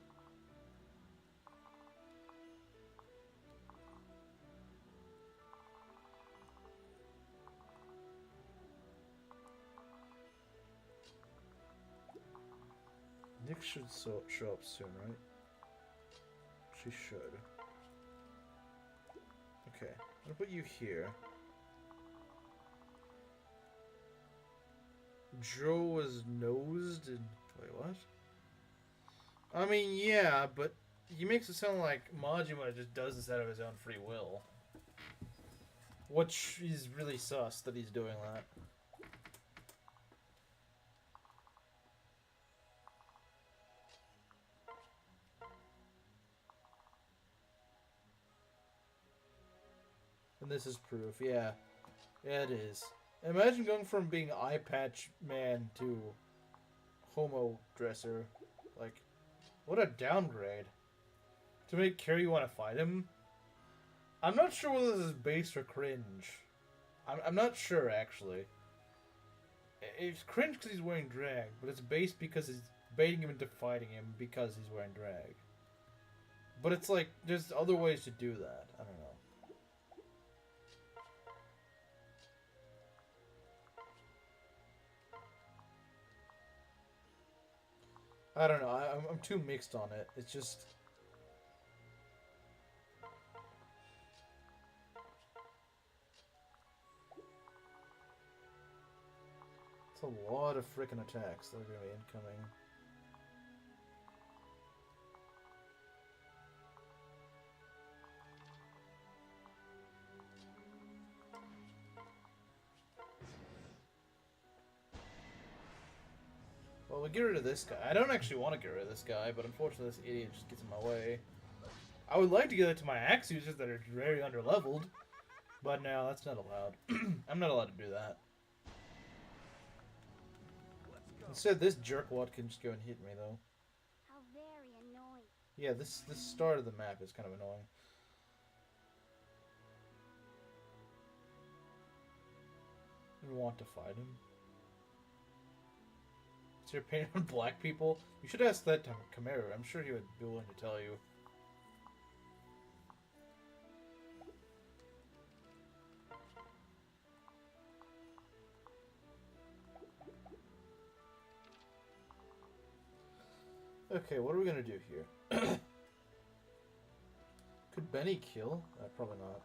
Nyx should show up soon, right? She should. Okay, I'm gonna put you here. Joe was nosed and... Wait, what? I mean, yeah, but he makes it sound like Majima just does this out of his own free will. Which is really sus that he's doing that. And this is proof, yeah. Yeah, it is. Imagine going from being eye patch man to homo dresser. Like, what a downgrade. To make Carrie want to fight him? I'm not sure whether this is based or cringe. I'm not sure, actually. It's cringe because he's wearing drag, but it's based because he's baiting him into fighting him because he's wearing drag. But it's like, there's other ways to do that. I don't know. I don't know. I'm too mixed on it. It's just... It's a lot of frickin' attacks that are going to be incoming. Well, we'll get rid of this guy. I don't actually want to get rid of this guy, but unfortunately this idiot just gets in my way. I would like to get it to my axe users that are very underleveled, but no, that's not allowed. I'm not allowed to do that. Instead, this jerkwad can just go and hit me, though. How very annoying. Yeah, this start of the map is kind of annoying. You want to fight him? Is your opinion on black people? You should ask that to Khmer. I'm sure he would be willing to tell you. Okay, what are we gonna do here? Could Benny kill? Probably not.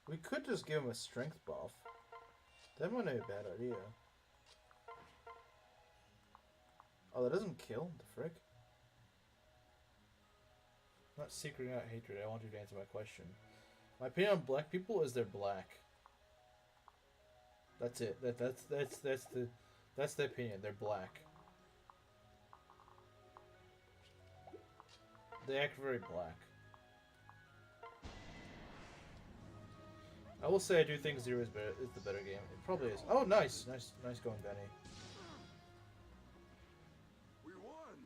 We could just give him a strength buff. That might not be a bad idea. Oh, that doesn't kill? The frick? I'm not secreting out hatred. I want you to answer my question. My opinion on black people is they're black. That's it. That's the opinion. They're black. They act very black. I will say I do think Zero is the better game. It probably is. Oh, nice going, Benny. We won.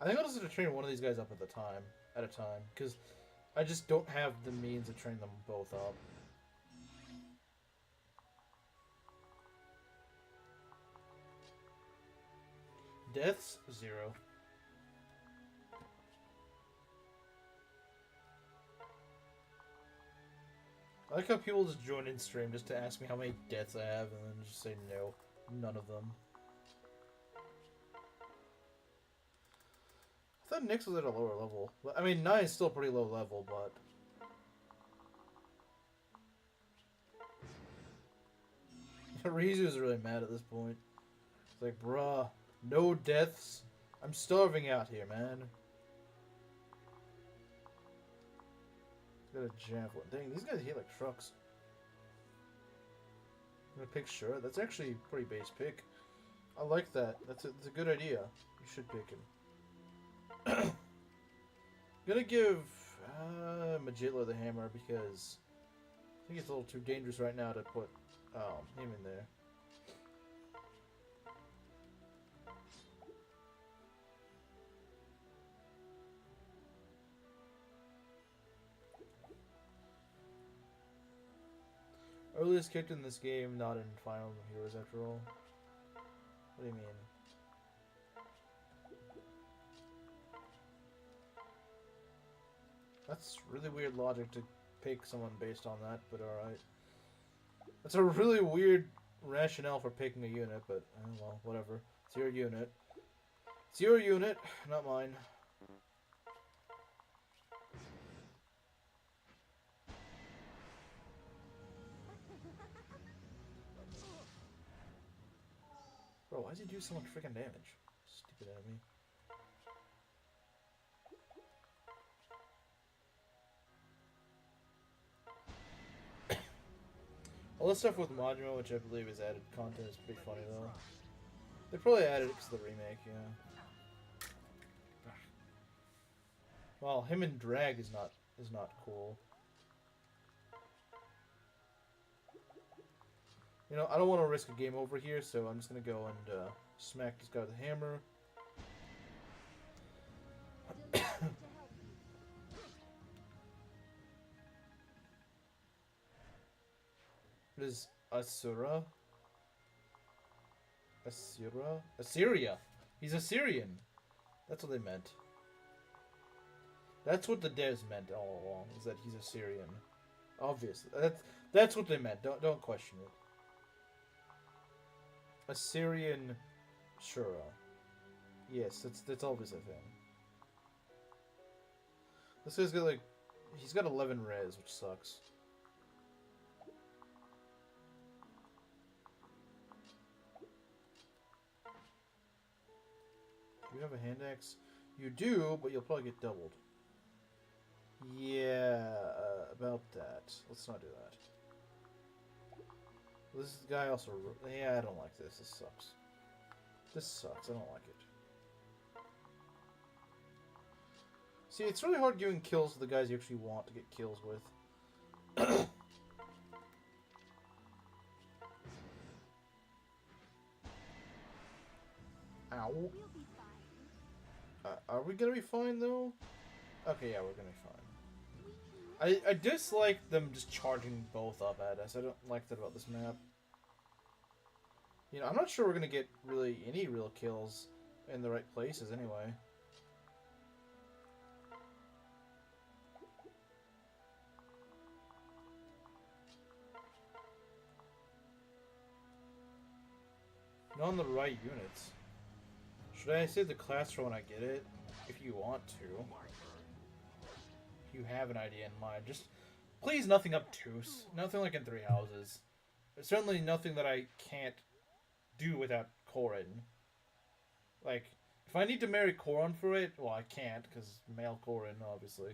I think I'll just have to train one of these guys up at a time, because I just don't have the means to train them both up. Deaths, 0. I like how people just join in stream just to ask me how many deaths I have and then just say no, none of them. I thought Nyx was at a lower level. I mean, 9 is still pretty low level, but... Ryzu's really mad at this point. It's like, bruh, no deaths. I'm starving out here, man. Got a javelin. Dang, these guys hit like trucks. I'm gonna pick Shura. That's actually a pretty base pick. I like that. That's a good idea. You should pick him. Gonna give Majitla the hammer because I think it's a little too dangerous right now to put him in there. Earliest kicked in this game, not in Final Heroes after all. What do you mean? That's really weird logic to pick someone based on that, but alright. That's a really weird rationale for picking a unit, but well, whatever. It's your unit. It's your unit, not mine. Bro, why does he do so much freaking damage? Stupid enemy. All this stuff with Majima, which I believe is added content, is pretty funny though. They probably added it because of the remake, yeah. Well, him in drag is not cool. You know, I don't want to risk a game over here, so I'm just gonna go and smack this guy with a hammer. What is Asura? Asura? Assyria! He's Assyrian! That's what they meant. That's what the devs meant all along, is that he's Assyrian. Obviously. That's what they meant. Don't question it. Assyrian Shura. Yes, that's always a thing. This guy's got like... He's got 11 res, which sucks. Do you have a hand axe? You do, but you'll probably get doubled. Yeah, about that. Let's not do that. This guy also... Yeah, I don't like this. This sucks. This sucks. I don't like it. See, it's really hard giving kills to the guys you actually want to get kills with. Ow. We'll be fine. Are we gonna be fine, though? Okay, yeah, we're gonna be fine. I dislike them just charging both up at us. I don't like that about this map. You know, I'm not sure we're gonna get really any real kills in the right places anyway. Not on the right units. Should I save the class for when I get it? If you want to. If you have an idea in mind. Just please nothing obtuse. Nothing like in Three Houses. Certainly nothing that I can't do without Corin. Like, if I need to marry Corin for it, well, I can't, because male Corin, obviously.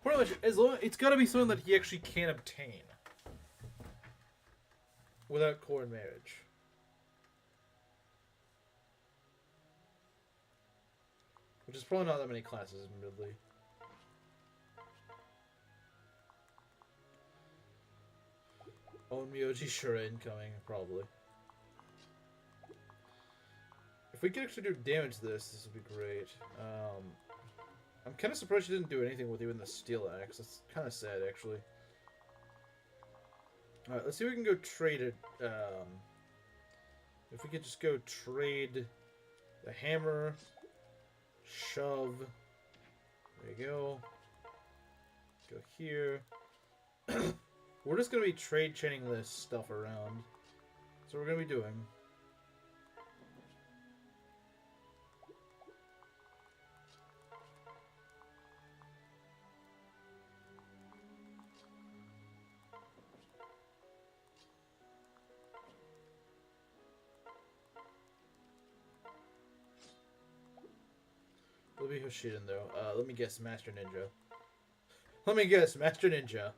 Pretty much, as long it's got to be something that he actually can obtain without Corin marriage. Which is probably not that many classes, admittedly. Own Myoji Shura incoming, probably. If we could actually do damage to this would be great. I'm kind of surprised she didn't do anything with even the Steel Axe. That's kind of sad, actually. Alright, let's see if we can go trade it. If we could just go trade the hammer, shove. There you go. Go here. We're just going to be trade chaining this stuff around. That's what we're going to be doing. Will be Hoshiden though. Let me guess, Master Ninja. Let me guess, Master Ninja.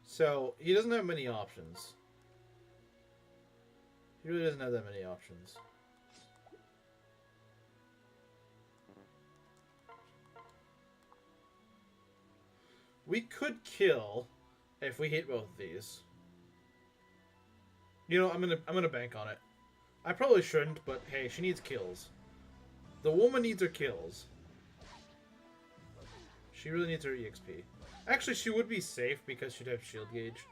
So, he doesn't have many options. He really doesn't have that many options. We could kill if we hit both of these. You know, I'm gonna bank on it. I probably shouldn't, but hey, she needs kills. The woman needs her kills. She really needs her EXP. Actually, she would be safe because she'd have shield gauge.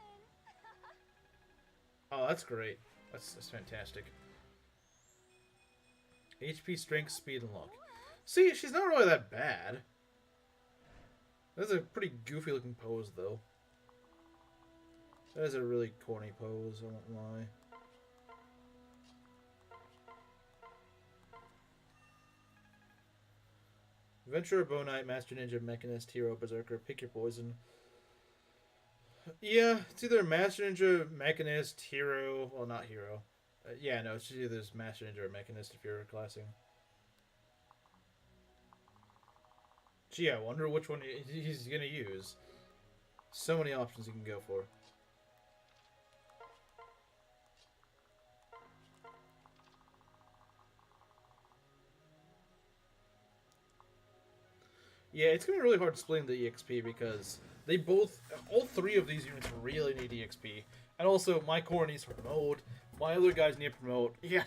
Oh, that's great. That's fantastic. HP, strength, speed, and luck. See, she's not really that bad. That's a pretty goofy looking pose, though. That is a really corny pose, I won't lie. Adventurer, Bow Knight, Master Ninja, Mechanist, Hero, Berserker, pick your poison. Yeah, it's either Master Ninja, Mechanist, Hero, well, not Hero. Yeah, no, it's either Master Ninja or Mechanist if you're classing. Gee, I wonder which one he's gonna use. So many options you can go for. Yeah, it's gonna be really hard splitting the EXP because they both, all three of these units really need EXP. And also, my core needs to promote, my other guys need to promote. Yeah,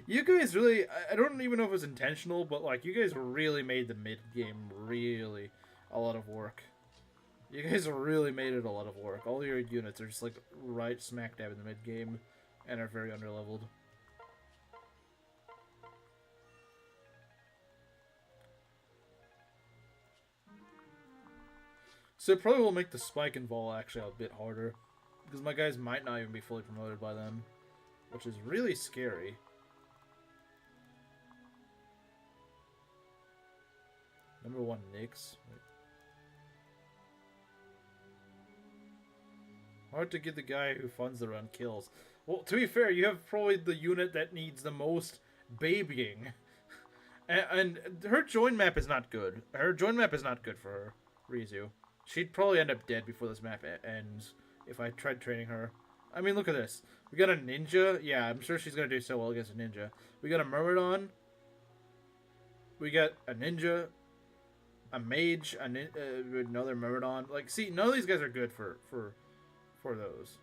you guys really, I don't even know if it was intentional, but like, you guys really made the mid-game really a lot of work. You guys really made it a lot of work. All your units are just like right smack dab in the mid-game and are very underleveled. So it probably will make the spike and vol actually a bit harder. Because my guys might not even be fully promoted by then. Which is really scary. Number 1, Nyx. Hard to get the guy who funds the run kills. Well, to be fair, you have probably the unit that needs the most babying. And her join map is not good. Her join map is not good for her, Ryzu. She'd probably end up dead before this map ends if I tried training her. I mean, look at this. We got a ninja. Yeah, I'm sure she's going to do so well against a ninja. We got a Myrmidon. We got a ninja. A mage. Another Myrmidon. Like, see, none of these guys are good for those.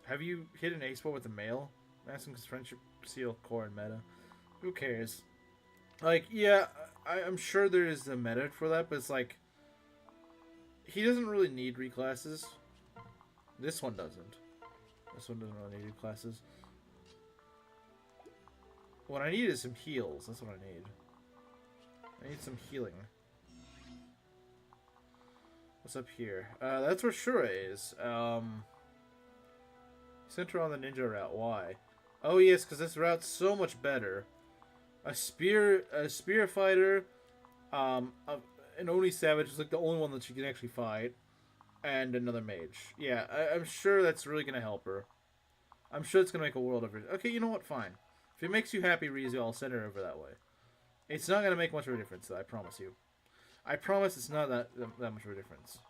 Have you hit an ace ball with a male? Asking because friendship seal core and meta. Who cares? Like, yeah, I'm sure there is a meta for that, but it's like, he doesn't really need reclasses. This one doesn't. This one doesn't really need reclasses. What I need is some heals. That's what I need. I need some healing. What's up here? That's where Shura is. Sent her on the ninja route. Why? Oh yes, because this route's so much better. A spear fighter, an Oni Savage is like the only one that she can actually fight, and another mage. Yeah, I'm sure that's really gonna help her. I'm sure it's gonna make a world of it. Okay, you know what? Fine. If it makes you happy, Ryzu, I'll send her over that way. It's not gonna make much of a difference, though. I promise you. I promise it's not that much of a difference.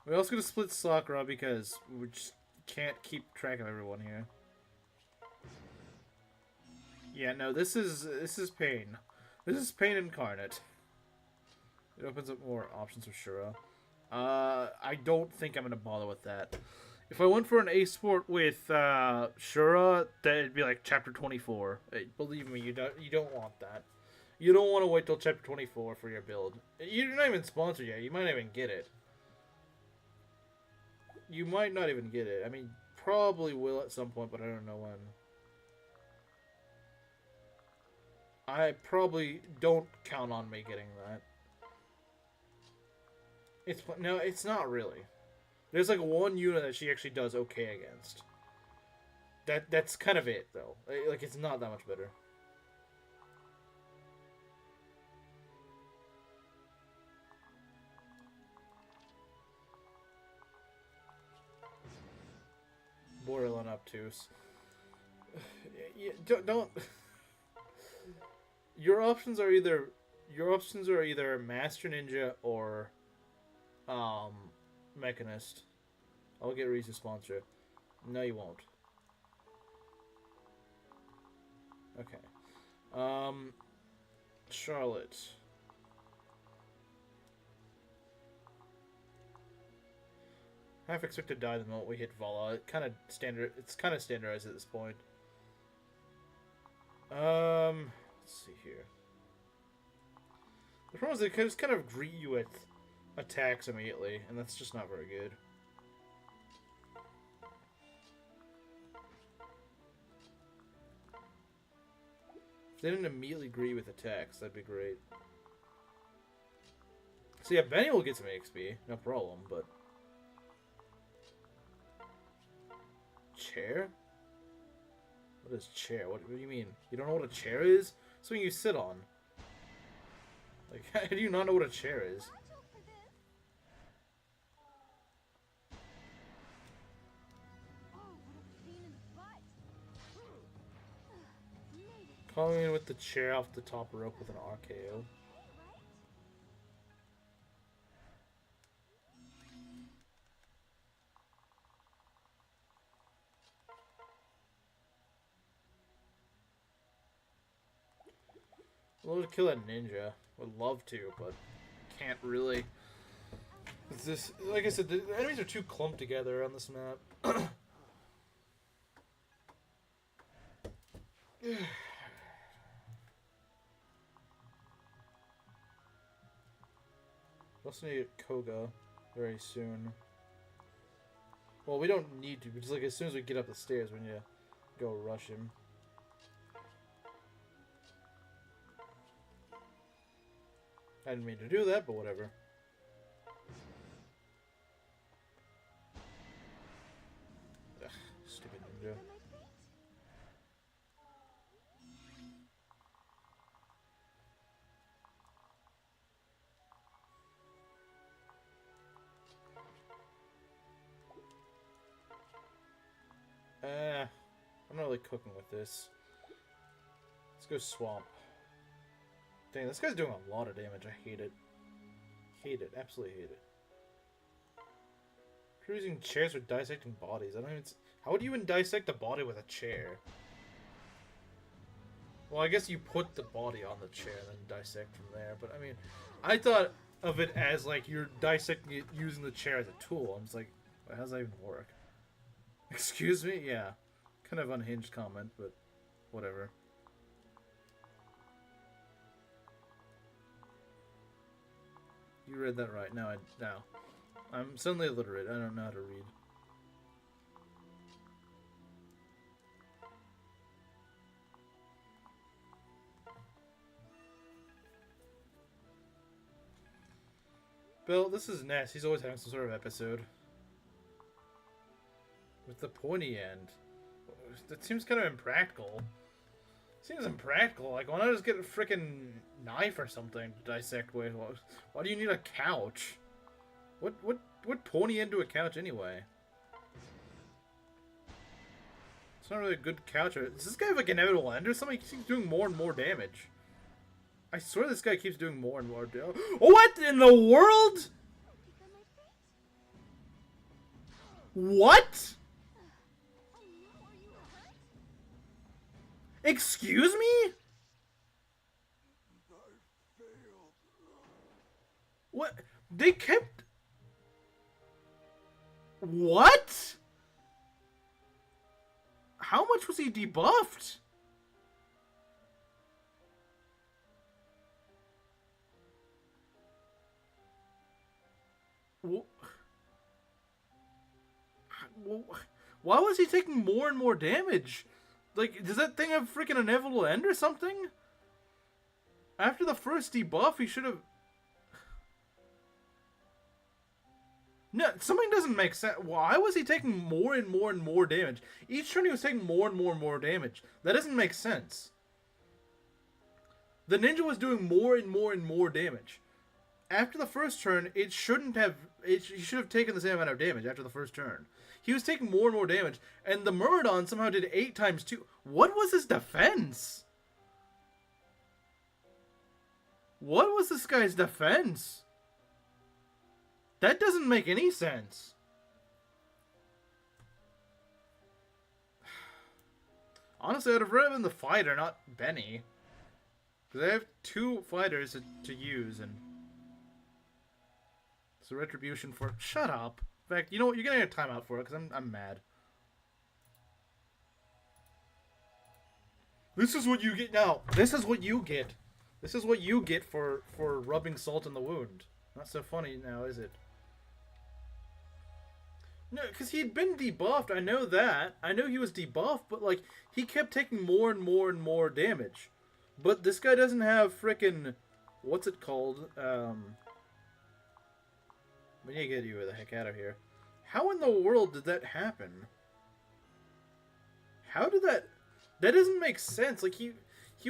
We're also gonna split Sakura because we just can't keep track of everyone here. Yeah, no, this is pain. This is pain incarnate. It opens up more options for Shura. I don't think I'm gonna bother with that. If I went for an ace sport with Shura, that'd be like chapter 24. Believe me, you don't want that. You don't want to wait till chapter 24 for your build. You're not even sponsored yet. You might not even get it. You might not even get it. I mean, probably will at some point, but I don't know when. I probably don't count on me getting that. No, it's not really. There's like one unit that she actually does okay against. That's kind of it though. Like it's not that much better. Borderline obtuse. Yeah, don't. Your options are either Master Ninja or Mechanist. I'll get Ryzu sponsor. No, you won't. Okay. Charlotte. Half expect to die the moment we hit Vala. It's kind of standardized at this point. Let's see here. The problem is they just kind of greet you with attacks immediately, and that's just not very good. If they didn't immediately greet with attacks, that'd be great. So yeah, Benny will get some XP, no problem, but... Chair? What is chair? What do you mean? You don't know what a chair is? Something you sit on. Like, how do you not know what a chair is? Calling in with the chair off the top rope with an RKO. I'd love to kill that ninja. Would love to, but can't really. It's this, like I said, the enemies are too clumped together on this map. We also need Koga very soon. Well, we don't need to, because like as soon as we get up the stairs, we need to go rush him. I didn't mean to do that, but whatever. Ugh, stupid ninja. I'm not really cooking with this. Let's go swamp. Dang, this guy's doing a lot of damage. I hate it. Hate it. Absolutely hate it. We're using chairs for dissecting bodies. I don't even... How would you even dissect a body with a chair? Well, I guess you put the body on the chair and then dissect from there. But, I mean, I thought of it as, like, you're dissecting it using the chair as a tool. I'm just like, well, how does that even work? Excuse me? Yeah. Kind of unhinged comment, but whatever. You read that right. No, I'm suddenly illiterate. I don't know how to read. Bill, this is Ness. He's always having some sort of episode. With the pointy end. That seems kind of impractical. Seems impractical. Like, why not just get a freaking knife or something to dissect with? Why do you need a couch? What pointy end to a couch anyway? It's not really a good couch. Does this guy have like an inevitable end or something? He keeps doing more and more damage. I swear this guy keeps doing more and more damage. What in the world? What? Excuse me? What? They kept... What? How much was he debuffed? Why was he taking more and more damage? Like, does that thing have freaking inevitable end or something? After the first debuff, he should have... No, something doesn't make sense. Why was he taking more and more and more damage? Each turn he was taking more and more and more damage. That doesn't make sense. The ninja was doing more and more and more damage. After the first turn, it shouldn't have... He should have taken the same amount of damage after the first turn. He was taking more and more damage, and the Myrmidon somehow did 8 times 2. What was his defense? What was this guy's defense? That doesn't make any sense. Honestly, I'd have rather been the fighter, not Benny. Because I have 2 fighters to use, and... it's a retribution for... Shut up. In fact, you know what? You're gonna get a timeout for it, because I'm mad. This is what you get now. This is what you get. This is what you get for rubbing salt in the wound. Not so funny now, is it? No, because he'd been debuffed. I know that. I know he was debuffed, but, like, he kept taking more and more and more damage. But this guy doesn't have frickin'... what's it called? We need to get you the heck out of here. How in the world did that happen? How did that... That doesn't make sense. Like, he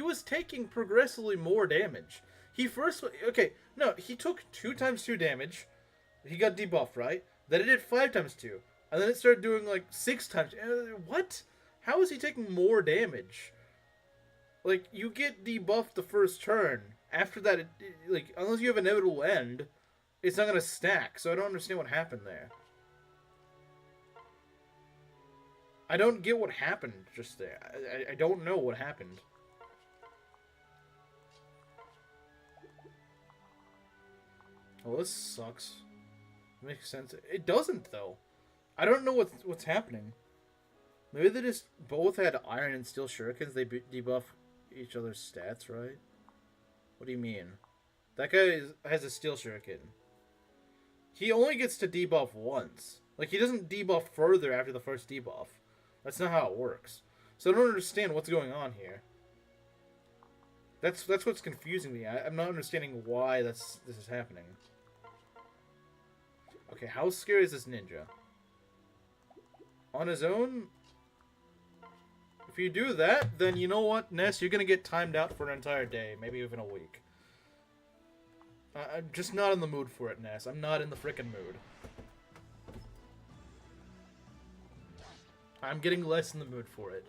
was taking progressively more damage. He first... Okay, no, he took 2 times 2 damage. He got debuffed, right? Then it did 5 times 2. And then it started doing, like, 6 times... what? How is he taking more damage? Like, you get debuffed the first turn. After that, like, unless you have an inevitable end, it's not going to stack. So I don't understand what happened there. I don't get what happened just there. I don't know what happened. Well, this sucks. Makes sense. It doesn't, though. I don't know what's happening. Maybe they just both had iron and steel shurikens. They debuff each other's stats, right? What do you mean? That guy has a steel shuriken. He only gets to debuff once. Like, he doesn't debuff further after the first debuff. That's not how it works. So I don't understand what's going on here. That's what's confusing me. I'm not understanding why this is happening. Okay, how scary is this ninja? On his own? If you do that, then you know what, Ness? You're gonna get timed out for an entire day. Maybe even a week. I'm just not in the mood for it, Ness. I'm not in the frickin' mood. I'm getting less in the mood for it.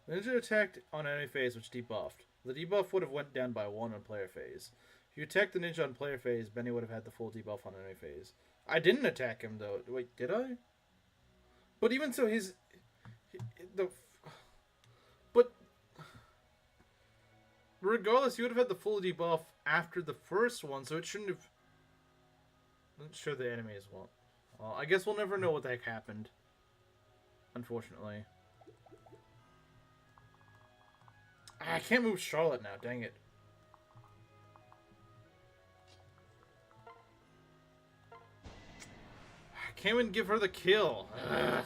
What did you expect? Ninja attacked on enemy phase, which debuffed. The debuff would have went down by 1 on player phase. If you attacked the ninja on player phase, Benny would have had the full debuff on enemy phase. I didn't attack him, though. Wait, did I? But even so, but regardless, you would have had the full debuff after the first one, so it shouldn't have... I'm not sure the enemy as well. I guess we'll never know what the heck happened. Unfortunately. I can't move Charlotte now, dang it. I can't even give her the kill. Ugh.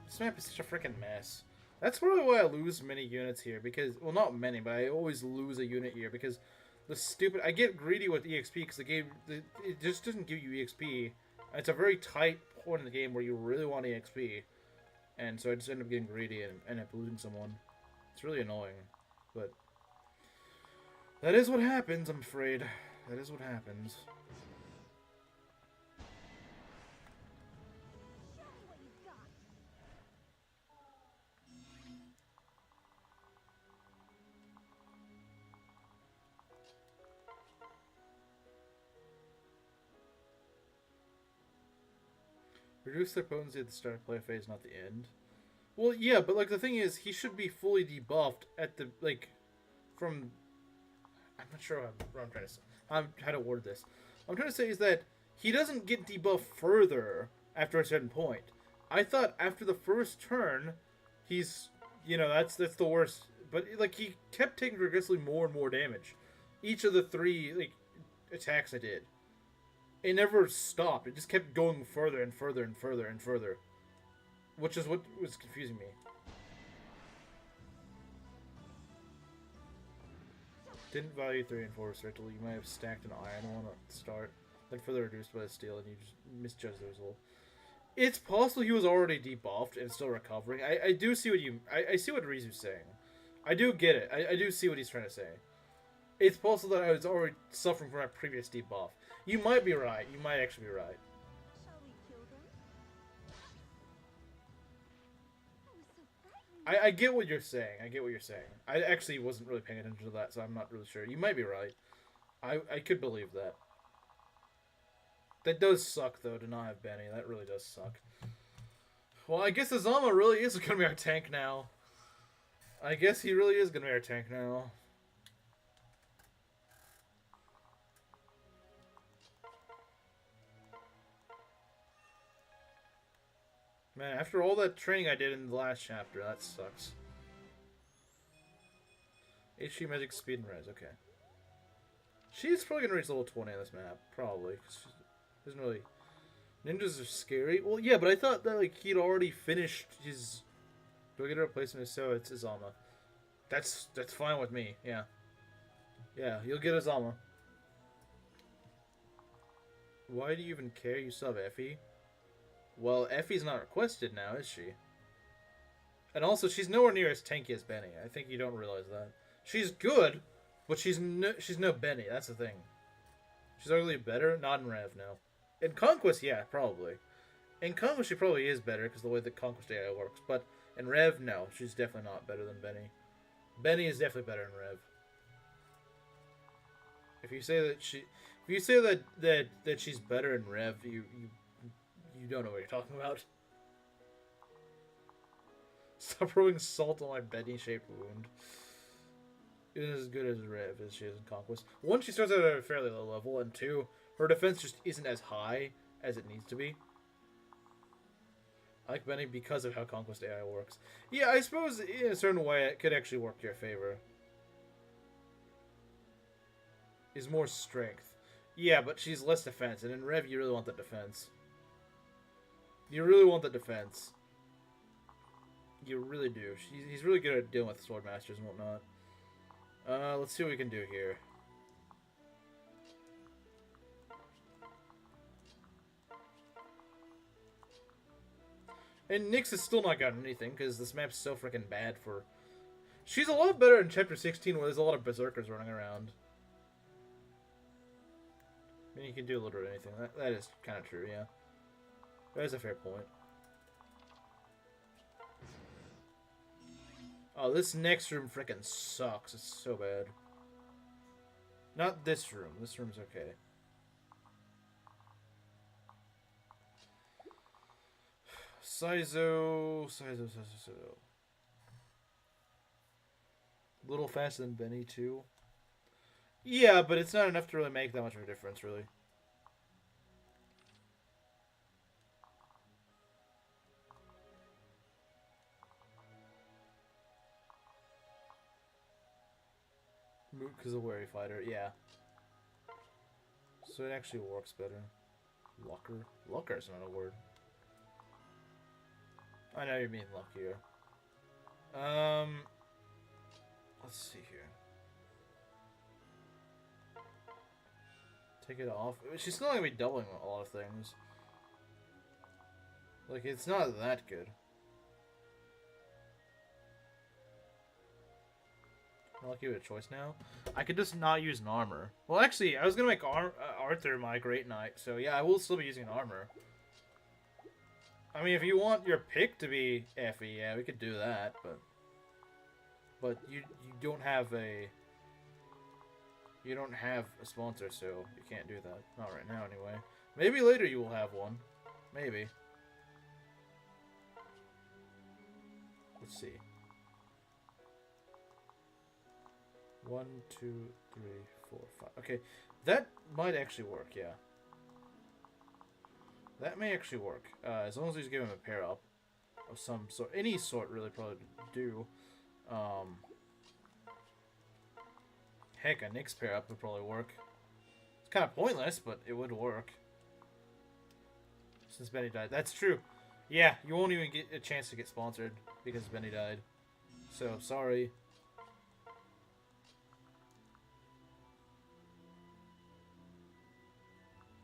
This map is such a freaking mess. That's probably why I lose many units here, because, well, not many, but I always lose a unit here, because the stupid, I get greedy with EXP, because the game, it just doesn't give you EXP. It's a very tight point in the game where you really want EXP, and so I just end up getting greedy and end up losing someone. It's really annoying, but that is what happens, I'm afraid. That is what happens. Show me what you've got. Reduce their potency at the start of play phase, not the end. Well, yeah, but, like, the thing is, he should be fully debuffed at the, like, from... I'm not sure what I'm trying to say. How to word this. What I'm trying to say is that he doesn't get debuffed further after a certain point. I thought after the first turn, he's, you know, that's the worst. But, like, he kept taking progressively more and more damage. Each of the 3, like, attacks I did. It never stopped. It just kept going further and further and further and further. Which is what was confusing me. Didn't value 3 and 4 respectively. You might have stacked an iron one at the start, then further reduced by the steel, and you just misjudged the result. It's possible he was already debuffed and still recovering. I do see what I see what Ryzu's saying. I do get it. I do see what he's trying to say. It's possible that I was already suffering from my previous debuff. You might be right. You might actually be right. Shall we kill them? I was so frightened. I get what you're saying. I get what you're saying. I actually wasn't really paying attention to that, so I'm not really sure. You might be right. I could believe that. That does suck, though, to not have Benny. That really does suck. Well, I guess Azama really is going to be our tank now. I guess he really is going to be our tank now. Man, after all that training I did in the last chapter, that sucks. HP, magic, speed, and res. Okay. She's probably going to reach level 20 on this map. Probably. She doesn't really... Ninjas are scary. Well, yeah, but I thought that, like, he'd already finished his... Do I get a replacement? So it's Azama. That's fine with me. Yeah. Yeah, you'll get Azama. Why do you even care? You still have Effie? Well, Effie's not requested now, is she? And also, she's nowhere near as tanky as Benny. I think you don't realize that. She's good, but she's no Benny. That's the thing. She's arguably better. Not in Rev, no. In Conquest, yeah, probably. In Conquest, she probably is better because of the way the Conquest AI works. But in Rev, no. She's definitely not better than Benny. Benny is definitely better in Rev. If you say that that she's better in Rev, you don't know what you're talking about. Stop throwing salt on my Benny-shaped wound. It is as good as Rev as she is in Conquest. One, she starts out at a fairly low level, and two, her defense just isn't as high as it needs to be. I like Benny because of how Conquest AI works. Yeah, I suppose in a certain way it could actually work to your favor. Is more strength. Yeah, but she's less defense, and in Rev you really want that defense. You really want the defense. You really do. He's really good at dealing with Swordmasters and whatnot. Let's see what we can do here. And Nyx has still not gotten anything, because this map's so freaking bad for... She's a lot better in Chapter 16, where there's a lot of Berserkers running around. I mean, you can do a little bit of anything. That is kind of true, yeah. That is a fair point. Oh, this next room freaking sucks. It's so bad. Not this room. This room's okay. Saizo. A little faster than Benny, too. Yeah, but it's not enough to really make that much of a difference, really. Because a wary fighter, yeah. So it actually works better. Lucker? Lucker is not a word. I know you mean luckier. Let's see here. Take it off. She's still gonna be doubling a lot of things. Like, it's not that good. I'll give it a choice now. I could just not use an armor. Well, actually, I was gonna make Arthur my Great Knight, so yeah, I will still be using an armor. I mean, if you want your pick to be Effie, yeah, we could do that, but you don't have a sponsor, so you can't do that. Not right now, anyway. Maybe later you will have one. Maybe. Let's see. 1, 2, 3, 4, 5. Okay, that might actually work, yeah. That may actually work. As long as we just give him a pair up of some sort. Any sort, really, probably do. Heck, a Nyx pair up would probably work. It's kind of pointless, but it would work. Since Benny died. That's true. Yeah, you won't even get a chance to get sponsored because Benny died. So, sorry.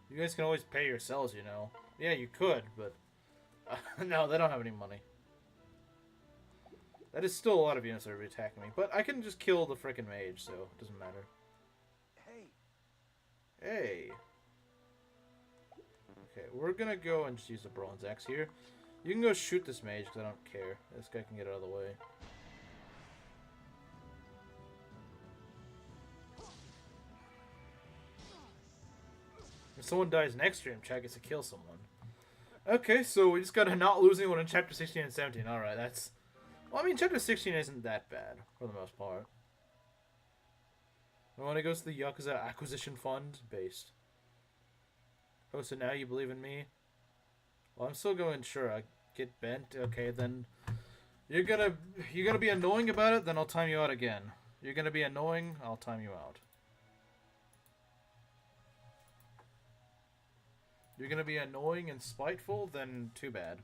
You guys can always pay yourselves, you know. Yeah, you could, but... no, they don't have any money. That is still a lot of units that are attacking me. But I can just kill the frickin' mage, so it doesn't matter. Hey. Hey. Okay, we're gonna go and just use the bronze axe here. You can go shoot this mage, because I don't care. This guy can get out of the way. If someone dies next stream, Chad gets to kill someone. Okay, so we just gotta not lose anyone in chapter 16 and 17. Alright, that's... Well, I mean, chapter 16 isn't that bad, for the most part. I want to go to the Yakuza Acquisition Fund based. Oh, so now you believe in me? Well, I'm still going, sure, I get bent. Okay, then you're gonna be annoying about it, then I'll time you out again. You're gonna be annoying, I'll time you out. You're gonna be annoying and spiteful, then too bad.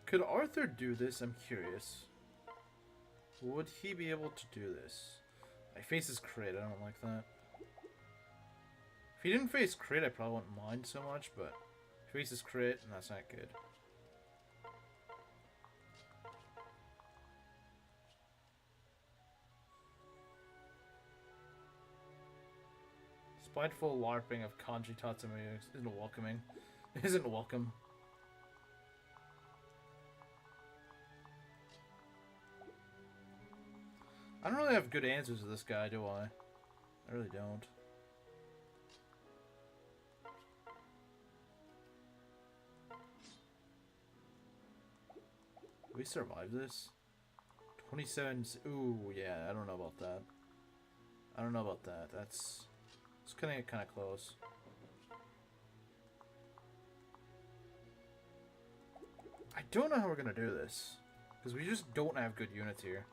Could Arthur do this? I'm curious. Would he be able to do this? My face is crit, I don't like that. If he didn't face crit, I probably wouldn't mind so much, but if he faces crit, and that's not good. Spiteful LARPing of Kanji Tatsumi isn't welcoming. Isn't welcome. I don't really have good answers to this guy, do I? I really don't. Did we survive this? 27... Ooh, yeah, I don't know about that. I don't know about that. That's... It's gonna get kind of close. I don't know how we're gonna do this. Because we just don't have good units here.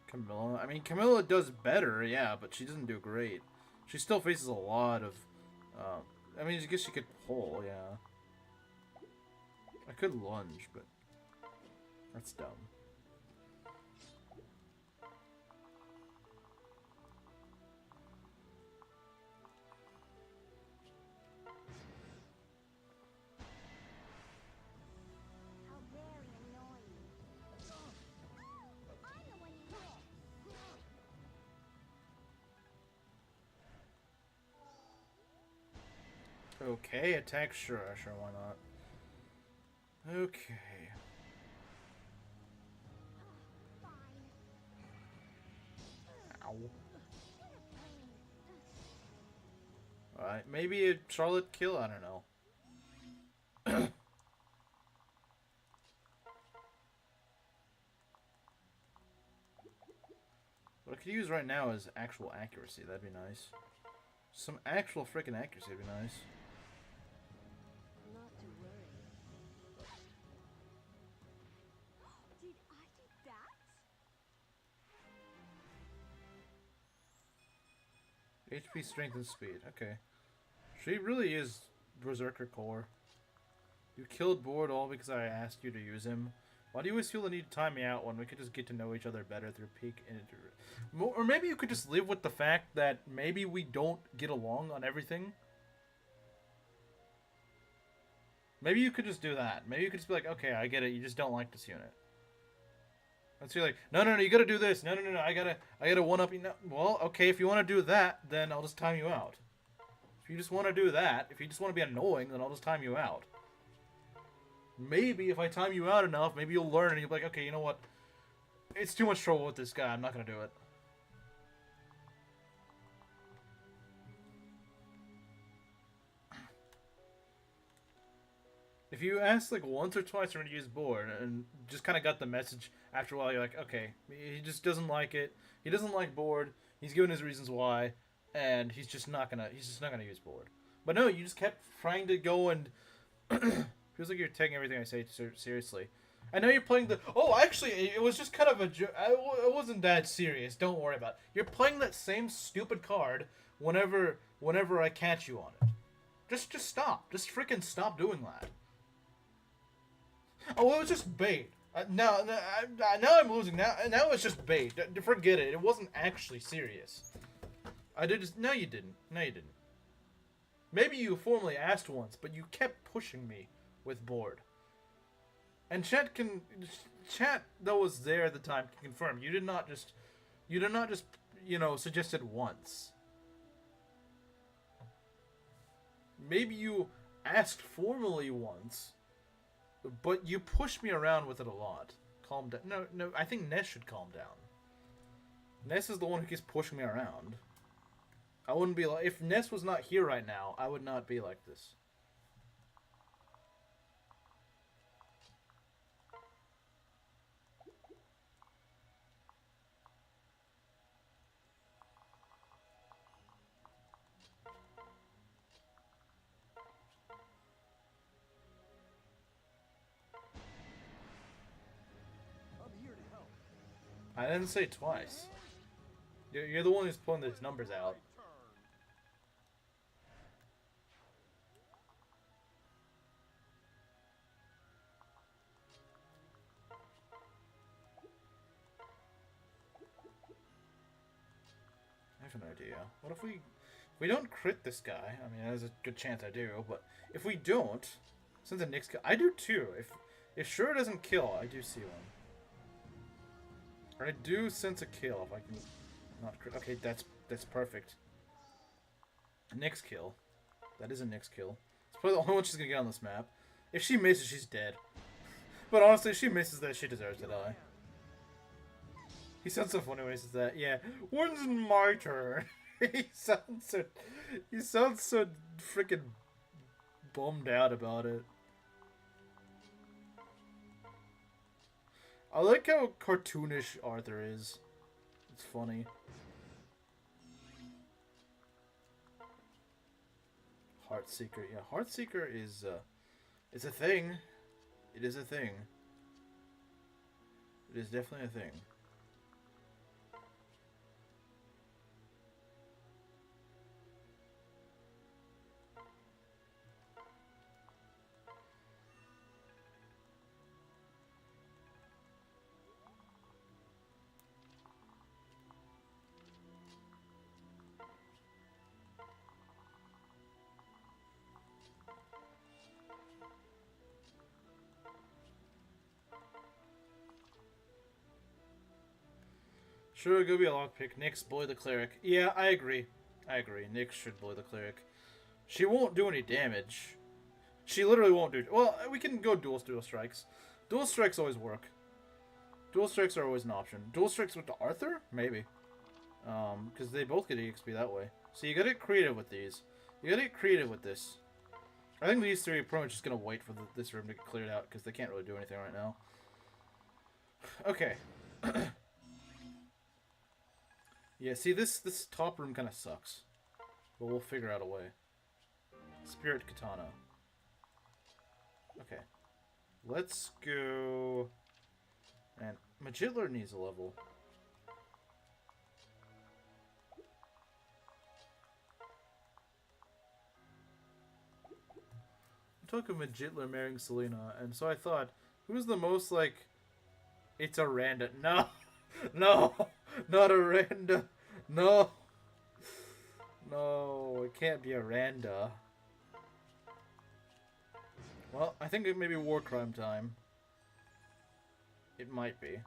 Camilla. I mean, Camilla does better, yeah, but she doesn't do great. She still faces a lot of... I mean, I guess she could pull, yeah. I could lunge, but... That's dumb. How very annoying. I'm the one you hit. Okay, attack, sure, why not? Okay. Ow. Alright, maybe a Charlotte kill? I don't know. What I could use right now is actual accuracy. That'd be nice. Some actual freaking accuracy would be nice. Not to worry. Did I do that? HP, strength, and speed. Okay. She really is Berserker Core. You killed Board all because I asked you to use him. Why do you always feel the need to time me out when we could just get to know each other better through peak and or maybe you could just live with the fact that maybe we don't get along on everything. Maybe you could just do that. Maybe you could just be like, okay, I get it. You just don't like this unit. Let's be like, no, you gotta do this. No, I gotta one up you. No. Well, okay, if you want to do that, then I'll just time you out. If you just want to do that, if you just want to be annoying, then I'll just time you out. Maybe if I time you out enough, maybe you'll learn and you'll be like, okay, you know what? It's too much trouble with this guy. I'm not gonna do it. If you ask like once or twice when you use board and just kind of got the message after a while, you're like, okay, he just doesn't like it. He doesn't like board. He's given his reasons why, and he's just not gonna use board. But no, you just kept trying to go and feels like you're taking everything I say seriously. I know you're playing the. Oh, actually, it was just kind of a. It wasn't that serious. Don't worry about it. You're playing that same stupid card whenever I catch you on it. Just stop. Just freaking stop doing that. Oh, it was just bait. Now I'm losing. Now it's just bait. Forget it. It wasn't actually serious. I did just. No, you didn't. Maybe you formally asked once, but you kept pushing me with board. And chat that was there at the time can confirm. You did not just suggest it once. Maybe you asked formally once, but you pushed me around with it a lot. Calm down. No, I think Ness should calm down. Ness is the one who keeps pushing me around. I wouldn't be like, if Ness was not here right now, I would not be like this. I'm here to help. I didn't say twice. You're the one who's pulling these numbers out. I have an idea. What if we don't crit this guy? I mean, there's a good chance I do, but if we don't, since the Nyx I do too. If Sure doesn't kill, I do see one. I do sense a kill if I can not crit. Okay, that's perfect. Nyx kill. That is a Nyx kill. It's probably the only one she's gonna get on this map. If she misses, she's dead. But honestly, if she misses that, she deserves to die. He sounds so funny when he says that. Yeah, when's my turn? he sounds so freaking bummed out about it. I like how cartoonish Arthur is. It's funny. Heartseeker, yeah, Heartseeker is it's a thing. It is a thing. It is definitely a thing. Sure, go be a lockpick. Nyx, bully the cleric. Yeah, I agree. Nyx should bully the cleric. She won't do any damage. She literally won't do... Well, we can go dual strikes. Dual strikes always work. Dual strikes are always an option. Dual strikes with the Arthur? Maybe. Because they both get EXP that way. So you gotta get creative with these. You gotta get creative with this. I think these three are pretty much just gonna wait for this room to get cleared out, because they can't really do anything right now. Okay. Yeah, see, this top room kind of sucks. But we'll figure out a way. Spirit Katana. Okay. Let's go... And Magitler needs a level. I took a Magitler marrying Selena, and so I thought, who's the most, like... It's a Randa. No! No! Not a Randa! No! No, it can't be a Randa. Well, I think it may be war crime time. It might be.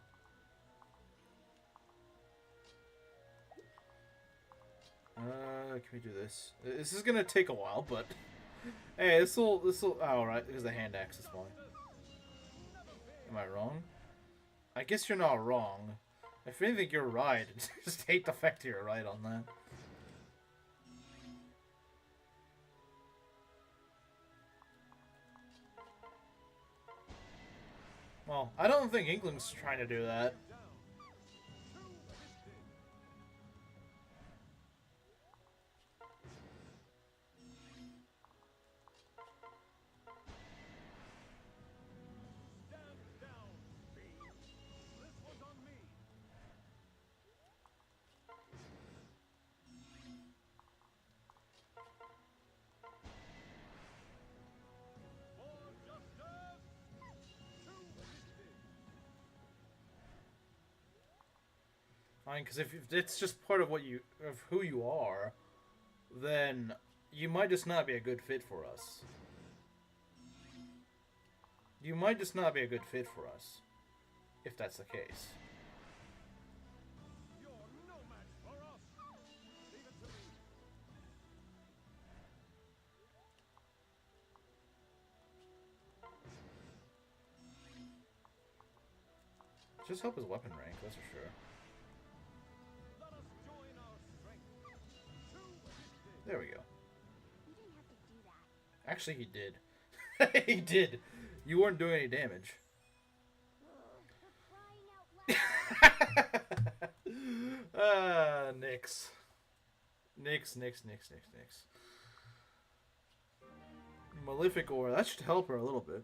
Can we do this? This is gonna take a while, but... Hey, this'll... Oh, alright, because the hand axe is fine. Am I wrong? I guess you're not wrong. If anything, you're right. Just hate the fact that you're right on that. Well, I don't think Inkling's trying to do that. Fine, because if it's just part of who you are, then you might just not be a good fit for us. You might just not be a good fit for us, if that's the case. You're no match for us. Leave it to me. Just help his weapon rank, that's for sure. Let us join our strength. There we go. You didn't have to do that. Actually, he did. He did. You weren't doing any damage. For crying out loud. Nyx. Nyx. Malefic Aura. That should help her a little bit.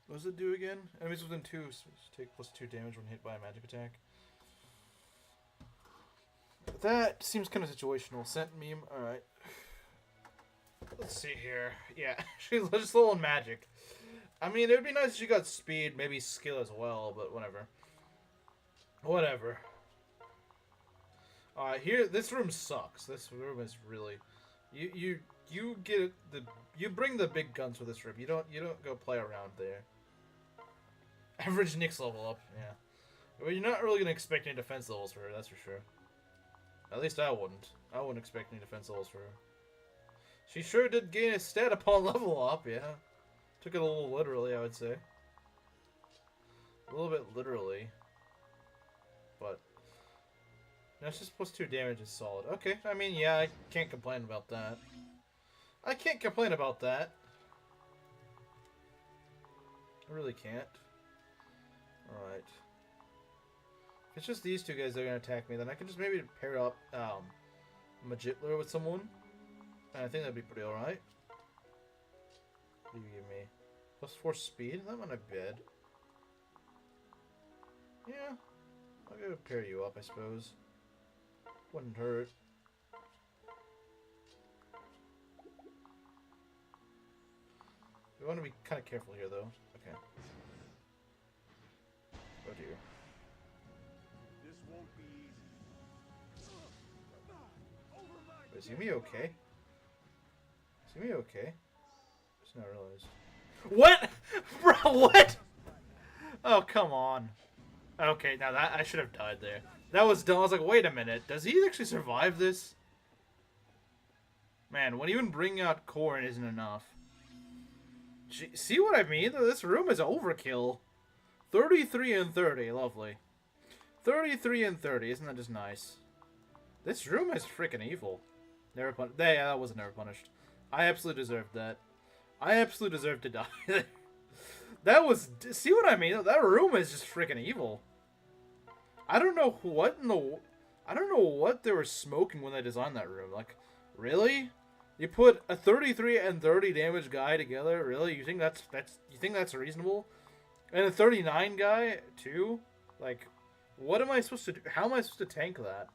What does it do again? Enemies within 2 take +2 damage when hit by a magic attack. That seems kind of situational. Sent meme. Alright. Let's see here. Yeah, she's just a little magic. I mean, it would be nice if she got speed, maybe skill as well, but whatever. Whatever. Alright, here, this room sucks. This room is really... You get the... You bring the big guns for this room. You don't go play around there. Average Nyx level up, yeah. Well, you're not really going to expect any defense levels for her, that's for sure. At least I wouldn't. I wouldn't expect any defense levels for her. She sure did gain a stat upon level up, yeah. Took it a little literally, I would say. A little bit literally. But... That's just +2 damage is solid. Okay, I mean, yeah, I can't complain about that. I can't complain about that. I really can't. Alright. If it's just these two guys that are going to attack me, then I can just maybe pair up Magitler with someone. And I think that'd be pretty alright. What do you give me? +4 speed? That might not be bad. Yeah. I'll go pair you up, I suppose. Wouldn't hurt. We want to be kind of careful here, though. Okay. Oh dear. This won't be easy. Is Yumi okay? Is Yumi okay? Just not realized. What? Bro, what? Oh, come on. Okay, now that I should have died there. That was dumb. I was like, wait a minute. Does he actually survive this? Man, when even bringing out Corrin isn't enough. See what I mean? This room is overkill. 33 and 30. Lovely. 33 and 30. Isn't that just nice? This room is freaking evil. Never punished. Yeah, that wasn't never punished. I absolutely deserved that. I absolutely deserved to die. That was... See what I mean? That room is just freaking evil. I don't know what in the... I don't know what they were smoking when they designed that room. Like, really? You put a 33 and 30 damage guy together? Really? You think that's reasonable? And a 39 guy, too? Like, what am I supposed to do? How am I supposed to tank that?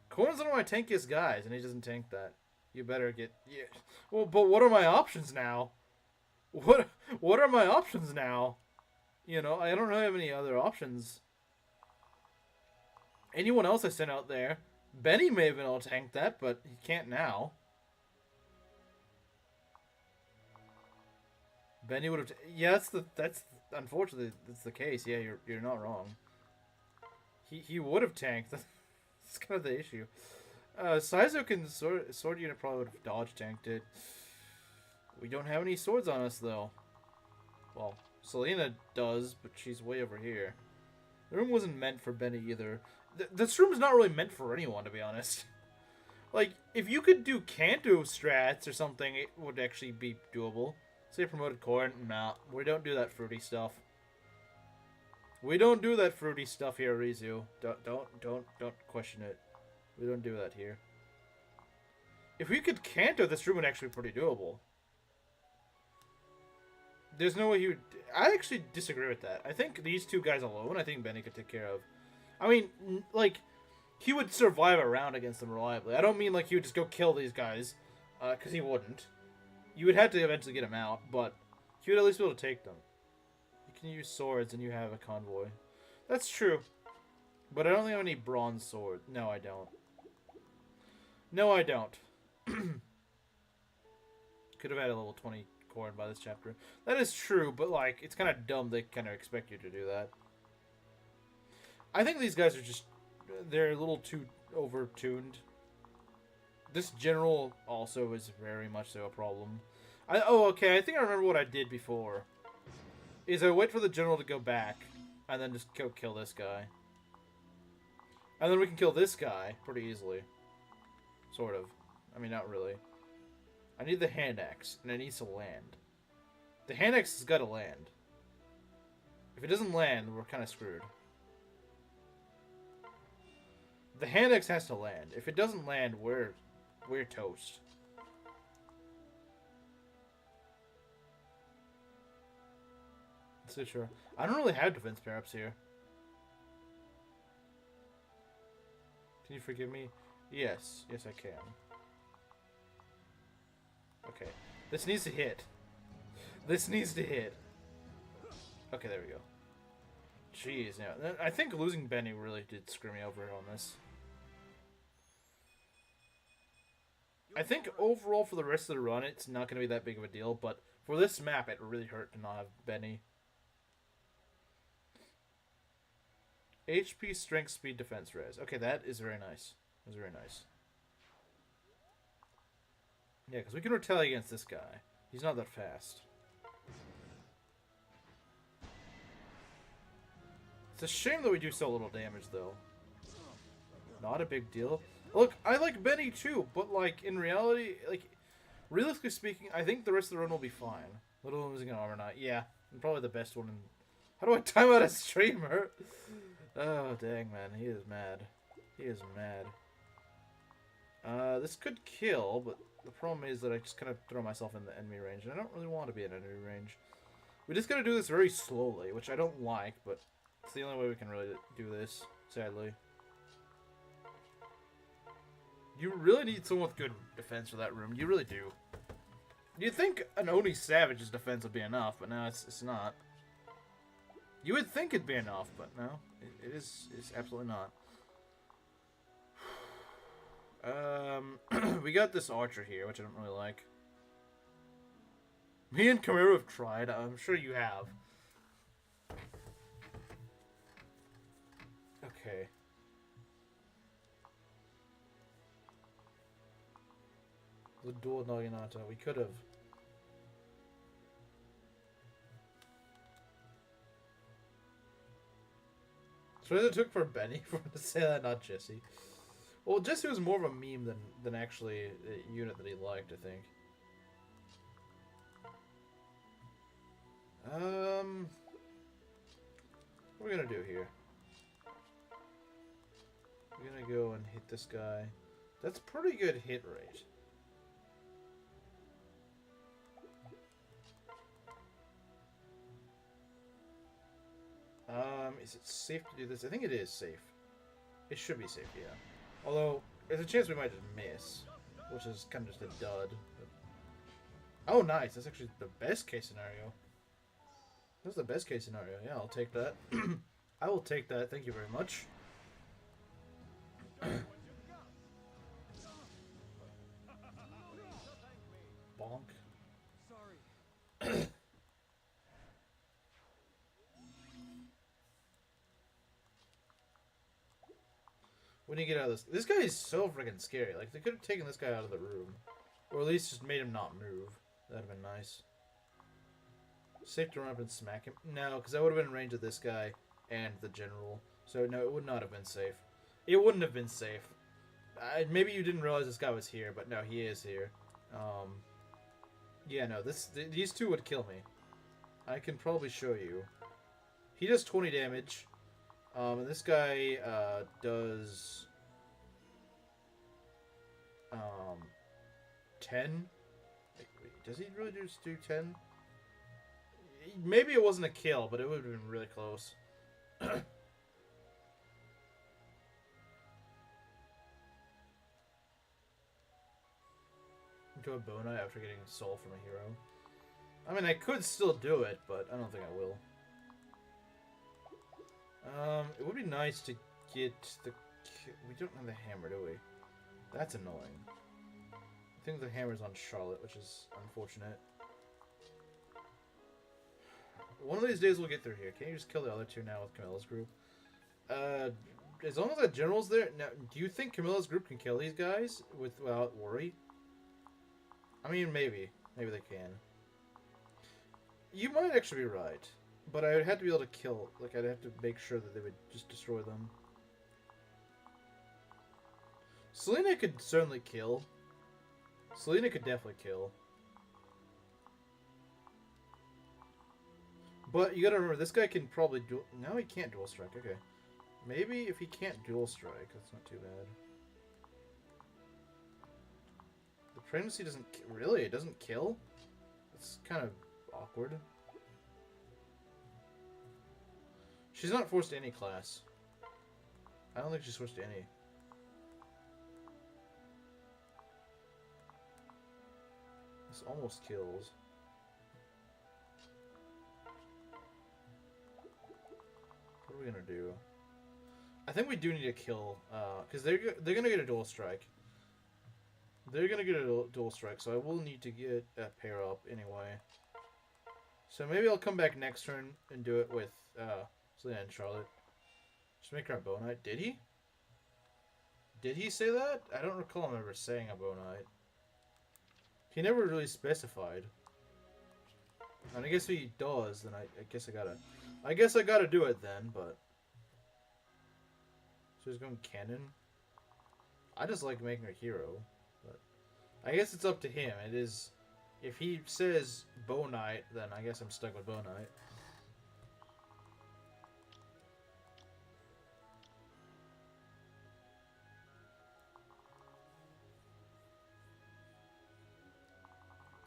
Corn's one of my tankiest guys, and he doesn't tank that. You better get... Yeah. Well, but what are my options now? What are my options now? You know, I don't really have any other options. Anyone else I sent out there, Benny may have been able to tank that, but he can't now. Benny would have... Yeah, that's unfortunately that's the case. Yeah, you're not wrong. He would have tanked. That's kind of the issue. Saizo can sword unit probably would have dodge tanked it. We don't have any swords on us though. Well, Selena does, but she's way over here. The room wasn't meant for Benny either. This room is not really meant for anyone, to be honest. Like, if you could do Kanto strats or something, it would actually be doable. Say promoted corn? Nah, we don't do that fruity stuff. We don't do that fruity stuff here, Ryzu. Don't question it. We don't do that here. If we could Kanto, this room would actually be pretty doable. There's no way he would... I actually disagree with that. I think these two guys alone, I think Benny could take care of. I mean, like, he would survive a round against them reliably. I don't mean like he would just go kill these guys, because he wouldn't. You would have to eventually get him out, but he would at least be able to take them. You can use swords and you have a convoy. That's true. But I don't think I have any bronze sword. No, I don't. No, I don't. Could have had a level 20 corn by this chapter. That is true, but like, it's kind of dumb they kind of expect you to do that. I think these guys are just... They're a little too over-tuned. This general also is very much so a problem. Oh, okay, I think I remember what I did before. Is I wait for the general to go back, and then just go kill this guy. And then we can kill this guy pretty easily. Sort of. I mean, not really. I need the hand axe, and it needs to land. The hand axe has got to land. If it doesn't land, we're kind of screwed. The hand axe has to land. If it doesn't land, we're toast. So sure. I don't really have defense pair-ups here. Can you forgive me? Yes. Yes, I can. Okay. This needs to hit. This needs to hit. Okay, there we go. Jeez, yeah. I think losing Benny really did screw me over on this. I think overall for the rest of the run, it's not going to be that big of a deal, but for this map, it really hurt to not have Benny. HP, strength, speed, defense, res. Okay, that is very nice. That's very nice. Yeah, because we can retaliate against this guy. He's not that fast. It's a shame that we do so little damage, though. Not a big deal. Look, I like Benny too, but like in reality, like realistically speaking, I think the rest of the run will be fine. Little losing an armor knight, yeah, and probably the best one. How do I time out a streamer? Oh dang, man, he is mad. He is mad. This could kill, but the problem is that I just kind of throw myself in the enemy range, and I don't really want to be in enemy range. We just gotta do this very slowly, which I don't like, but it's the only way we can really do this, sadly. You really need someone with good defense for that room. You really do. You'd think an Oni Savage's defense would be enough, but no, it's not. You would think it'd be enough, but no. It's absolutely not. We got this archer here, which I don't really like. Me and Kamiru have tried. I'm sure you have. Okay. The dual Naginata. We could have. So what it took for Benny for him to say that, not Jesse. Well, Jesse was more of a meme than actually a unit that he liked, I think. What are we gonna do here? We're gonna go and hit this guy. That's pretty good hit rate. Is it safe to do this? I think it is safe. It should be safe, yeah. Although, there's a chance we might just miss, which is kind of just a dud. Oh, nice. That's actually the best case scenario. That's the best case scenario. Yeah, I'll take that. I will take that. Thank you very much. Bonk. Sorry. When you get out of this... This guy is so freaking scary. Like, they could have taken this guy out of the room. Or at least just made him not move. That'd have been nice. Safe to run up and smack him? No, because I would have been in range of this guy and the general. So, no, it would not have been safe. It wouldn't have been safe. Maybe you didn't realize this guy was here, but no, he is here. Yeah, no, these two would kill me. I can probably show you. He does 20 damage. And this guy does 10. Wait, does he really just do 10? Maybe it wasn't a kill, but it would have been really close. Into a Bona after getting soul from a hero. I mean, I could still do it, but I don't think I will. It would be nice to get the... We don't have the hammer, do we? That's annoying. I think the hammer's on Charlotte, which is unfortunate. One of these days we'll get through here. Can't you just kill the other two now with Camilla's group? As long as that general's there... Now, do you think Camilla's group can kill these guys without worry? I mean, maybe. Maybe they can. You might actually be right. But I would have to be able to kill. Like, I'd have to make sure that they would just destroy them. Selena could certainly kill. Selena could definitely kill. But you gotta remember, this guy can probably dual... No, he can't dual strike. Okay. Maybe if he can't dual strike, that's not too bad. The pregnancy doesn't... Really? It doesn't kill? That's kind of awkward. She's not forced to any class. I don't think she's forced to any. This almost kills. What are we gonna do? I think we do need to kill, because they're gonna get a dual strike. They're gonna get a dual strike, so I will need to get a pair up anyway. So maybe I'll come back next turn and do it with Selena and Charlotte. Just make her a Bow Knight. Did he? Did he say that? I don't recall him ever saying a Bow Knight. He never really specified. And I guess if he does, then I guess I gotta do it then, but... So he's going cannon? I just like making a hero, but... I guess it's up to him. It is... If he says Bow Knight, then I guess I'm stuck with Bow Knight.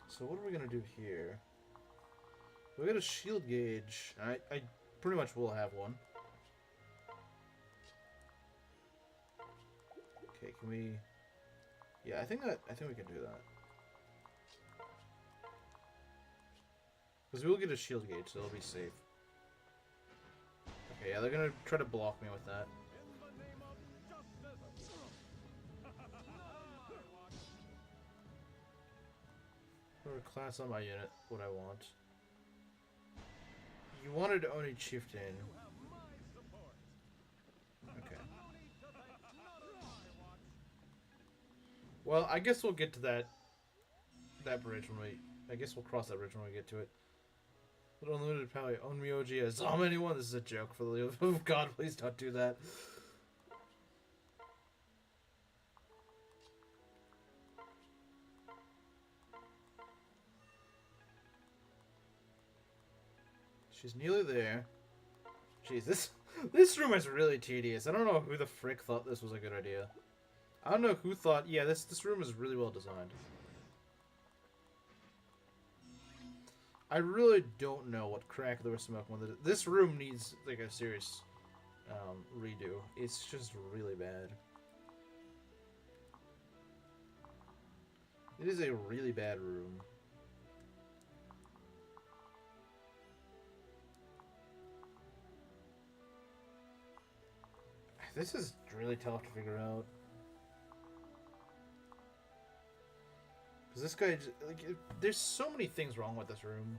So what are we gonna do here? We got a shield gauge. I pretty much will have one. Okay, can we? Yeah, I think we can do that. Because we will get a shield gauge, so it'll be safe. Okay, yeah, they're gonna try to block me with that. Or class on my unit, what I want. You wanted only Chieftain. Okay. Well, I guess we'll get to that bridge when we... I guess we'll cross that bridge when we get to it. But unlimited power, own Myoji as anyone. This is a joke, for the love of God, please don't do that. She's nearly there. Jeez, This room is really tedious. I don't know who the frick thought this was a good idea. I don't know who thought, yeah, this room is really well designed. I really don't know what crack they were smoking with it. This room needs, like, a serious redo. It's just really bad. It is a really bad room. This is really tough to figure out. Because this guy, like, there's so many things wrong with this room.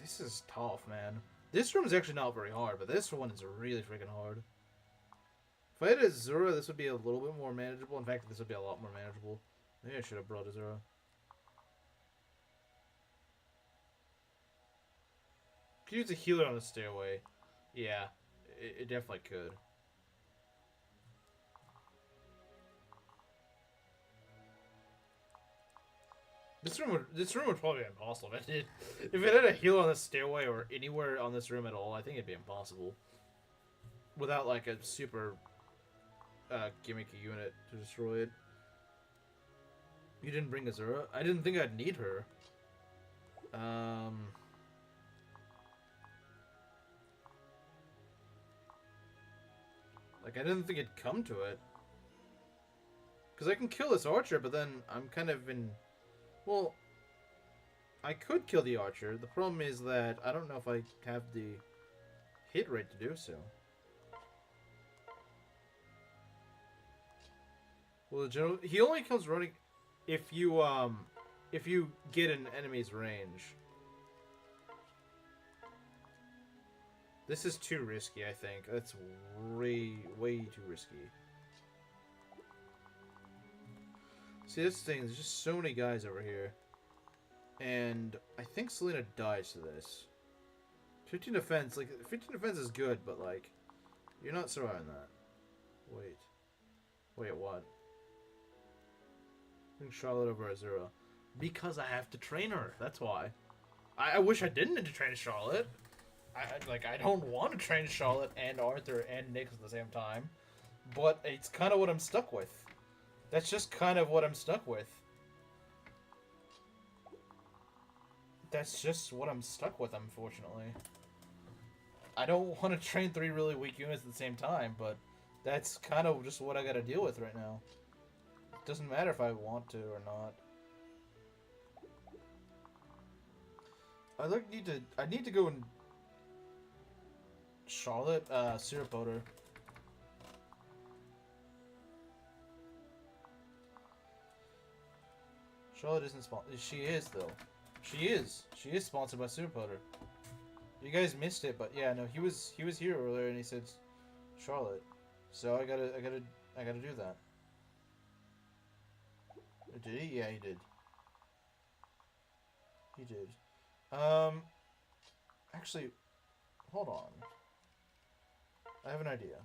This is tough, man. This room is actually not very hard, but this one is really freaking hard. If I had a Zura, this would be a little bit more manageable. In fact, this would be a lot more manageable. Maybe I should have brought a Zura. Could use a healer on the stairway. Yeah, it definitely could. This room would probably be impossible if it had a heal on the stairway or anywhere on this room at all. I think it'd be impossible without like a super gimmicky unit to destroy it. You didn't bring Azura? I didn't think I'd need her. Like I didn't think it'd come to it. Because I can kill this archer, but then I'm kind of in. Well, I could kill the archer. The problem is that I don't know if I have the hit rate to do so. Well, the general, he only comes running if you get an enemy's range. This is too risky, I think. That's way too risky. See, this thing, there's just so many guys over here. And I think Selena dies to this. 15 defense, like, 15 defense is good, but, like, you're not surviving that. Wait. Wait, what? Bring Charlotte over Azura. Because I have to train her, that's why. I wish I didn't need to train Charlotte. I don't want to train Charlotte and Arthur and Nyx at the same time. But it's kind of what I'm stuck with. That's just kind of what I'm stuck with. That's just what I'm stuck with, unfortunately. I don't want to train 3 really weak units at the same time, but that's kind of just what I gotta deal with right now. It doesn't matter if I want to or not. I need to go and Charlotte, Syrup Odor. Charlotte isn't sponsored. She is, though. She is. She is sponsored by Syrup Odor. You guys missed it, but yeah, no, he was here earlier and he said Charlotte. So I gotta do that. Did he? Yeah, he did. He did. Actually, hold on. I have an idea.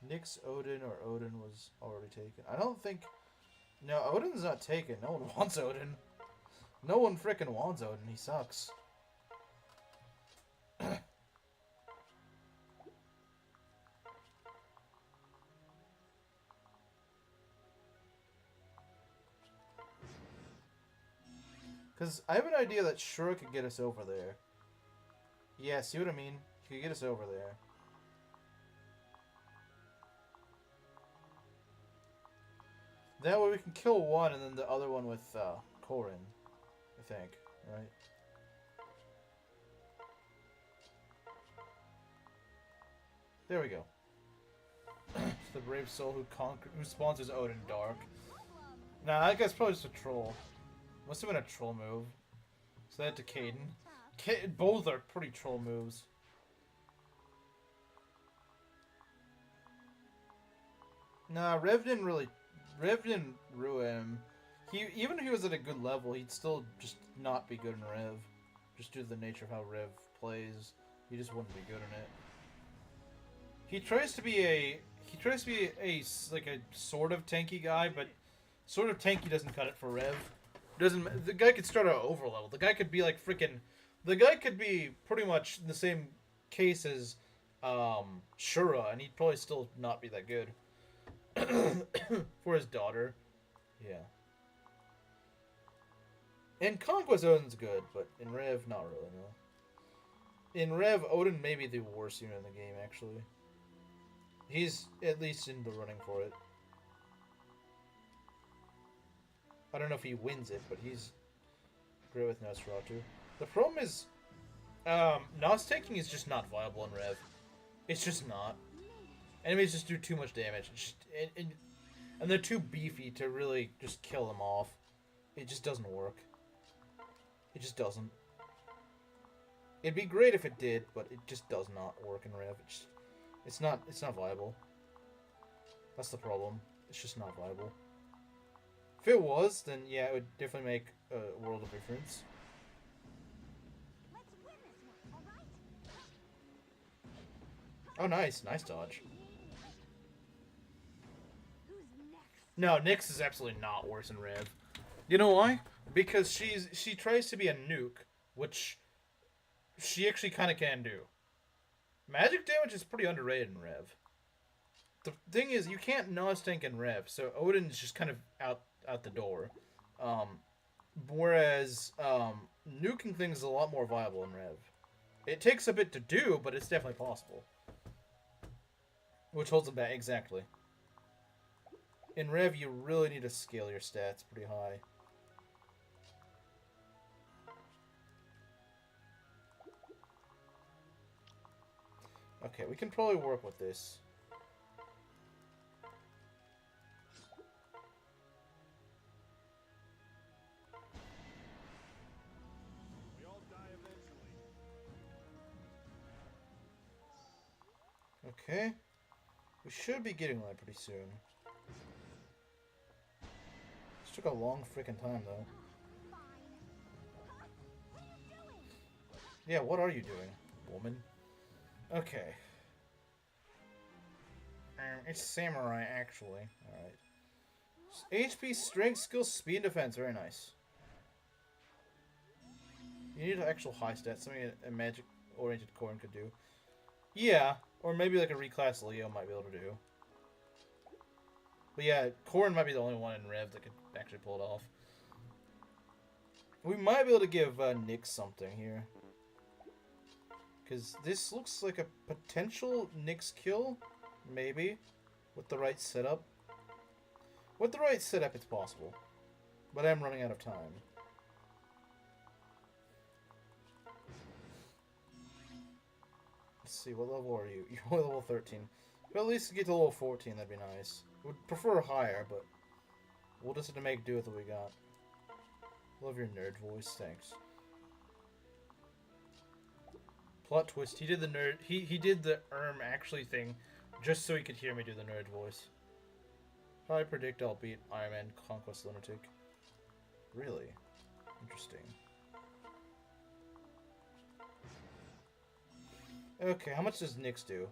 Nyx, Odin, or Odin was already taken. I don't think... No, Odin's not taken. No one wants Odin. No one frickin' wants Odin. He sucks. Because I have an idea that Shura could get us over there. Yeah, see what I mean? He could get us over there. That way we can kill one and then the other one with Corin, I think, right? There we go. The brave soul who sponsors Odin Dark. Nah, that guy's probably just a troll. Must have been a troll move. So that to Caden. Both are pretty troll moves. Nah, Rev didn't ruin him. Even if he was at a good level, he'd still just not be good in Rev. Just due to the nature of how Rev plays, he just wouldn't be good in it. He tries to be a like a sort of tanky guy, but sort of tanky doesn't cut it for Rev. Doesn't the guy could start at over level? The guy could be like freaking. The guy could be pretty much in the same case as Shura, and he'd probably still not be that good. For his daughter, yeah. In Conquest, Odin's good, but in Rev, not really. No. In Rev, Odin may be the worst unit in the game. Actually, he's at least in the running for it. I don't know if he wins it, but he's great with Nosferatu. The problem is, Nos taking is just not viable in Rev. It's just not. Enemies just do too much damage. And they're too beefy to really just kill them off. It just doesn't work. It just doesn't. It'd be great if it did, but it just does not work in Rev. It's not viable. That's the problem. It's just not viable. If it was, then yeah, it would definitely make a world of difference. Let's win this one, alright? Oh, nice. Nice dodge. Who's next? No, Nyx is absolutely not worse than Rev. You know why? Because she tries to be a nuke, which she actually kind of can do. Magic damage is pretty underrated in Rev. The thing is, you can't Nos tank in Rev, so Odin's just kind of out the door. Whereas nuking things is a lot more viable in Rev. It takes a bit to do, but it's definitely possible. Which holds them back, exactly. In Rev, you really need to scale your stats pretty high. Okay, we can probably work with this. We all die eventually. Okay. We should be getting that pretty soon. This took a long freaking time, though. Fine. What are you doing? Yeah, what are you doing, woman? Okay. It's Samurai, actually. Alright. HP, strength, skill, speed, and defense. Very nice. You need actual high stats. Something a magic-oriented Corrin could do. Yeah, or maybe like a reclass Leo might be able to do. But yeah, Corrin might be the only one in Rev that could actually pull it off. We might be able to give Nyx something here. Because this looks like a potential Nyx kill, maybe, with the right setup. With the right setup, it's possible. But I'm running out of time. Let's see, what level are you? You're only level 13. But at least get to level 14, that'd be nice. Would prefer higher, but we'll just have to make do with what we got. Love your nerd voice, thanks. Plot twist, he did the nerd, he did the actually thing just so he could hear me do the nerd voice. I predict I'll beat Ironman Conquest Lunatic. Really? Interesting. Okay, how much does Nyx do?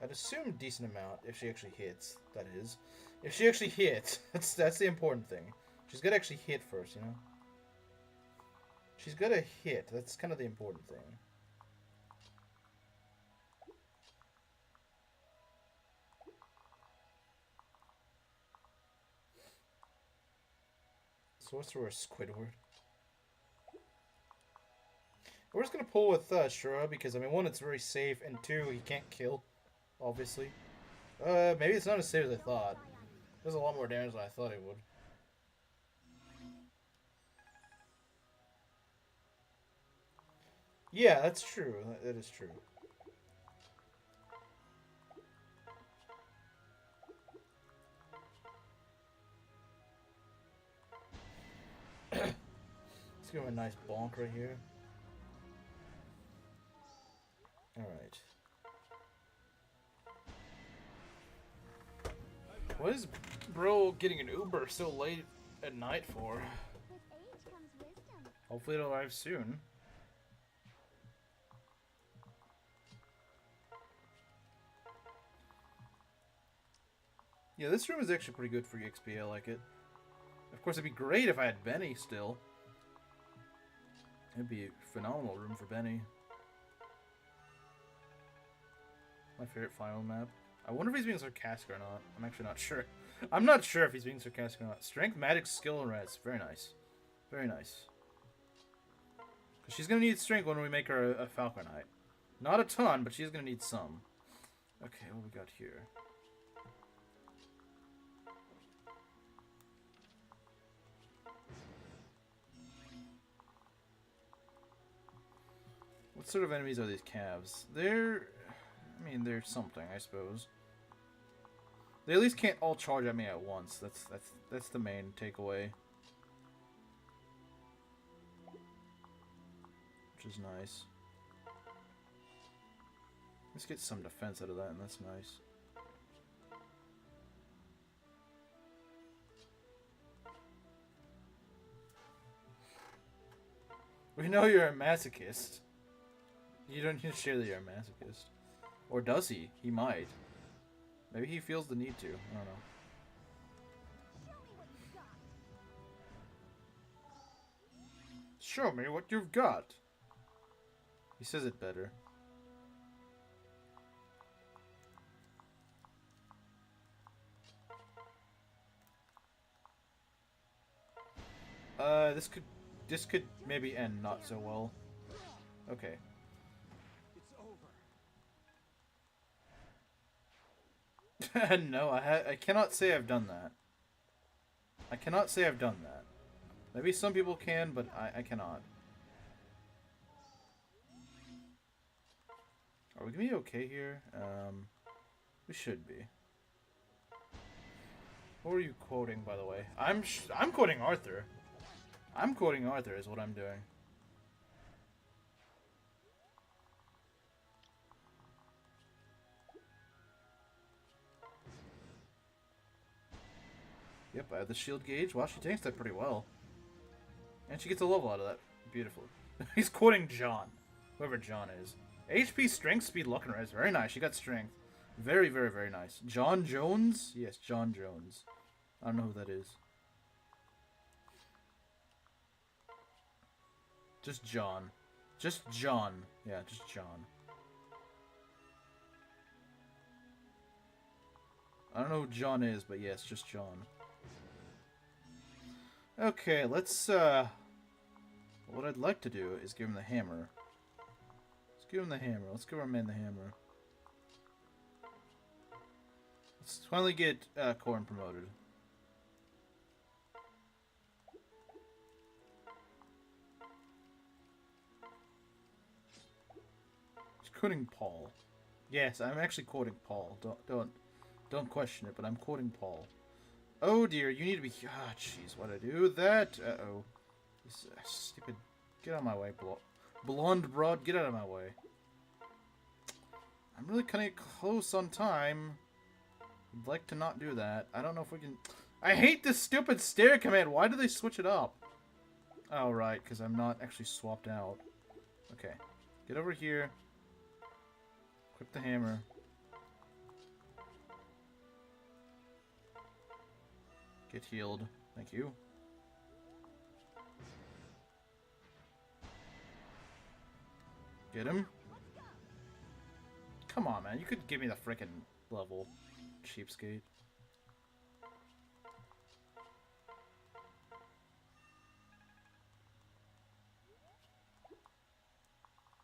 I'd assume a decent amount if she actually hits, that is. If she actually hits, that's the important thing. She's gotta actually hit first, you know? She's gotta hit, that's kind of the important thing. Sorcerer Squidward. We're just gonna pull with Shura because, I mean, one, it's very safe, and two, he can't kill, obviously. Maybe it's not as safe as I thought. There's a lot more damage than I thought it would. Yeah, that's true. That is true. Let's give him a nice bonk right here. Alright. What is bro getting an Uber so late at night for? With age comes wisdom. Hopefully it'll arrive soon. Yeah, this room is actually pretty good for EXP. I like it. Of course, it'd be great if I had Benny still. It'd be phenomenal room for Benny. My favorite final map. I wonder if he's being sarcastic or not. I'm actually not sure. I'm not sure if he's being sarcastic or not. Strength, magic, skill, and res. Very nice. Very nice. Because she's going to need strength when we make her a Falcon Knight. Not a ton, but she's going to need some. Okay, what we got here? What sort of enemies are these calves? They're... I mean, they're something, I suppose. They at least can't all charge at me at once. That's the main takeaway. Which is nice. Let's get some defense out of that, and that's nice. We know you're a masochist. You don't need to share that you're a masochist. Or does he? He might. Maybe he feels the need to. I don't know. Show me what you've got. He says it better. This could maybe end not so well. Okay. It's over. No, I cannot say I've done that. I cannot say I've done that. Maybe some people can, but I cannot. Are we gonna be okay here? We should be. What were you quoting, by the way? I'm quoting Arthur. I'm quoting Arthur is what I'm doing. Yep, I have the shield gauge. Wow, she tanks that pretty well. And she gets a level out of that. Beautiful. He's quoting John. Whoever John is. HP, strength, speed, luck, and res. Very nice. She got strength. Very, very, very nice. John Jones? Yes, John Jones. I don't know who that is. Just John. Just John. Yeah, just John. I don't know who John is, but yes, just John. Okay, let's, what I'd like to do is give him the hammer. Let's give him the hammer. Let's give our man the hammer. Let's finally get, Corn promoted. Quoting Paul. Yes, I'm actually quoting Paul. Don't question it, but I'm quoting Paul. Oh dear, you need to be. Ah, jeez, why'd I do that? Uh-oh. This stupid. Get out of my way, blonde broad. Get out of my way. I'm really cutting it close on time. I'd like to not do that. I don't know if we can. I hate this stupid stair command. Why do they switch it up? Oh, right, because I'm not actually swapped out. Okay, get over here. Equip the hammer. Get healed. Thank you. Get him. Come on, man. You could give me the frickin' level. Cheapskate.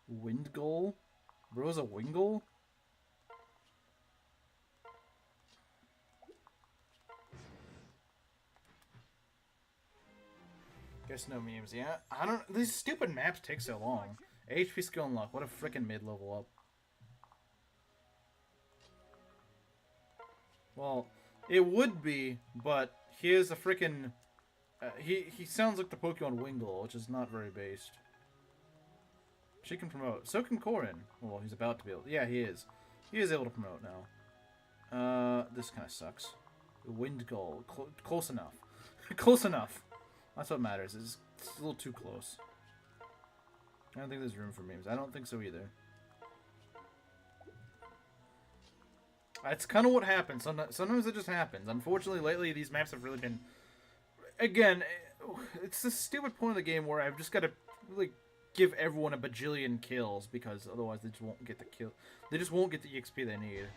Wind goal? Rosa Wingle? Guess no memes, yeah. I don't. These stupid maps take so long. HP skill and luck. What a frickin' mid level up. Well, it would be, but he is a frickin'. He sounds like the Pokemon Wingle, which is not very based. She can promote. So can Corin. Well, he's about to be able. Yeah, he is. He is able to promote now. This kind of sucks. Wind goal. Close enough. Close enough. That's what matters. It's a little too close. I don't think there's room for memes. I don't think so either. That's kind of what happens. Sometimes it just happens. Unfortunately, lately these maps have really been. again, it's the stupid point of the game where I've just got to like give everyone a bajillion kills because otherwise they just won't get the kill. They just won't get the EXP they need.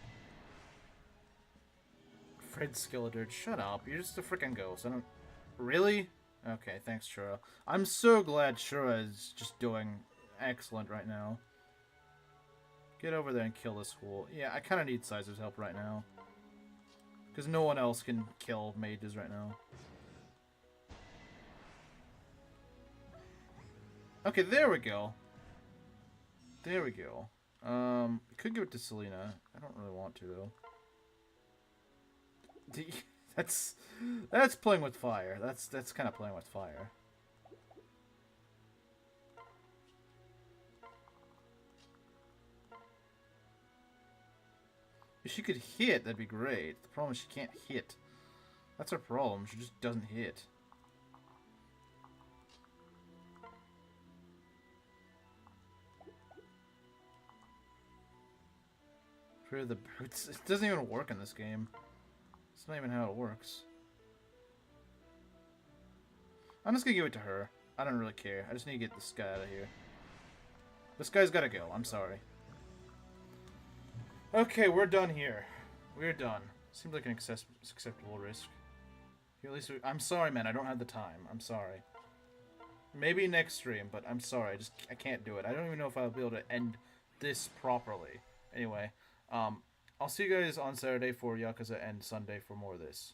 Fred Skeletor, shut up! You're just a freaking ghost. I don't really. Okay, thanks, Shura. I'm so glad Shura is just doing excellent right now. Get over there and kill this fool. Yeah, I kind of need Saizo's help right now. Because no one else can kill mages right now. Okay, there we go. There we go. Could give it to Selena. I don't really want to, though. That's playing with fire. That's kind of playing with fire. If she could hit, that'd be great. The problem is she can't hit. That's her problem. She just doesn't hit. For the boots. It doesn't even work in this game. It's not even how it works. I'm just gonna give it to her. I don't really care. I just need to get this guy out of here. This guy's gotta go. I'm sorry. Okay, we're done here. We're done. Seems like an acceptable risk. At least I'm sorry, man. I don't have the time. I'm sorry. Maybe next stream, but I'm sorry. I can't do it. I don't even know if I'll be able to end this properly. Anyway, I'll see you guys on Saturday for Yakuza and Sunday for more of this.